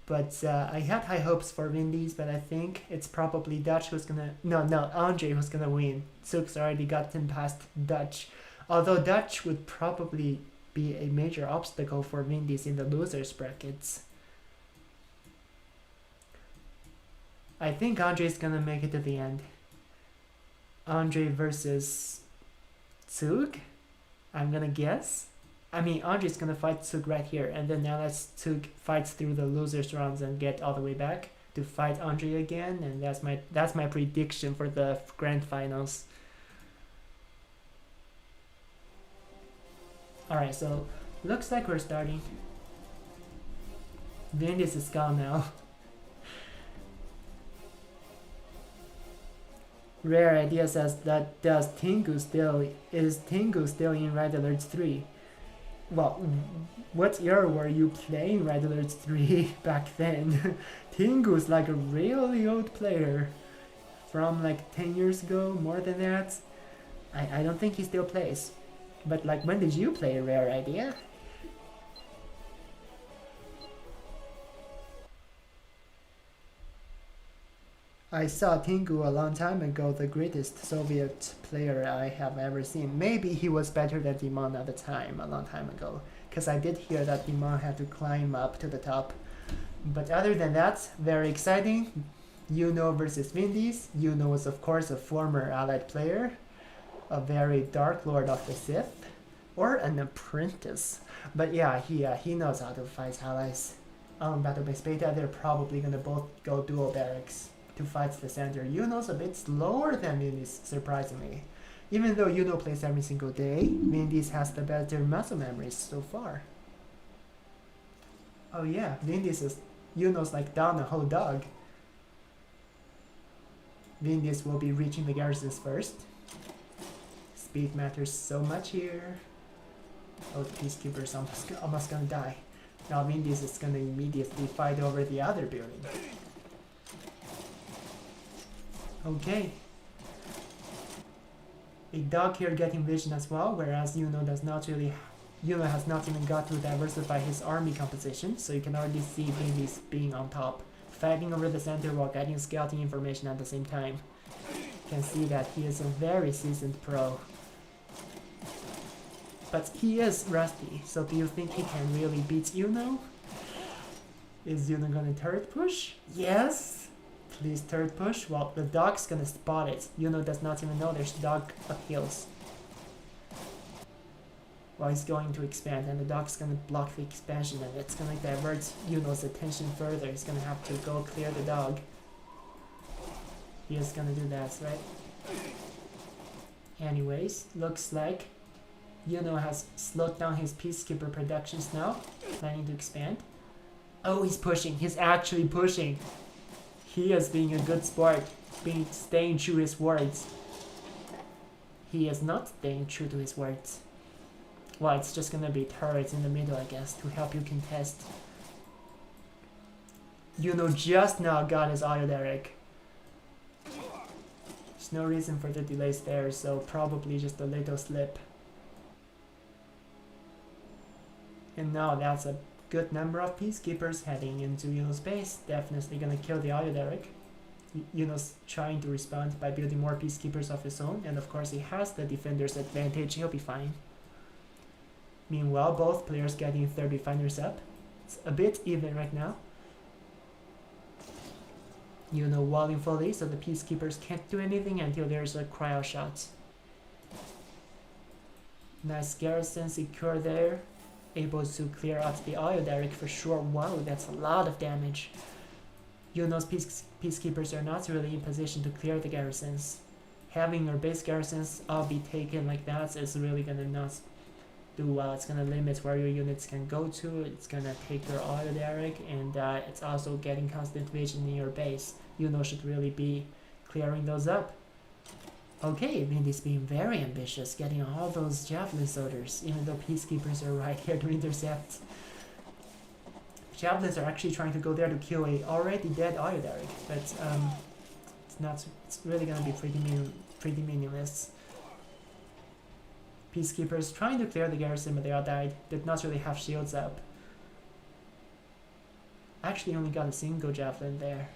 But I had high hopes for Vindies, but I think it's probably Dutch who's gonna... No, Andre who's gonna win. Tsuk's already gotten past Dutch. Although Dutch would probably be a major obstacle for Vindies in the losers brackets. I think Andre's gonna make it to the end. Andre versus Tsuk? I'm gonna guess. I mean, Andre's gonna fight Tsuk right here, and then now let's Tsuk fights through the losers rounds and get all the way back to fight Andre again, and that's my prediction for the grand finals. Alright, so looks like we're starting. Vindis is gone now. Rare Idea says that is Tengu still in Red Alert 3? Well, what year were you playing Red Alert 3 back then? Tengu's like a really old player from like 10 years ago, more than that. I don't think he still plays. But like, when did you play Rare Idea? I saw Tengu a long time ago, the greatest Soviet player I have ever seen. Maybe he was better than Dimon at the time, a long time ago. Because I did hear that Dimon had to climb up to the top. But other than that, very exciting. Yuno versus Vindies. Yuno was of course a former Allied player. A very Dark Lord of the Sith. Or an apprentice. But yeah, he knows how to fight allies. On Battle Base Beta, they're probably gonna both go dual barracks to fight the center. Yuno's a bit slower than Vindies, surprisingly. Even though Yuno plays every single day, Vindies has the better muscle memories so far. Oh yeah, Yuno's like down a whole dog. Vindies will be reaching the garrisons first. Speed matters so much here. Oh, the Peacekeeper's almost gonna die. Now Vindies is gonna immediately fight over the other building. Okay. A dog here getting vision as well, whereas Yuno has not even got to diversify his army composition, so you can already see Vindies being on top, fighting over the center while getting scouting information at the same time. You can see that he is a very seasoned pro. But he is rusty, so do you think he can really beat Yuno? Is Yuno gonna turret push? Yes! Please turret push. Well, the dog's gonna spot it. Yuno does not even know there's dog up hills. Well, he's going to expand, and the dog's gonna block the expansion, and it's gonna divert Yuno's attention further. He's gonna have to go clear the dog. He is gonna do that, right? Anyways, looks like Yuno has slowed down his Peacekeeper productions now, planning to expand. Oh, he's pushing. He's actually pushing. He is being a good sport, staying true to his words. He is not staying true to his words. Well, it's just gonna be turrets in the middle, I guess, to help you contest. Yuno just now got his auto Derek. There's no reason for the delays there, so probably just a little slip. And now that's a good number of Peacekeepers heading into Yuno's base. Definitely gonna kill the auto Derek. Yuno's trying to respond by building more Peacekeepers of his own, and of course he has the defender's advantage, he'll be fine. Meanwhile, both players getting 30 refiners up. It's a bit even right now. Yuno walling fully, so the Peacekeepers can't do anything until there's a cryo shot. Nice garrison secure there. Able to clear out the auto Derek for sure. Wow, that's a lot of damage. Yuno's Peacekeepers are not really in position to clear the garrisons. Having your base garrisons all be taken like that is really gonna not do well. It's gonna limit where your units can go to. It's gonna take your auto Derek, and it's also getting constant vision in your base. Yuno should really be clearing those up. Okay, Vindies being very ambitious, getting all those javelin soldiers, even though Peacekeepers are right here to intercept. Javelins are actually trying to go there to kill a already dead auto Derek, but it's really gonna be pretty meaningless. Peacekeepers trying to clear the garrison, but they all died. Did not really have shields up. Actually only got a single javelin there.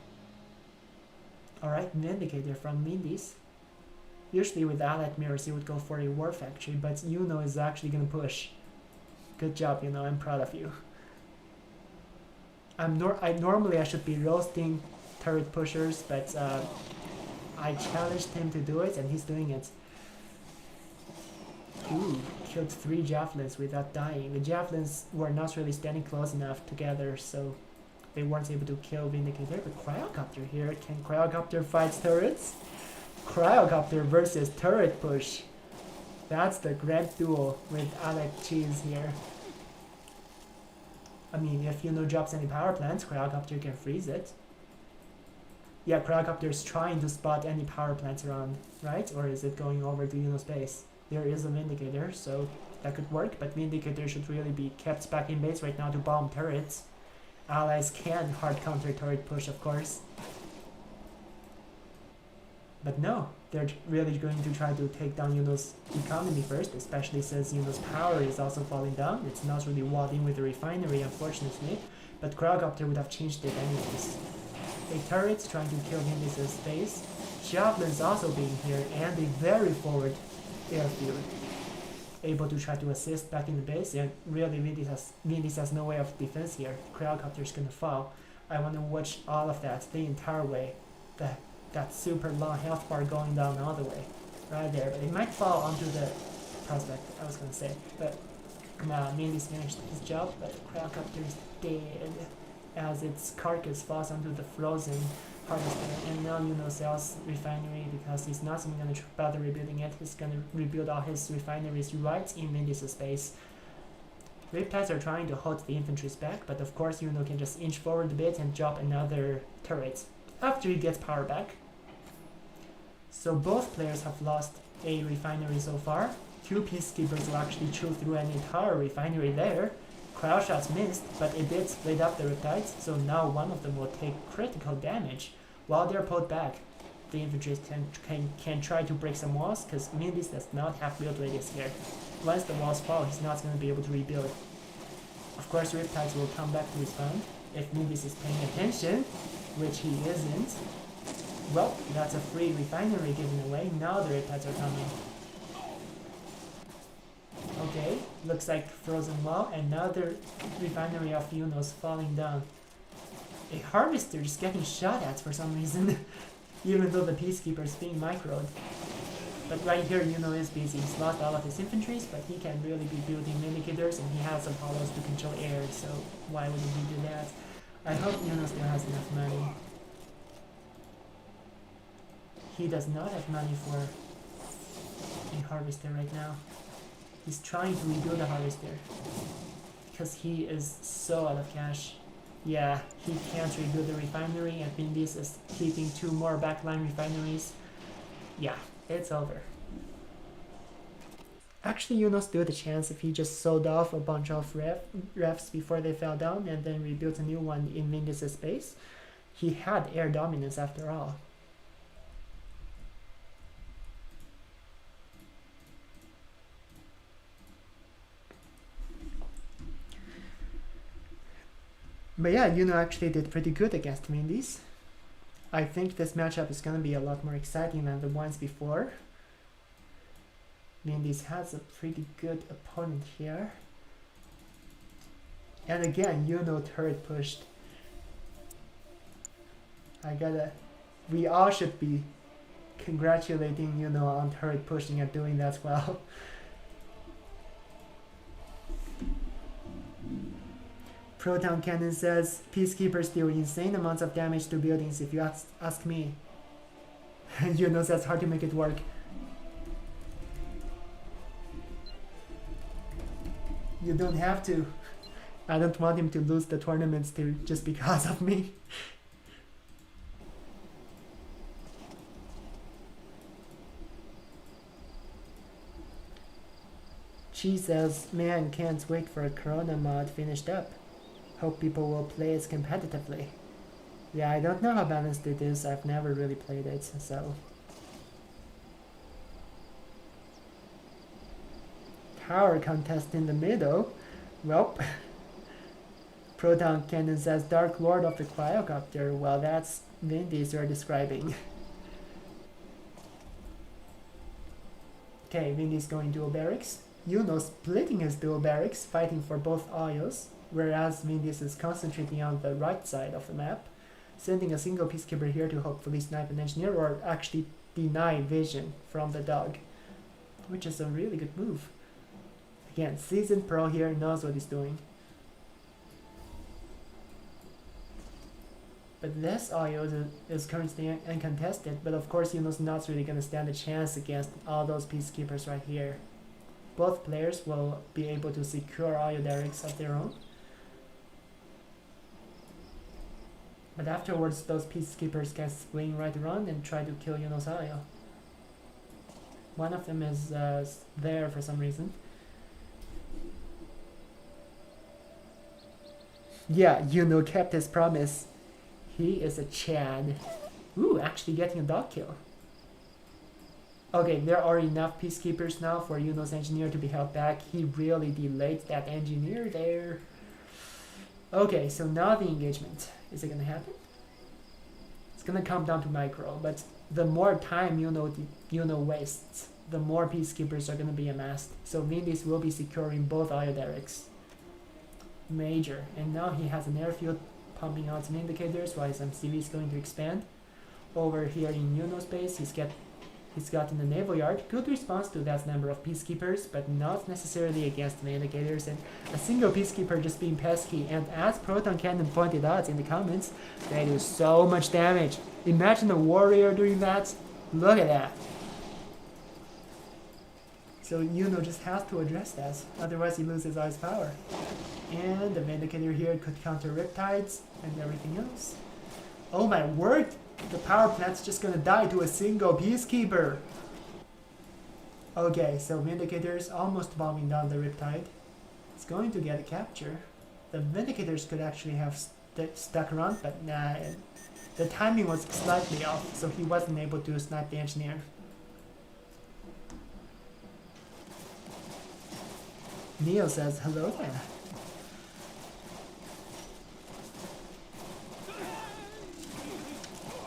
Alright, Vindicator from Vindies. Usually with allied mirrors you would go for a war factory, but Yuno is actually gonna push. Good job, Yuno, I'm proud of you. Normally I should be roasting turret pushers, but I challenged him to do it and he's doing it. Ooh, killed 3 javelins without dying. The javelins were not really standing close enough together, so they weren't able to kill Vindicator. But Cryocopter here, can Cryocopter fight turrets? Cryocopter versus turret push. That's the grand duel with Allied Cheese here. I mean, if Yuno drops any power plants, Cryocopter can freeze it. Yeah, Cryocopter is trying to spot any power plants around, right? Or is it going over to Yuno's base? There is a Vindicator, so that could work, but Vindicator should really be kept back in base right now to bomb turrets. Allies can hard counter turret push, of course. But no, they're really going to try to take down Yuno's economy first, especially since Yuno's power is also falling down. It's not really walled in with the refinery, unfortunately, but Cryocopter would have changed it anyways. A turret's trying to kill Vindis' base. Javelins also being here, and a very forward airfield, able to try to assist back in the base, and really Vindis has no way of defense here. Cryocopter's gonna fall. I want to watch all of that the entire way. That super long health bar going down all the way. Right there. But it might fall onto the prospect, I was gonna say. But Vindis finished his job, but Cryocopter is dead as its carcass falls onto the frozen harvester. And now Yuno sells refinery because he's not even gonna bother rebuilding it. He's gonna rebuild all his refineries right in Vindis' base. Riptides are trying to hold the infantries back, but of course Yuno can just inch forward a bit and drop another turret after he gets power back. So both players have lost a refinery so far. Two peacekeepers will actually chew through an entire refinery there. Cryo shots missed, but it did split up the Riptides, so now one of them will take critical damage. While they're pulled back, the infantry can try to break some walls, because Vindis does not have build radius here. Once the walls fall, he's not going to be able to rebuild. Of course, Riptides will come back to respond if Vindis is paying attention, which he isn't. Well, that's a free refinery given away. Now the Riptides are coming. Okay, looks like frozen wall, and now the refinery of Yuno's falling down. A harvester is getting shot at for some reason, even though the peacekeeper is being microed. But right here, Yuno is busy. He's lost all of his infantries, but he can really be building Vindicators, and he has Apollos to control air, so why wouldn't he do that? I hope Yuno still has enough money. He does not have money for a harvester right now. He's trying to rebuild a harvester because he is so out of cash. Yeah, he can't rebuild the refinery, and Vindis is keeping two more backline refineries. Yeah, it's over. Actually, Yuno stood a chance if he just sold off a bunch of refs before they fell down and then rebuilt a new one in Vindis' base. He had air dominance after all. But yeah, Yuno actually did pretty good against Vindies. I think this matchup is going to be a lot more exciting than the ones before. Vindies has a pretty good opponent here. And again, Yuno turret pushed. We all should be congratulating Yuno on turret pushing and doing that well. Proton Cannon says, Peacekeepers deal insane amounts of damage to buildings if you ask me. Yuno says, hard to make it work. You don't have to. I don't want him to lose the tournaments just because of me. She says, man, can't wait for a Chrono mod finished up. Hope people will play it competitively. Yeah, I don't know how balanced it is. I've never really played it, so. Tower contest in the middle. Well, Proton Cannon says Dark Lord of the Cryocopter. Well, that's Vindies you're describing. Okay, Vindies going dual barracks. Yuno splitting his dual barracks, fighting for both oils, whereas Vindies is concentrating on the right side of the map, sending a single peacekeeper here to hopefully snipe an engineer or actually deny vision from the dog, which is a really good move. Again, seasoned pro here, knows what he's doing. But this oil is currently uncontested, but of course Yuno's not really going to stand a chance against all those peacekeepers right here. Both players will be able to secure oil derricks of their own. But afterwards, those peacekeepers can swing right around and try to kill Yuno's Ayo. One of them is there for some reason. Yeah, Yuno kept his promise. He is a Chad. Ooh, actually getting a dog kill. Okay, there are enough peacekeepers now for Yuno's engineer to be held back. He really delayed that engineer there. Okay, so now the engagement. Is it gonna happen? It's gonna come down to micro, but the more time Yuno wastes, the more peacekeepers are gonna be amassed. So Vindis will be securing both Ioderics. Major. And now he has an airfield pumping out some indicators while his MCV is going to expand. Over here in Yuno's base, he's gotten the naval yard. Good response to that number of peacekeepers, but not necessarily against the indicators. And a single peacekeeper just being pesky. And as Proton Cannon pointed out in the comments, they do so much damage. Imagine a warrior doing that. Look at that. So Yuno just has to address that, otherwise he loses all his power. And the Vindicator here could counter Riptides and everything else. Oh my word! The power plant's just gonna die to a single peacekeeper! Okay, so Vindicator's almost bombing down the Riptide. It's going to get a capture. The Vindicators could actually have stuck around, but nah. The timing was slightly off, so he wasn't able to snipe the engineer. Neo says, hello there.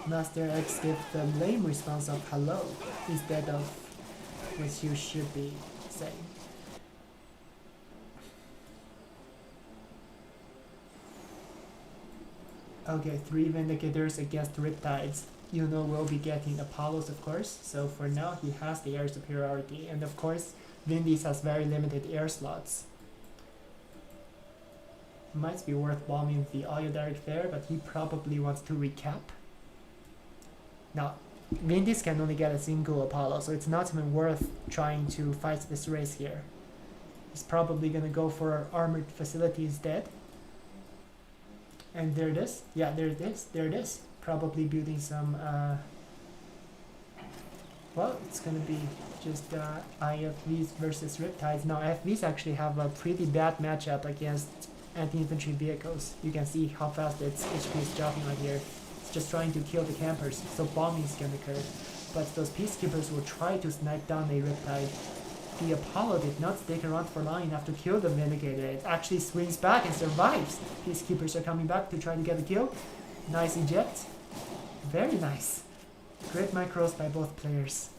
Master X gives the lame response of hello instead of what you should be saying. Okay, 3 Vindicators against Riptides. Yuno will be getting Apollos, of course, so for now he has the air superiority, and of course Vindies has very limited air slots. Might be worth bombing the Ioderic there, but he probably wants to recap. Now, Vindies can only get a single Apollo, so it's not even worth trying to fight this race here. He's probably gonna go for armored facility instead. And there it is. Yeah, there it is. There it is. Probably building some, well, it's gonna be just IFVs versus Riptides. Now, IFVs actually have a pretty bad matchup against anti-infantry vehicles. You can see how fast its HP is dropping right here. It's just trying to kill the campers, so bombing is gonna occur. But those peacekeepers will try to snipe down a Riptide. The Apollo did not stick around for long enough to kill the Vindicator. It actually swings back and survives. Peacekeepers are coming back to try to get a kill. Nice eject. Very nice. Great micros by both players.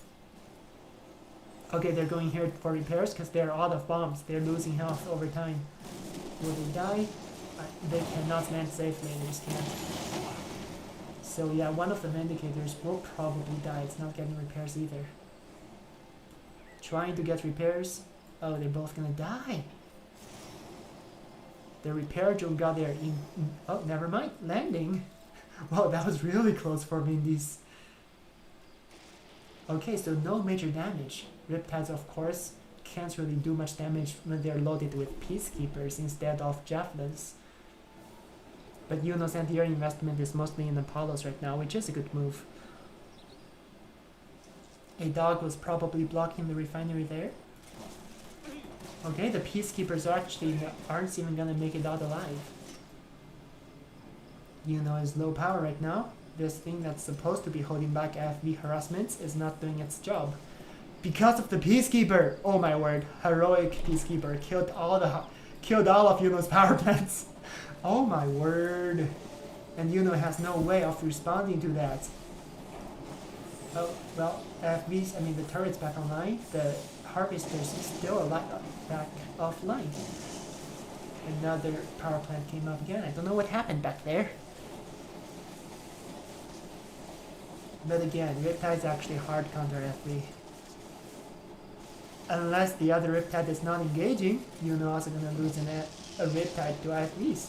Okay, they're going here for repairs because they're out of bombs. They're losing health over time. Will they die? They cannot land safely, they just can't. So yeah, one of the Vindicators will probably die. It's not getting repairs either. Trying to get repairs. Oh, they're both gonna die. The repair drone got there in oh, never mind. Landing. Wow, that was really close for Vindies. Okay, so no major damage. Riptides, of course, can't really do much damage when they're loaded with peacekeepers instead of javelins. But Yuno's anti-air investment is mostly in Apollos right now, which is a good move. A dog was probably blocking the refinery there. Okay, the peacekeepers aren't even gonna make it out alive. Yuno is low power right now. This thing that's supposed to be holding back AFV harassments is not doing its job. Because of the Peacekeeper! Oh my word, heroic Peacekeeper killed all of Yuno's power plants. Oh my word. And Yuno has no way of responding to that. Oh, well, AFVs, the turret's back online. The harvester's still back offline. Another power plant came up again. I don't know what happened back there. But again, Riptide's actually hard counter AFV. Unless the other Riptide is not engaging, Yuno also gonna lose a Riptide to AFVs.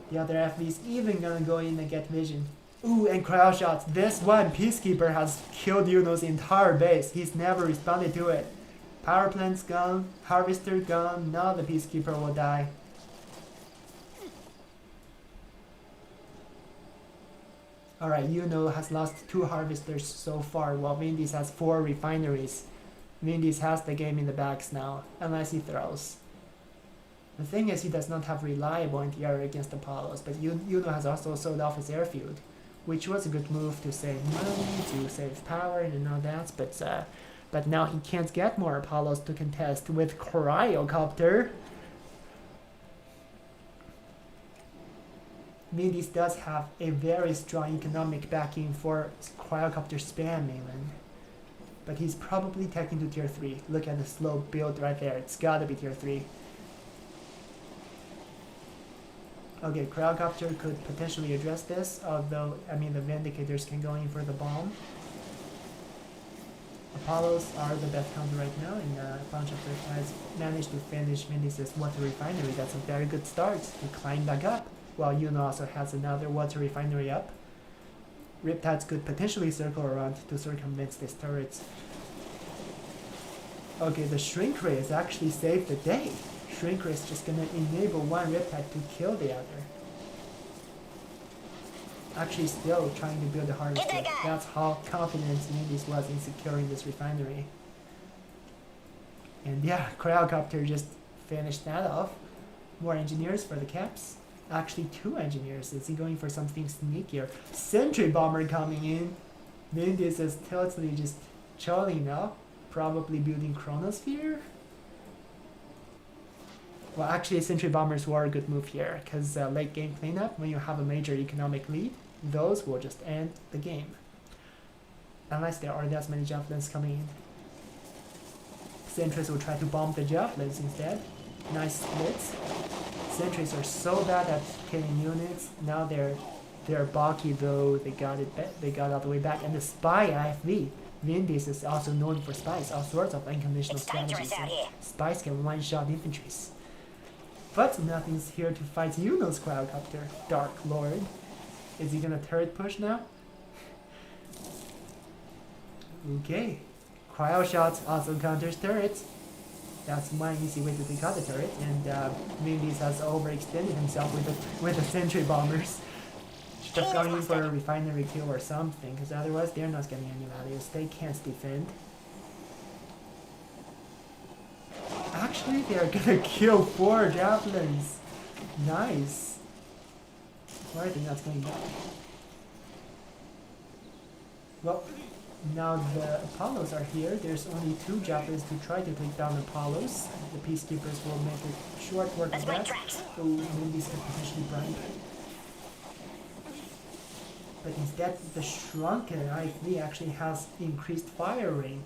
The other AFV's even gonna go in and get vision. Ooh, and cryo shots. This one Peacekeeper has killed Yuno's entire base. He's never responded to it. Power plant's gone, harvester gone, now the Peacekeeper will die. Alright, Yuno has lost 2 harvesters so far, while Vindies has 4 refineries. Vindies has the game in the bags now, unless he throws. The thing is, he does not have reliable anti-air against Apollos, but Yuno has also sold off his airfield, which was a good move to save money, to save power, and all that, but now he can't get more Apollos to contest with Cryocopter. Vindies does have a very strong economic backing for Cryocopter spam mainland. But he's probably taking to tier 3. Look at the slow build right there. It's gotta be tier 3. Okay, Cryocopter could potentially address this, although, I mean, the Vindicators can go in for the bomb. Apollos are the best counter right now, and a bunch of their guys managed to finish Vindis' water refinery. That's a very good start to climb back up, while Yuno also has another water refinery up. Riptides could potentially circle around to circumvent these turrets. Okay, the Shrink Ray has actually saved the day. Shrink Ray is just gonna enable one Riptide to kill the other. Actually still trying to build a harvester. That's how confident Vindies was in securing this refinery. And yeah, Cryocopter just finished that off. More engineers for the caps. Actually 2 engineers. Is he going for something sneakier? Sentry Bomber coming in. Vindies is totally just chilling now. Probably building Chronosphere. Well, actually Sentry Bombers were a good move here, because late game cleanup, when you have a major economic lead, those will just end the game. Unless there are that many Javelins coming in. Sentries will try to bomb the Javelins instead. Nice splits. Sentries are so bad at killing units. Now they're bulky though. They got all the way back. And the Spy IFV. Vindies is also known for spies. All sorts of unconventional strategies. Spies can one-shot infantries. But nothing's here to fight Yuno's Cryocopter. Dark Lord. Is he gonna turret push now? Okay. Cryo shots also counters turrets. That's one easy way to take out the turret, and Vindies has overextended himself with the sentry bombers. Just going for a refinery kill or something, because otherwise they're not getting any values. They can't defend. Actually, they're gonna kill 4 javelins. Nice. Well, I think that's going back. Well, now the Apollos are here. There's only 2 javelins to try to take down Apollos. The Peacekeepers will make it short work of that. So Vindies can potentially bribe. But instead, the Shrunken IFV actually has increased fire rate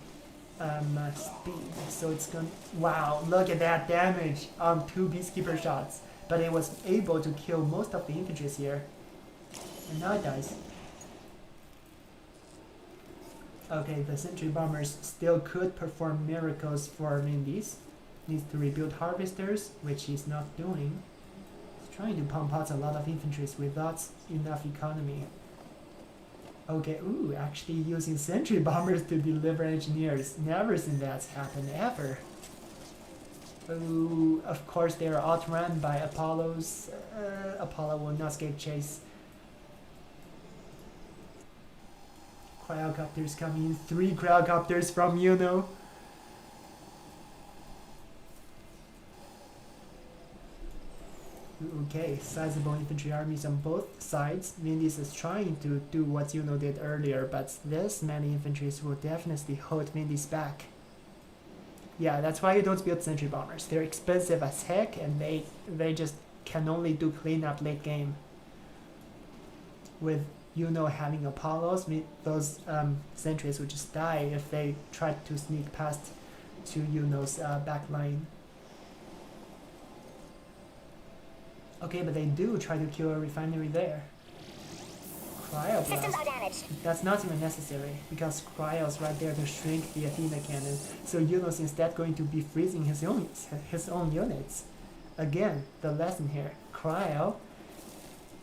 speed. So it's going. Wow, look at that damage on 2 Peacekeeper shots. But it was able to kill most of the infantry here. And now it dies. Okay, the sentry bombers still could perform miracles for Vindies. Needs to rebuild harvesters, which he's not doing. He's trying to pump out a lot of infantries without enough economy. Okay, ooh, actually using sentry bombers to deliver engineers. Never seen that happen ever. Ooh, of course they are outrun by Apollos. Apollo will not escape chase. Cryocopters coming in. 3 Cryocopters from Yuno. Okay, sizable infantry armies on both sides. Vindies is trying to do what Yuno did earlier, but this many infantries will definitely hold Vindies back. Yeah, that's why you don't build sentry bombers. They're expensive as heck, and they just can only do cleanup late game. With Yuno having Apollos, those sentries would just die if they tried to sneak past to Yuno's back line. Okay, but they do try to kill a refinery there. Systems are damaged. That's not even necessary, because Cryo's right there to shrink the Athena cannon. So Yuno's instead going to be freezing his own units. Again, the lesson here. Cryo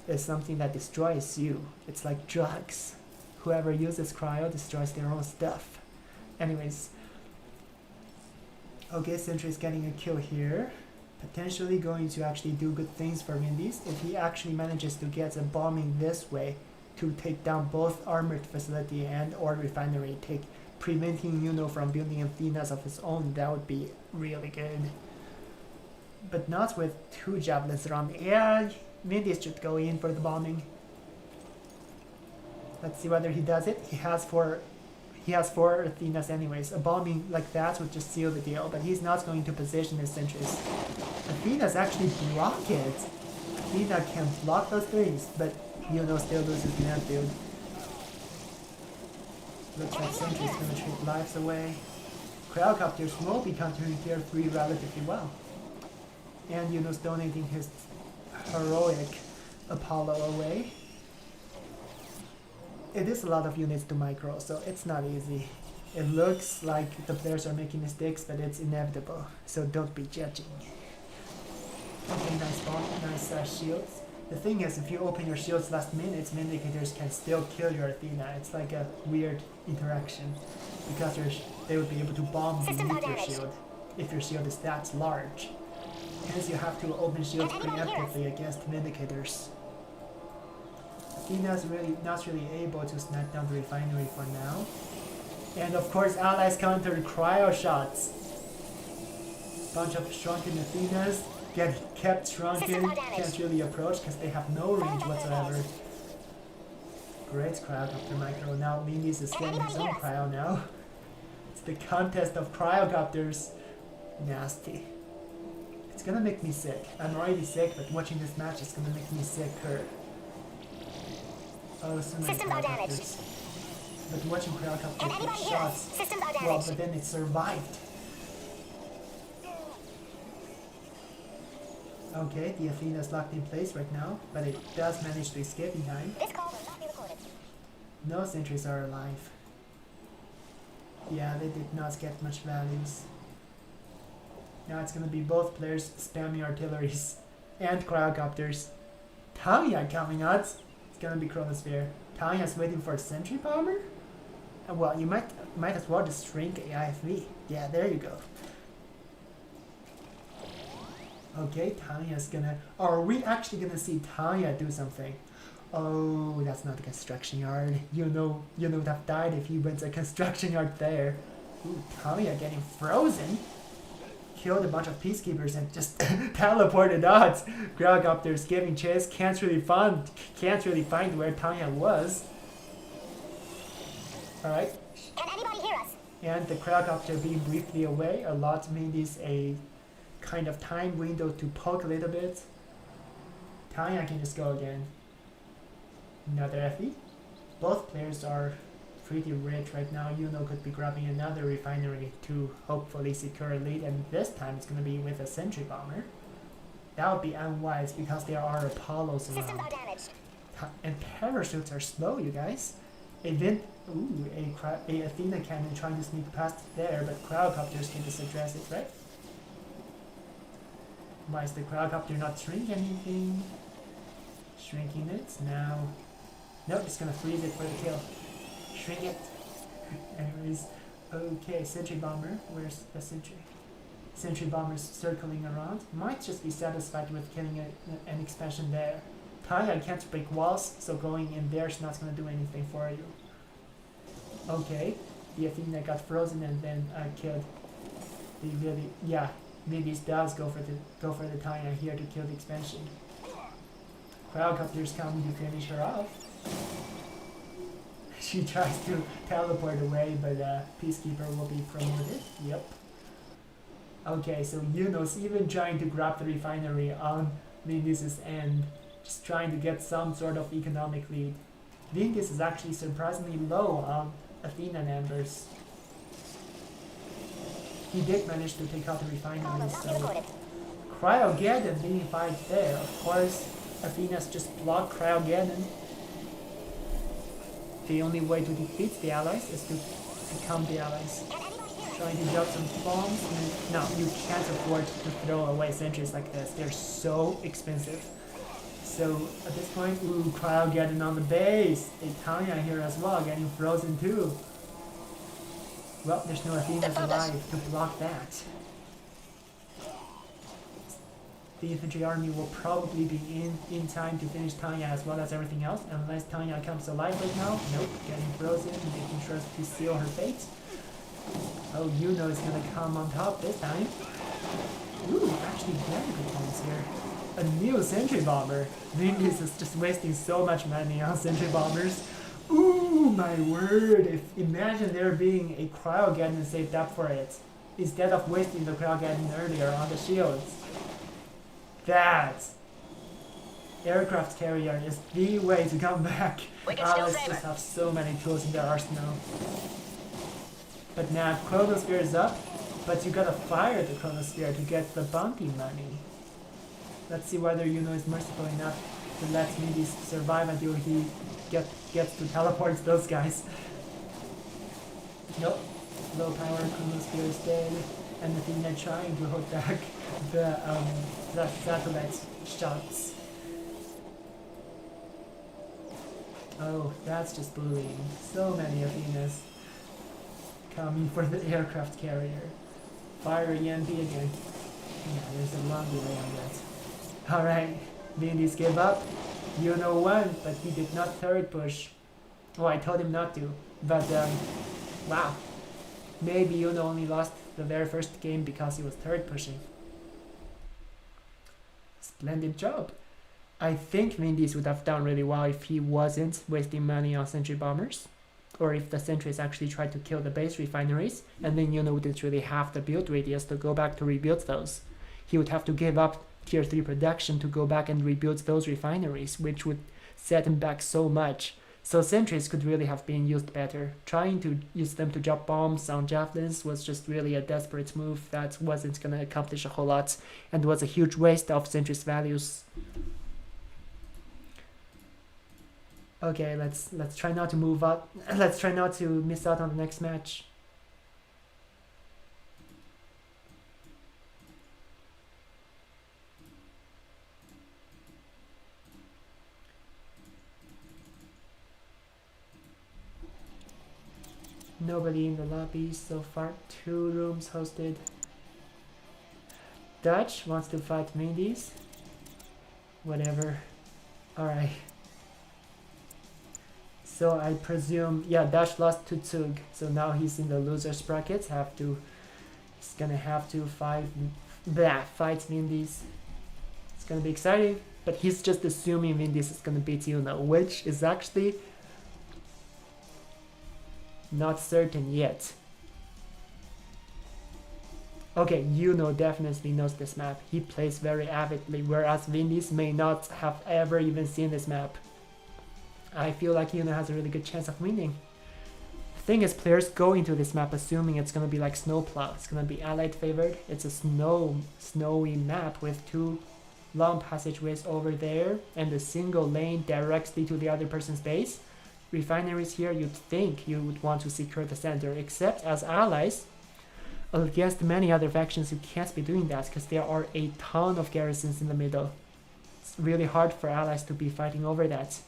is something that destroys you. It's like drugs. Whoever uses Cryo destroys their own stuff. Anyways. Okay, Sentry's getting a kill here. Potentially going to actually do good things for Vindies. If he actually manages to get a bombing this way, to take down both armored facility and or refinery, preventing Yuno from building Athenas of his own. That would be really good. But not with 2 javelins around the air. Vindies should go in for the bombing. Let's see whether he does it. He has 4 Athenas anyways. A bombing like that would just seal the deal, but he's not going to position his sentries. Athena's actually block it. Athena can block those 3s, but Yuno still loses in that field. Looks like sentry's gonna take lives away. Quadcopters will be countering tier 3 relatively well. And Yuno's donating his heroic Apollo away. It is a lot of units to micro, so it's not easy. It looks like the players are making mistakes, but it's inevitable, so don't be judging. Okay, nice bomb, nice shields. The thing is, if you open your shields last minute, Vindicators can still kill your Athena. It's like a weird interaction, because they would be able to bomb beneath your shield, if your shield is that large. Hence you have to open shields preemptively against Vindicators. Athena's not really able to snap down the refinery for now. And of course allies countered cryo shots. Bunch of shrunken Athenas get kept shrunken, can't really approach because they have no range whatsoever. Great cryocopter micro. Now Vindis is getting his own cryo now. It's the contest of cryocopters. Nasty. It's gonna make me sick. I'm already sick, but watching this match is gonna make me sicker. Oh, so many cryocopters. But watching cryocopters get shots, well, but then it survived. Okay, the Athena's locked in place right now, but it does manage to escape in time. This call will not be recorded. No sentries are alive. Yeah, they did not get much values. Now it's gonna be both players spamming artilleries and cryocopters. Tanya coming out. It's gonna be Chronosphere. Tanya's waiting for a sentry bomber? Well, you might as well just shrink AIFV. Yeah, there you go. Okay, Tanya's gonna... Are we actually gonna see Tanya do something? Oh, that's not a construction yard. Yuno would have died if he went to a construction yard there. Ooh, Tanya getting frozen? Killed a bunch of peacekeepers and just teleported out. Quadcopters giving chase, can't really find where Tanya was. Alright. Can anybody hear us? And the Quadcopter being briefly away, a lot made this a kind of time window to poke a little bit. Tanya can just go again. Another FE. Both players are pretty rich right now. Yuno could be grabbing another refinery to hopefully secure a lead, and this time it's going to be with a sentry bomber. That would be unwise because there are Apollos around. Systems are damaged. And parachutes are slow, you guys. A Athena cannon trying to sneak past there, but Quadcopters can just address it, right? Why is the Quadcopter not shrinking anything? Shrinking it now. Nope, it's gonna freeze it for the kill. Shrink it. Anyways, okay, sentry bomber. Where's the sentry? Sentry bomber's circling around. Might just be satisfied with killing an expansion there. Tanya can't break walls, so going in there is not gonna do anything for you. Okay, the Athena got frozen and then killed. Vindies does go for the Tanya here to kill the expansion. Quadcopter's coming to finish her off. She tries to teleport away, but Peacekeeper will be promoted. Yep. Okay, so Yuno's even trying to grab the refinery on Vindis' end, just trying to get some sort of economic lead. Vindis is actually surprisingly low on Athena numbers. He did manage to take out the refinery, so Cryogeddon being fight there. Of course, Athena's just blocked Cryogeddon. The only way to defeat the allies is to become the allies. Trying to drop some bombs. No, you can't afford to throw away sentries like this. They're so expensive. So at this point, ooh, Cryogeddon on the base. Tanya here as well, getting frozen too. Well, there's no Athenas alive to block that. the infantry army will probably be in time to finish Tanya as well as everything else, unless Tanya comes alive right now. Nope, getting frozen, making sure to seal her fate. Oh, Yuno is gonna come on top this time. Ooh, actually very good points here. A new sentry bomber. Vindies is just wasting so much money on sentry bombers. Ooh, my word! Imagine there being a cryogeddon saved up for it, instead of wasting the cryogeddon earlier on the shields. That aircraft carrier is the way to come back. Alice just have so many tools in their arsenal. But now Chronosphere is up, but you gotta fire the Chronosphere to get the bounty money. Let's see whether Yuno is merciful enough to let Vindies survive until he gets to teleport those guys. Nope. Low power Chronosphere is dead, and the thing they're trying to hold back the satellite shots. Oh, that's just bullying. So many Athenas coming for the aircraft carrier. Fire EMP again. Yeah, there's a long delay on that. Alright, Vindies gave up. Yuno won, but he did not third push. Oh, I told him not to. But, wow. Maybe Yuno only lost the very first game because he was third pushing. Splendid job. I think Vindies would have done really well if he wasn't wasting money on sentry bombers. Or if the sentries actually tried to kill the base refineries, and then Yuno wouldn't really have the build radius to go back to rebuild those. He would have to give up tier 3 production to go back and rebuild those refineries, which would set him back so much. So sentries could really have been used better. Trying to use them to drop bombs on javelins was just really a desperate move that wasn't gonna accomplish a whole lot, and was a huge waste of sentries values. Okay, let's try not to move up. Let's try not to miss out on the next match. Nobody in the lobby so far. 2 rooms hosted. Dutch wants to fight Vindies. Whatever. Alright. So I presume, yeah, Dutch lost to Zug, so now he's in the losers brackets. He's gonna have to fight Vindies. It's gonna be exciting, but he's just assuming Vindies is gonna beat Yuno, which is actually not certain yet. Okay, Yuno definitely knows this map. He plays very avidly, whereas Vindies may not have ever even seen this map. I feel like Yuno has a really good chance of winning. The thing is, players go into this map assuming it's gonna be like Snowplow. It's gonna be allied favored. It's a snowy map with 2 long passageways over there and a single lane directly to the other person's base. Refineries here, you'd think you would want to secure the center, except as allies against many other factions you can't be doing that because there are a ton of garrisons in the middle. It's really hard for allies to be fighting over that.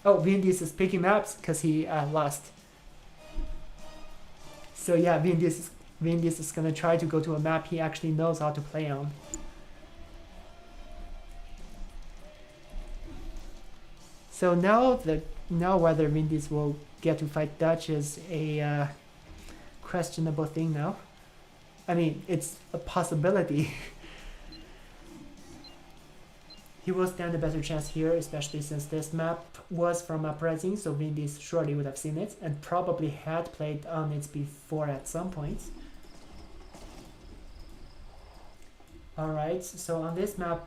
Oh, Vindies is picking maps because he lost. So yeah, Vindies is gonna try to go to a map he actually knows how to play on. So now whether Vindies will get to fight Dutch is a questionable thing now. I mean, it's a possibility. He will stand a better chance here, especially since this map was from Uprising, so Vindies surely would have seen it, and probably had played on it before at some point. Alright, so on this map,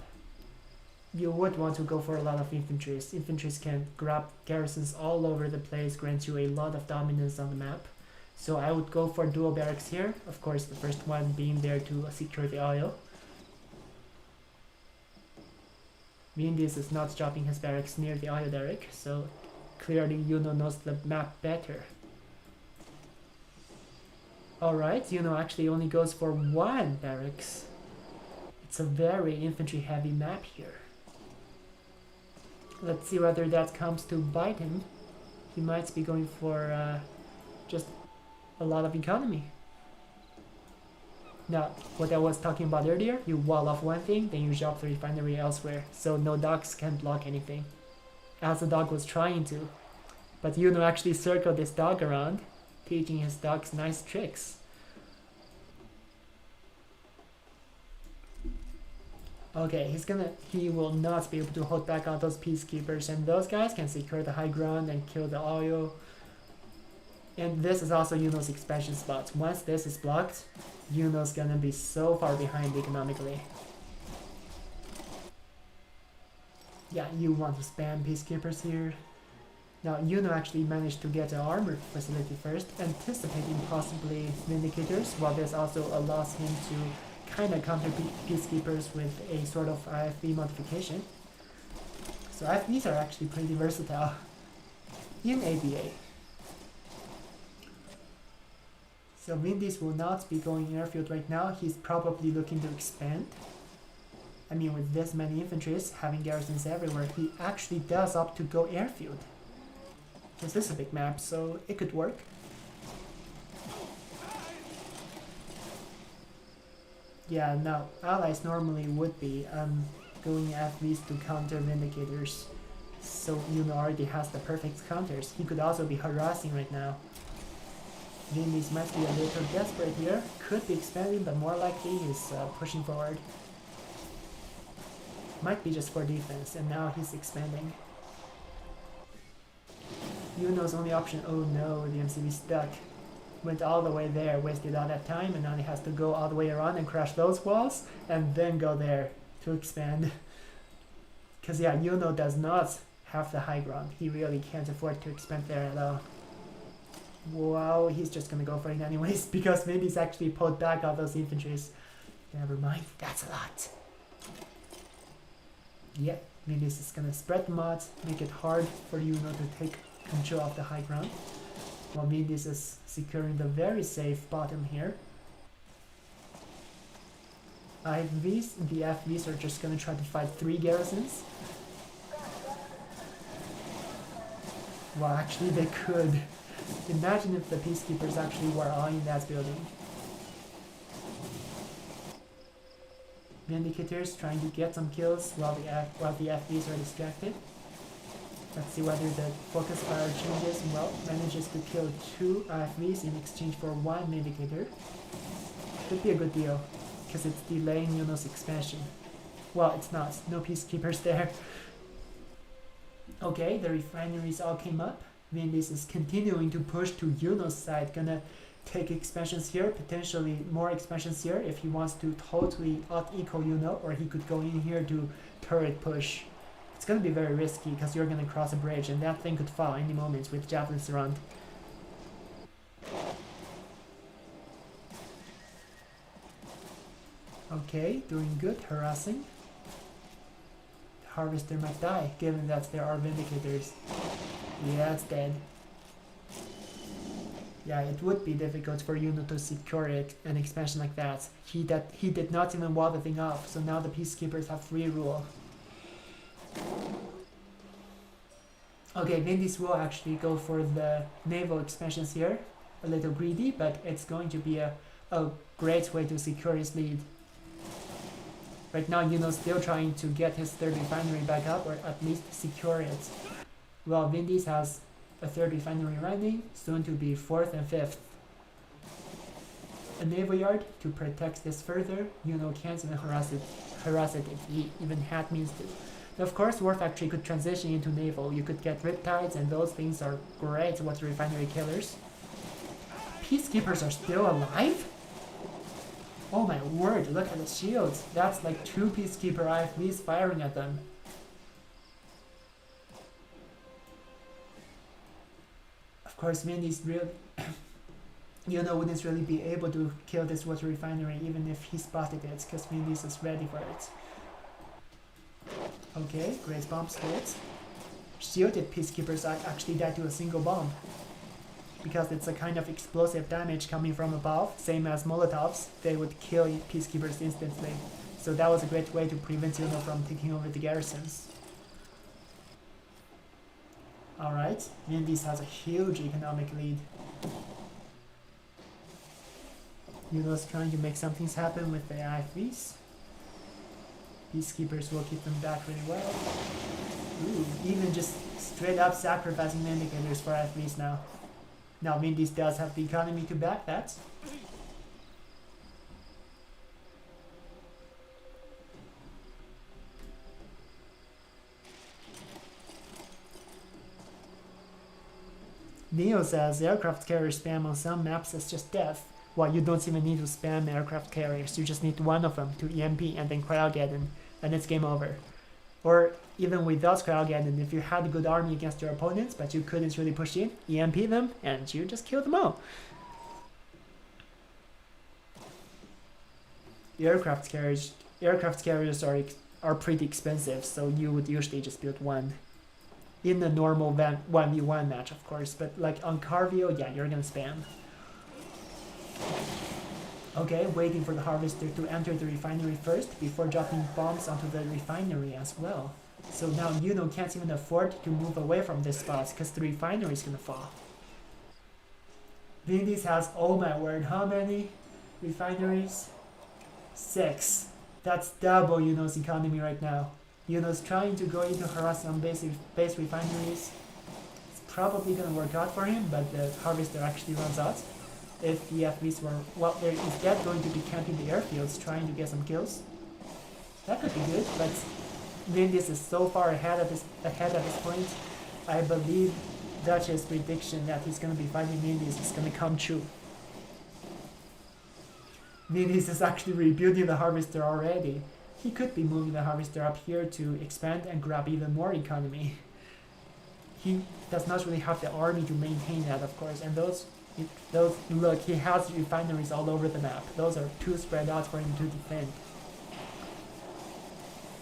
you would want to go for a lot of infantries. Infantries can grab garrisons all over the place, grant you a lot of dominance on the map. So I would go for dual barracks here, of course the first one being there to secure the oil. Vindies is not dropping his barracks near the oil derrick, so clearly Yuno knows the map better. Alright, Yuno actually only goes for 1 barracks. It's a very infantry heavy map here. Let's see whether that comes to bite him. He might be going for just a lot of economy. Now, what I was talking about earlier, you wall off one thing, then you drop the refinery elsewhere, so no dogs can block anything. As the dog was trying to. But Yuno actually circled this dog around, teaching his dogs nice tricks. Okay, he will not be able to hold back on those peacekeepers, and those guys can secure the high ground and kill the oil. And this is also Yuno's expansion spot. Once this is blocked, Yuno's gonna be so far behind economically. Yeah, you want to spam peacekeepers here. Now, Yuno actually managed to get an armored facility first, anticipating possibly Vindicators, while this also allows him to kind of counter peacekeepers with a sort of IFV modification. So IFVs are actually pretty versatile in ABA. So Vindies will not be going airfield right now. He's probably looking to expand. I mean, with this many infantries having garrisons everywhere, he actually does opt to go airfield. This is a big map, so it could work. Yeah, no, allies normally would be going at least to counter Vindicators. So Yuno already has the perfect counters. He could also be harassing right now. Vindies might be a little desperate here. Could be expanding, but more likely he's pushing forward. Might be just for defense, and now he's expanding. Yuno's only option, oh no, the MCV stuck. Went all the way there, wasted all that time, and now he has to go all the way around and crash those walls, and then go there to expand. Because yeah, Yuno does not have the high ground. He really can't afford to expand there at all. Wow, he's just gonna go for it anyways, because maybe he's actually pulled back all those infantries. Never mind, that's a lot. Yeah, maybe this is gonna spread the mods, make it hard for Yuno to take control of the high ground. While Vindis is securing the very safe bottom here. IVs, the FVs are just gonna try to fight 3 garrisons. Well, actually they could. Imagine if the peacekeepers actually were all in that building. Vindicators trying to get some kills while the FVs are distracted. Let's see whether the focus fire changes. Well, manages to kill 2 IFVs in exchange for 1 Vindicator. Could be a good deal, because it's delaying Yuno's expansion. Well, it's not. No peacekeepers there. Okay, the refineries all came up. Vindis is continuing to push to Yuno's side. Gonna take expansions here, potentially more expansions here if he wants to totally out-eco Yuno, or he could go in here to turret push. It's gonna be very risky because you're gonna cross a bridge and that thing could fall any moment with javelins around. Okay, doing good, harassing. The harvester might die, given that there are vindicators. Yeah, it's dead. Yeah, it would be difficult for Yuno to secure it, an expansion like that. He did not even wall the thing off, so now the peacekeepers have free rule. Okay, Vindies will actually go for the naval expansions here. A little greedy, but it's going to be a great way to secure his lead. Right now, Yuno's still trying to get his 3rd refinery back up, or at least secure it. While Vindies has a 3rd refinery running, soon to be 4th and 5th. A naval yard to protect this further. Yuno can't even harass it if he even had means to. Of course, War Factory could transition into naval. You could get Riptides, and those things are great water refinery killers. Peacekeepers are still alive? Oh my word, look at the shields. That's like 2 Peacekeeper IFVs firing at them. Of course, Vindies really... Yuno wouldn't really be able to kill this water refinery even if he spotted it, because Vindies is ready for it. Okay, great bomb skills. Shielded peacekeepers actually die to a single bomb, because it's a kind of explosive damage coming from above, same as Molotovs. They would kill peacekeepers instantly. So that was a great way to prevent Yuno from taking over the garrisons. Alright, Vindies has a huge economic lead. Yuno's trying to make some things happen with the IFVs. Peacekeepers will keep them back really well. Ooh, even just straight up sacrificing indicators for IFVs now. Now Vindies does have the economy to back that. Neo says aircraft carrier spam on some maps is just death. Well, you don't even need to spam aircraft carriers, you just need one of them to EMP and then Cryogeddon, and it's game over. Or even without Cryogeddon, if you had a good army against your opponents but you couldn't really push in, EMP them and you just kill them all. Aircraft carriers are pretty expensive, so you would usually just build one. In a normal 1v1 match, of course, but like on Carvio, yeah, you're gonna spam. Okay, waiting for the Harvester to enter the refinery first before dropping bombs onto the refinery as well. So now Yuno can't even afford to move away from this spot because the refinery is gonna fall. Vindies has, oh my word, how many refineries? 6. That's double Yuno's economy right now. Yuno's trying to go into harass some base refineries. It's probably gonna work out for him, but the Harvester actually runs out. If the FVs were, well, they're instead going to be camping the airfields trying to get some kills. That could be good, but Vindies is so far ahead at this point. I believe Dutch's prediction that he's gonna be fighting Vindies is gonna come true. Vindies is actually rebuilding the Harvester already. He could be moving the Harvester up here to expand and grab even more economy. He does not really have the army to maintain that, of course, and those look, he has refineries all over the map. Those are too spread out for him to defend.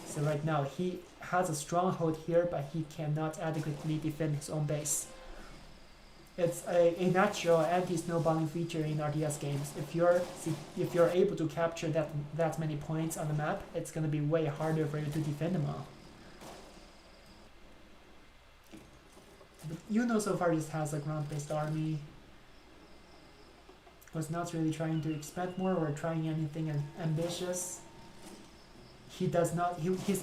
So right now he has a stronghold here, but he cannot adequately defend his own base. It's a natural anti-snowballing feature in RTS games. If you're able to capture that many points on the map, it's gonna be way harder for you to defend them all. But Yuno so far just has a ground-based army. Was not really trying to expand more or trying anything ambitious. He's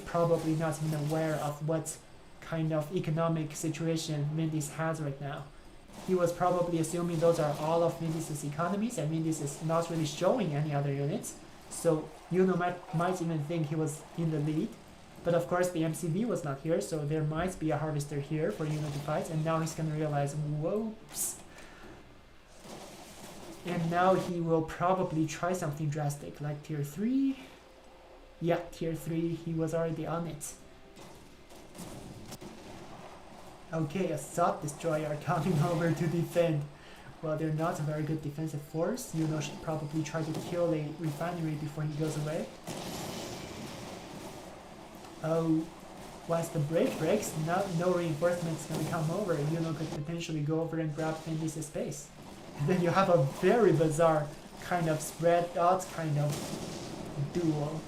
probably not even aware of what kind of economic situation Vindies has right now. He was probably assuming those are all of Vindies' economies, and Vindies is not really showing any other units. So Yuno might even think he was in the lead. But of course the MCV was not here, so there might be a Harvester here for Yuno to fight, and now he's gonna realize, whoops. And now he will probably try something drastic, like tier 3. Yeah, tier 3, he was already on it. Okay, a sub destroyer coming over to defend. Well, they're not a very good defensive force. Yuno should probably try to kill a refinery before he goes away. Oh, once the bridge breaks, no reinforcements can come over. Yuno could potentially go over and grab Vindis' space. And then you have a very bizarre kind of spread out kind of duel.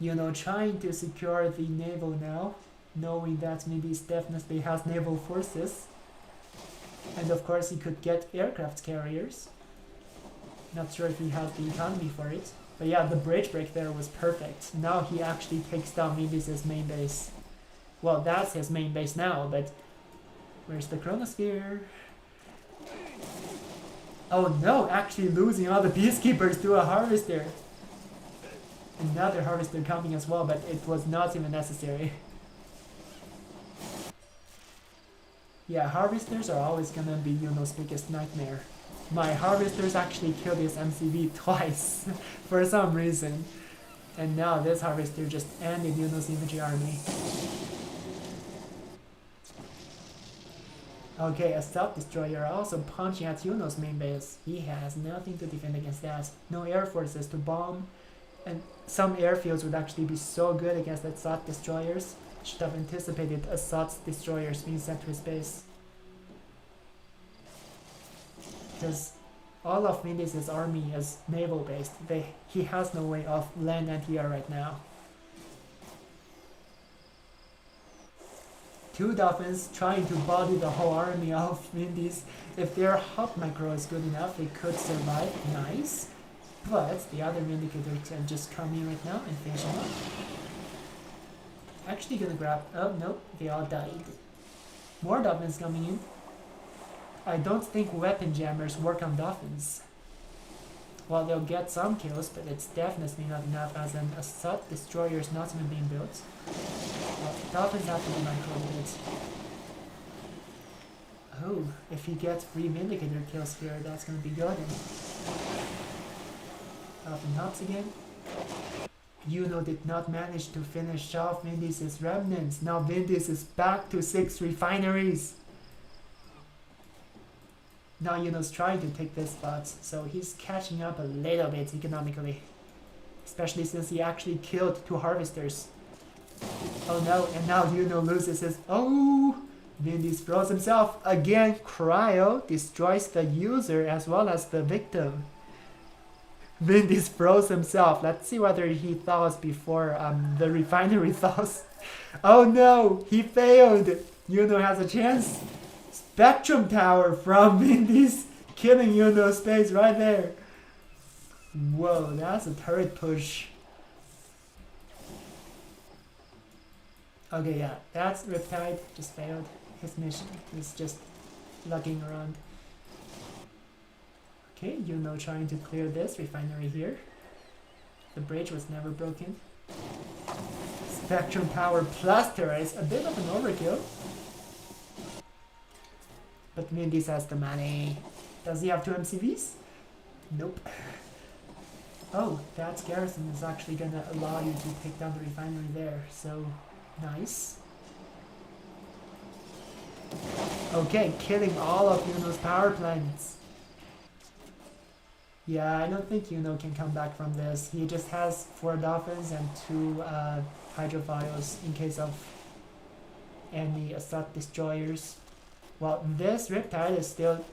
Yuno trying to secure the naval now, knowing that Vindies definitely has naval forces. And of course he could get aircraft carriers. Not sure if he has the economy for it. But yeah, the bridge break there was perfect. Now he actually takes down Vindis' main base. Well, that's his main base now, but where's the Chronosphere? Oh no, actually losing all the peacekeepers to a Harvester. Another Harvester coming as well, but it was not even necessary. Yeah, Harvesters are always gonna be Yuno's biggest nightmare. My Harvesters actually killed his MCV twice, for some reason. And now this Harvester just ended Yuno's infantry army. Okay, a sub-destroyer also punching at Yuno's main base. He has nothing to defend against that. No air forces to bomb. And some airfields would actually be so good against the sub-destroyers. Should have anticipated a sub-destroyers being sent to his base. Because all of Vindis' army is naval based. He has no way of land anti-air right now. Two Dolphins trying to body the whole army of Vindies. If their hop micro is good enough, they could survive. Nice. But the other Vindicator can just come in right now and finish him off. Actually gonna grab... Oh, no. They all died. More Dolphins coming in. I don't think weapon jammers work on Dolphins. Well, they'll get some kills, but it's definitely not enough as an assault destroyer is not even being built. Well, Dolphins have to be micro-built. Oh, if he gets 3 Vindicator kills here, that's gonna be good. Dolphin hops again. Yuno did not manage to finish off Vindis' remnants. Now Vindis is back to 6 refineries. Now Yuno's trying to take this spot, so he's catching up a little bit economically. Especially since he actually killed 2 harvesters. Oh no, and now Yuno loses his... Oh! Vindis throws himself again. Cryo destroys the user as well as the victim. Vindis froze himself. Let's see whether he thaws before the refinery thaws. Oh no, he failed. Yuno has a chance. Spectrum Tower from Vindis, killing Yuno's space right there. Whoa, that's a turret push. Okay, yeah, that's Riptide, just failed his mission. He's just lugging around. Okay, Yuno trying to clear this refinery here. The bridge was never broken. Spectrum Tower plus turrets, a bit of an overkill. But Vindis has the money. Does he have 2 MCVs? Nope. Oh, that garrison is actually gonna allow you to take down the refinery there, so nice. Okay, killing all of Yuno's power plants. Yeah, I don't think Yuno can come back from this. He just has 4 Dolphins and 2 Hydrophiles in case of any assault destroyers. Well, this Riptide is still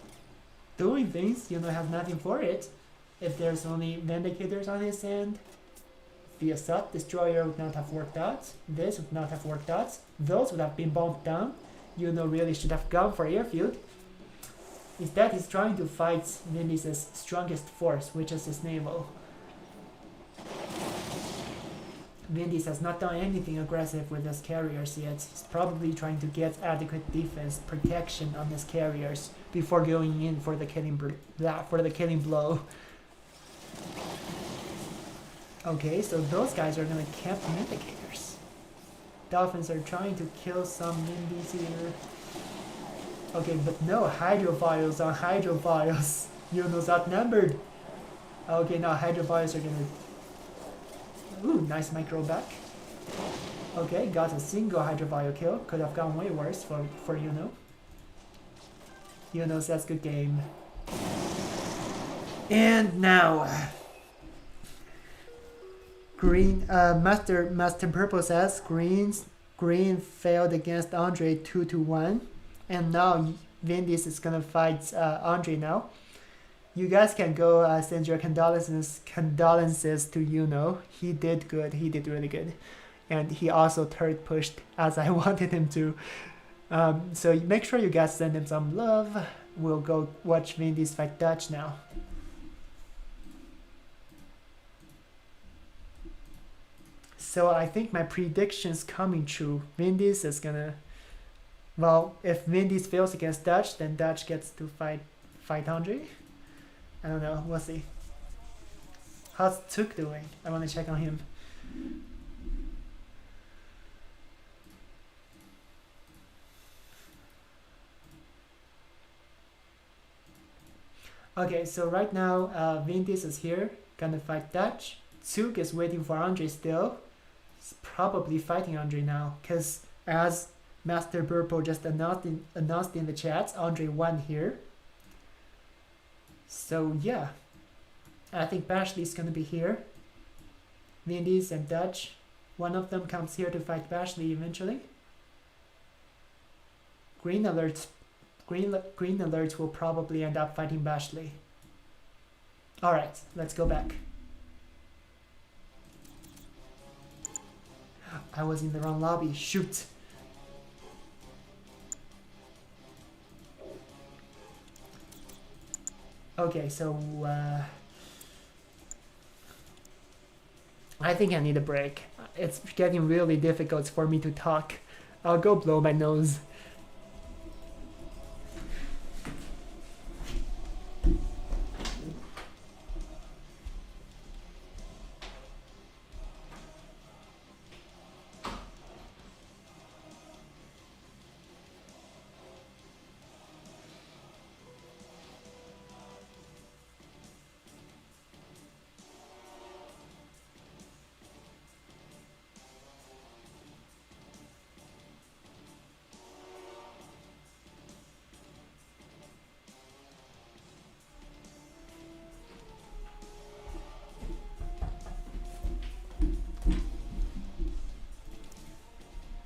doing things. Yuno has nothing for it. If there's only Vindicators on his end, the assault destroyer would not have worked out. This would not have worked out. Those would have been bombed down. Yuno really should have gone for airfield. Instead, he's trying to fight Vindis' strongest force, which is his naval. Vindis has not done anything aggressive with his carriers yet. He's probably trying to get adequate defense protection on his carriers before going in for the killing blow. Okay, so those guys are gonna camp Vindicators. Dolphins are trying to kill some Vindies here. Okay, but no Hydrophiles on Hydrophiles. Yuno's outnumbered. Okay, now Hydrophiles are gonna... Ooh, nice micro back. Okay, got a single Hydrophile kill. Could have gone way worse for Yuno. Yuno says good game. And now... Green, Master Purple says green failed against Andre 2-1. And now Vindis is gonna fight Andre now. You guys can go send your condolences to Yuno. He did good. He did really good. And he also turret pushed as I wanted him to. So make sure you guys send him some love. We'll go watch Vindies fight Dutch now. So I think my prediction's coming true. Vindies is gonna... Well, if Vindies fails against Dutch, then Dutch gets to fight Andre. I don't know, we'll see. How's Tuk doing? I want to check on him. Okay, so right now, Vindies is here, gonna fight Dutch. Tuk is waiting for Andre still. He's probably fighting Andre now, because as Master Purple just announced in the chat, Andre won here. So yeah, I think Bashley's gonna be here. Vindies and Dutch. One of them comes here to fight Bashley eventually. Green alerts will probably end up fighting Bashley. Alright, let's go back. I was in the wrong lobby, shoot. Okay, so I think I need a break. It's getting really difficult for me to talk. I'll go blow my nose.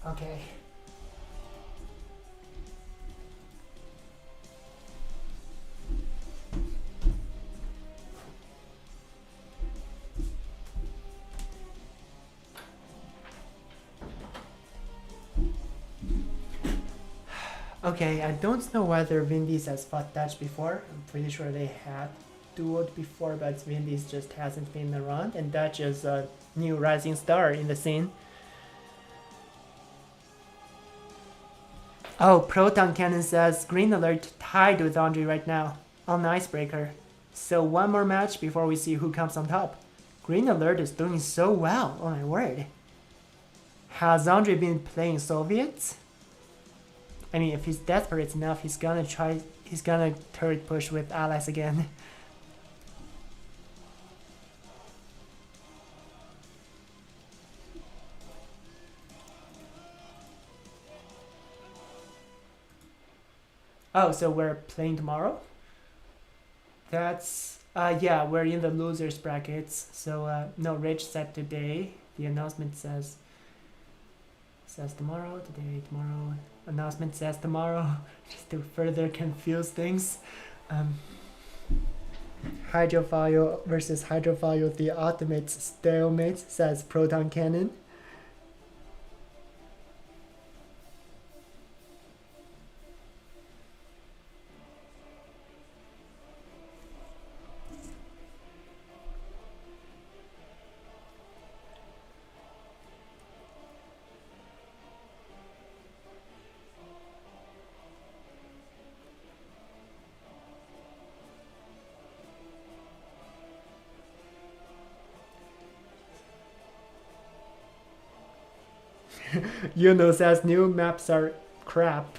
Okay. Okay, I don't know whether Vindies has fought Dutch before. I'm pretty sure they had dueled before, but Vindies just hasn't been around, and Dutch is a new rising star in the scene. Oh, Proton Cannon says Green Alert tied with Andre right now on the Icebreaker. So one more match before we see who comes on top. Green Alert is doing so well, oh my word. Has Andre been playing Soviets? I mean, if he's desperate enough, he's gonna turret push with allies again. Oh, so we're playing tomorrow? That's, yeah, we're in the losers brackets. So, no rage set today. The announcement says tomorrow, today, tomorrow. Announcement says tomorrow, just to further confuse things. Hydrophile versus Hydrophile, the ultimate stalemate, says Proton Cannon. Yuno says new maps are crap.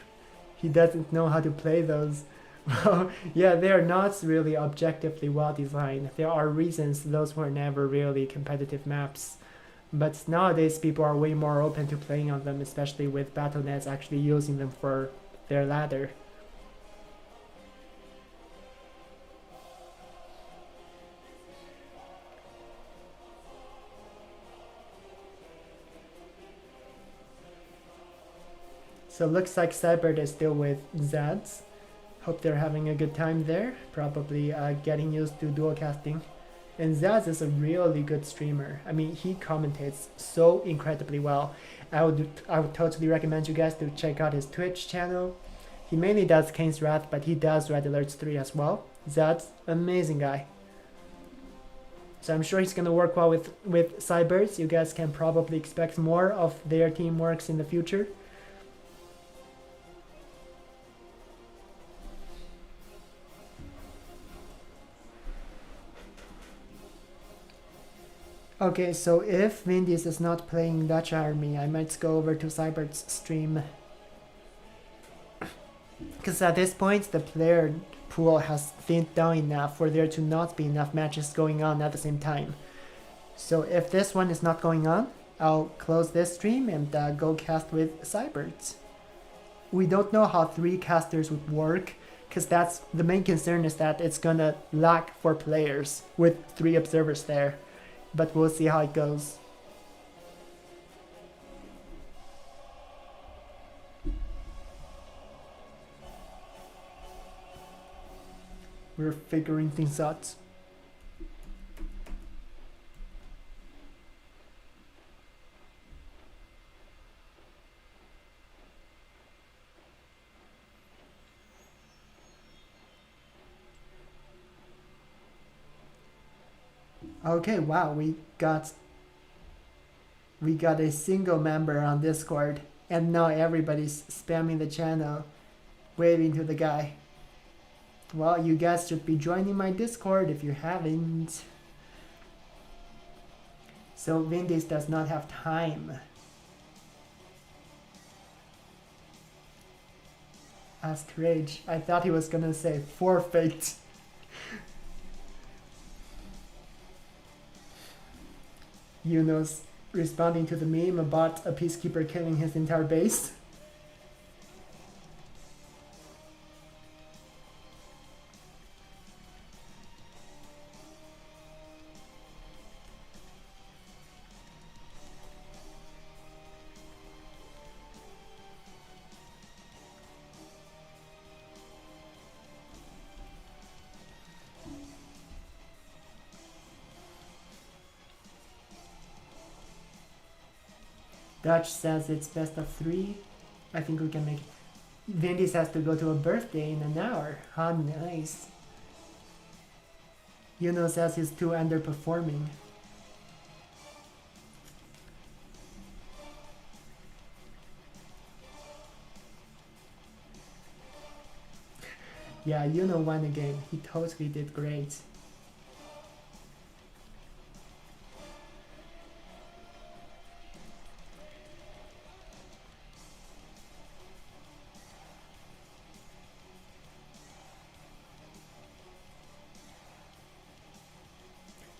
He doesn't know how to play those. Well, yeah, they are not really objectively well designed. There are reasons those were never really competitive maps. But nowadays people are way more open to playing on them, especially with Battle.nets actually using them for their ladder. So looks like Sybert is still with Zads. Hope they're having a good time there. Probably getting used to dual casting. And Zaz is a really good streamer. I mean, he commentates so incredibly well. I would totally recommend you guys to check out his Twitch channel. He mainly does Kane's Wrath, but he does Red Alerts 3 as well. Zaz, amazing guy. So I'm sure he's gonna work well with Sybert. You guys can probably expect more of their teamworks in the future. Okay, so if Vindies is not playing Dutch Army, I might go over to Sybert's stream. Because at this point, the player pool has thinned down enough for there to not be enough matches going on at the same time. So if this one is not going on, I'll close this stream and go cast with Sybert. We don't know how 3 casters would work, because that's the main concern, is that it's gonna lack for players with 3 observers there. But we'll see how it goes. We're figuring things out. Okay, wow, we got a single member on Discord, and now everybody's spamming the channel, waving to the guy. Well, you guys should be joining my Discord if you haven't. So Vindis does not have time. Asked Rage. I thought he was gonna say forfeit. Yuno's responding to the meme about a peacekeeper killing his entire base. Dutch says it's best of 3. I think we can make it. Vindis has to go to a birthday in an hour. How nice. Yuno says he's too underperforming. Yeah, Yuno won the game. He totally did great.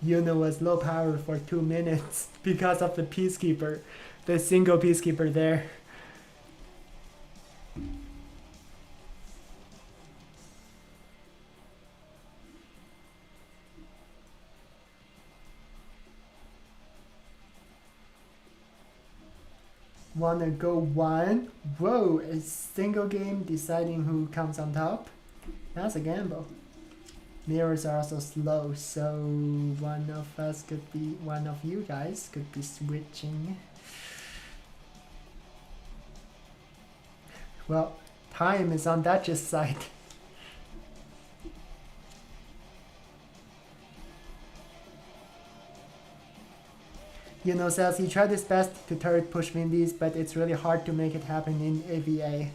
Yuno was low power for 2 minutes because of the peacekeeper, the single peacekeeper there. Wanna go 1? Whoa, a single game deciding who comes on top? That's a gamble. Mirrors are also slow, so one of you guys could be switching. Well, time is on Dutch's side. Yuno says he tried his best to turret push Vindies, but it's really hard to make it happen in AVA.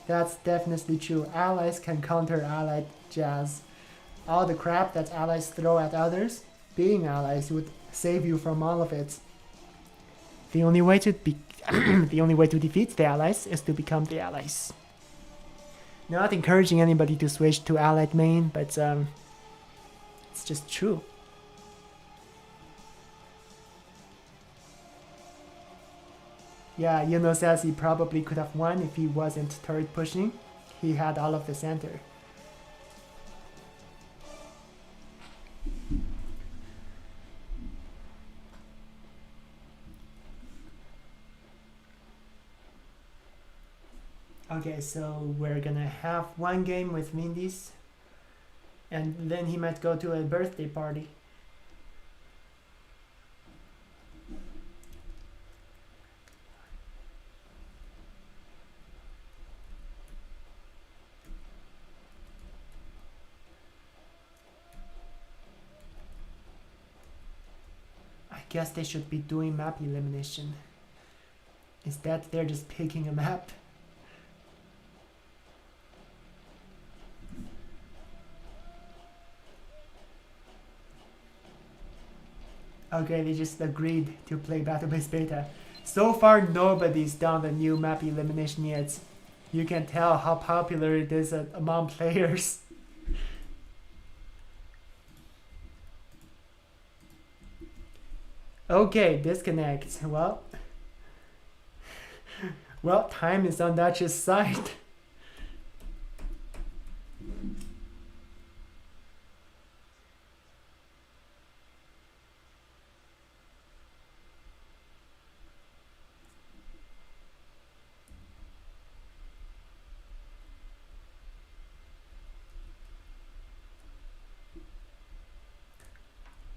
That's definitely true. Allies can counter allied jazz. All the crap that allies throw at others, being allies would save you from all of it. The only way to defeat the allies is to become the allies. Not encouraging anybody to switch to allied main, but it's just true. Yeah, Yuno says he probably could have won if he wasn't turret pushing. He had all of the center. Okay, so we're gonna have one game with Vindies, and then he might go to a birthday party. I guess they should be doing map elimination. Instead, they're just picking a map. Okay, they just agreed to play Battle-Based Beta. So far, nobody's done the new map elimination yet. You can tell how popular it is among players. Okay, disconnect. Well, time is on Dutch's side.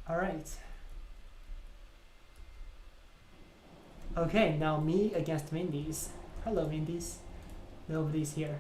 All right. Okay, now me against Vindies. Hello, Vindies. Nobody's here.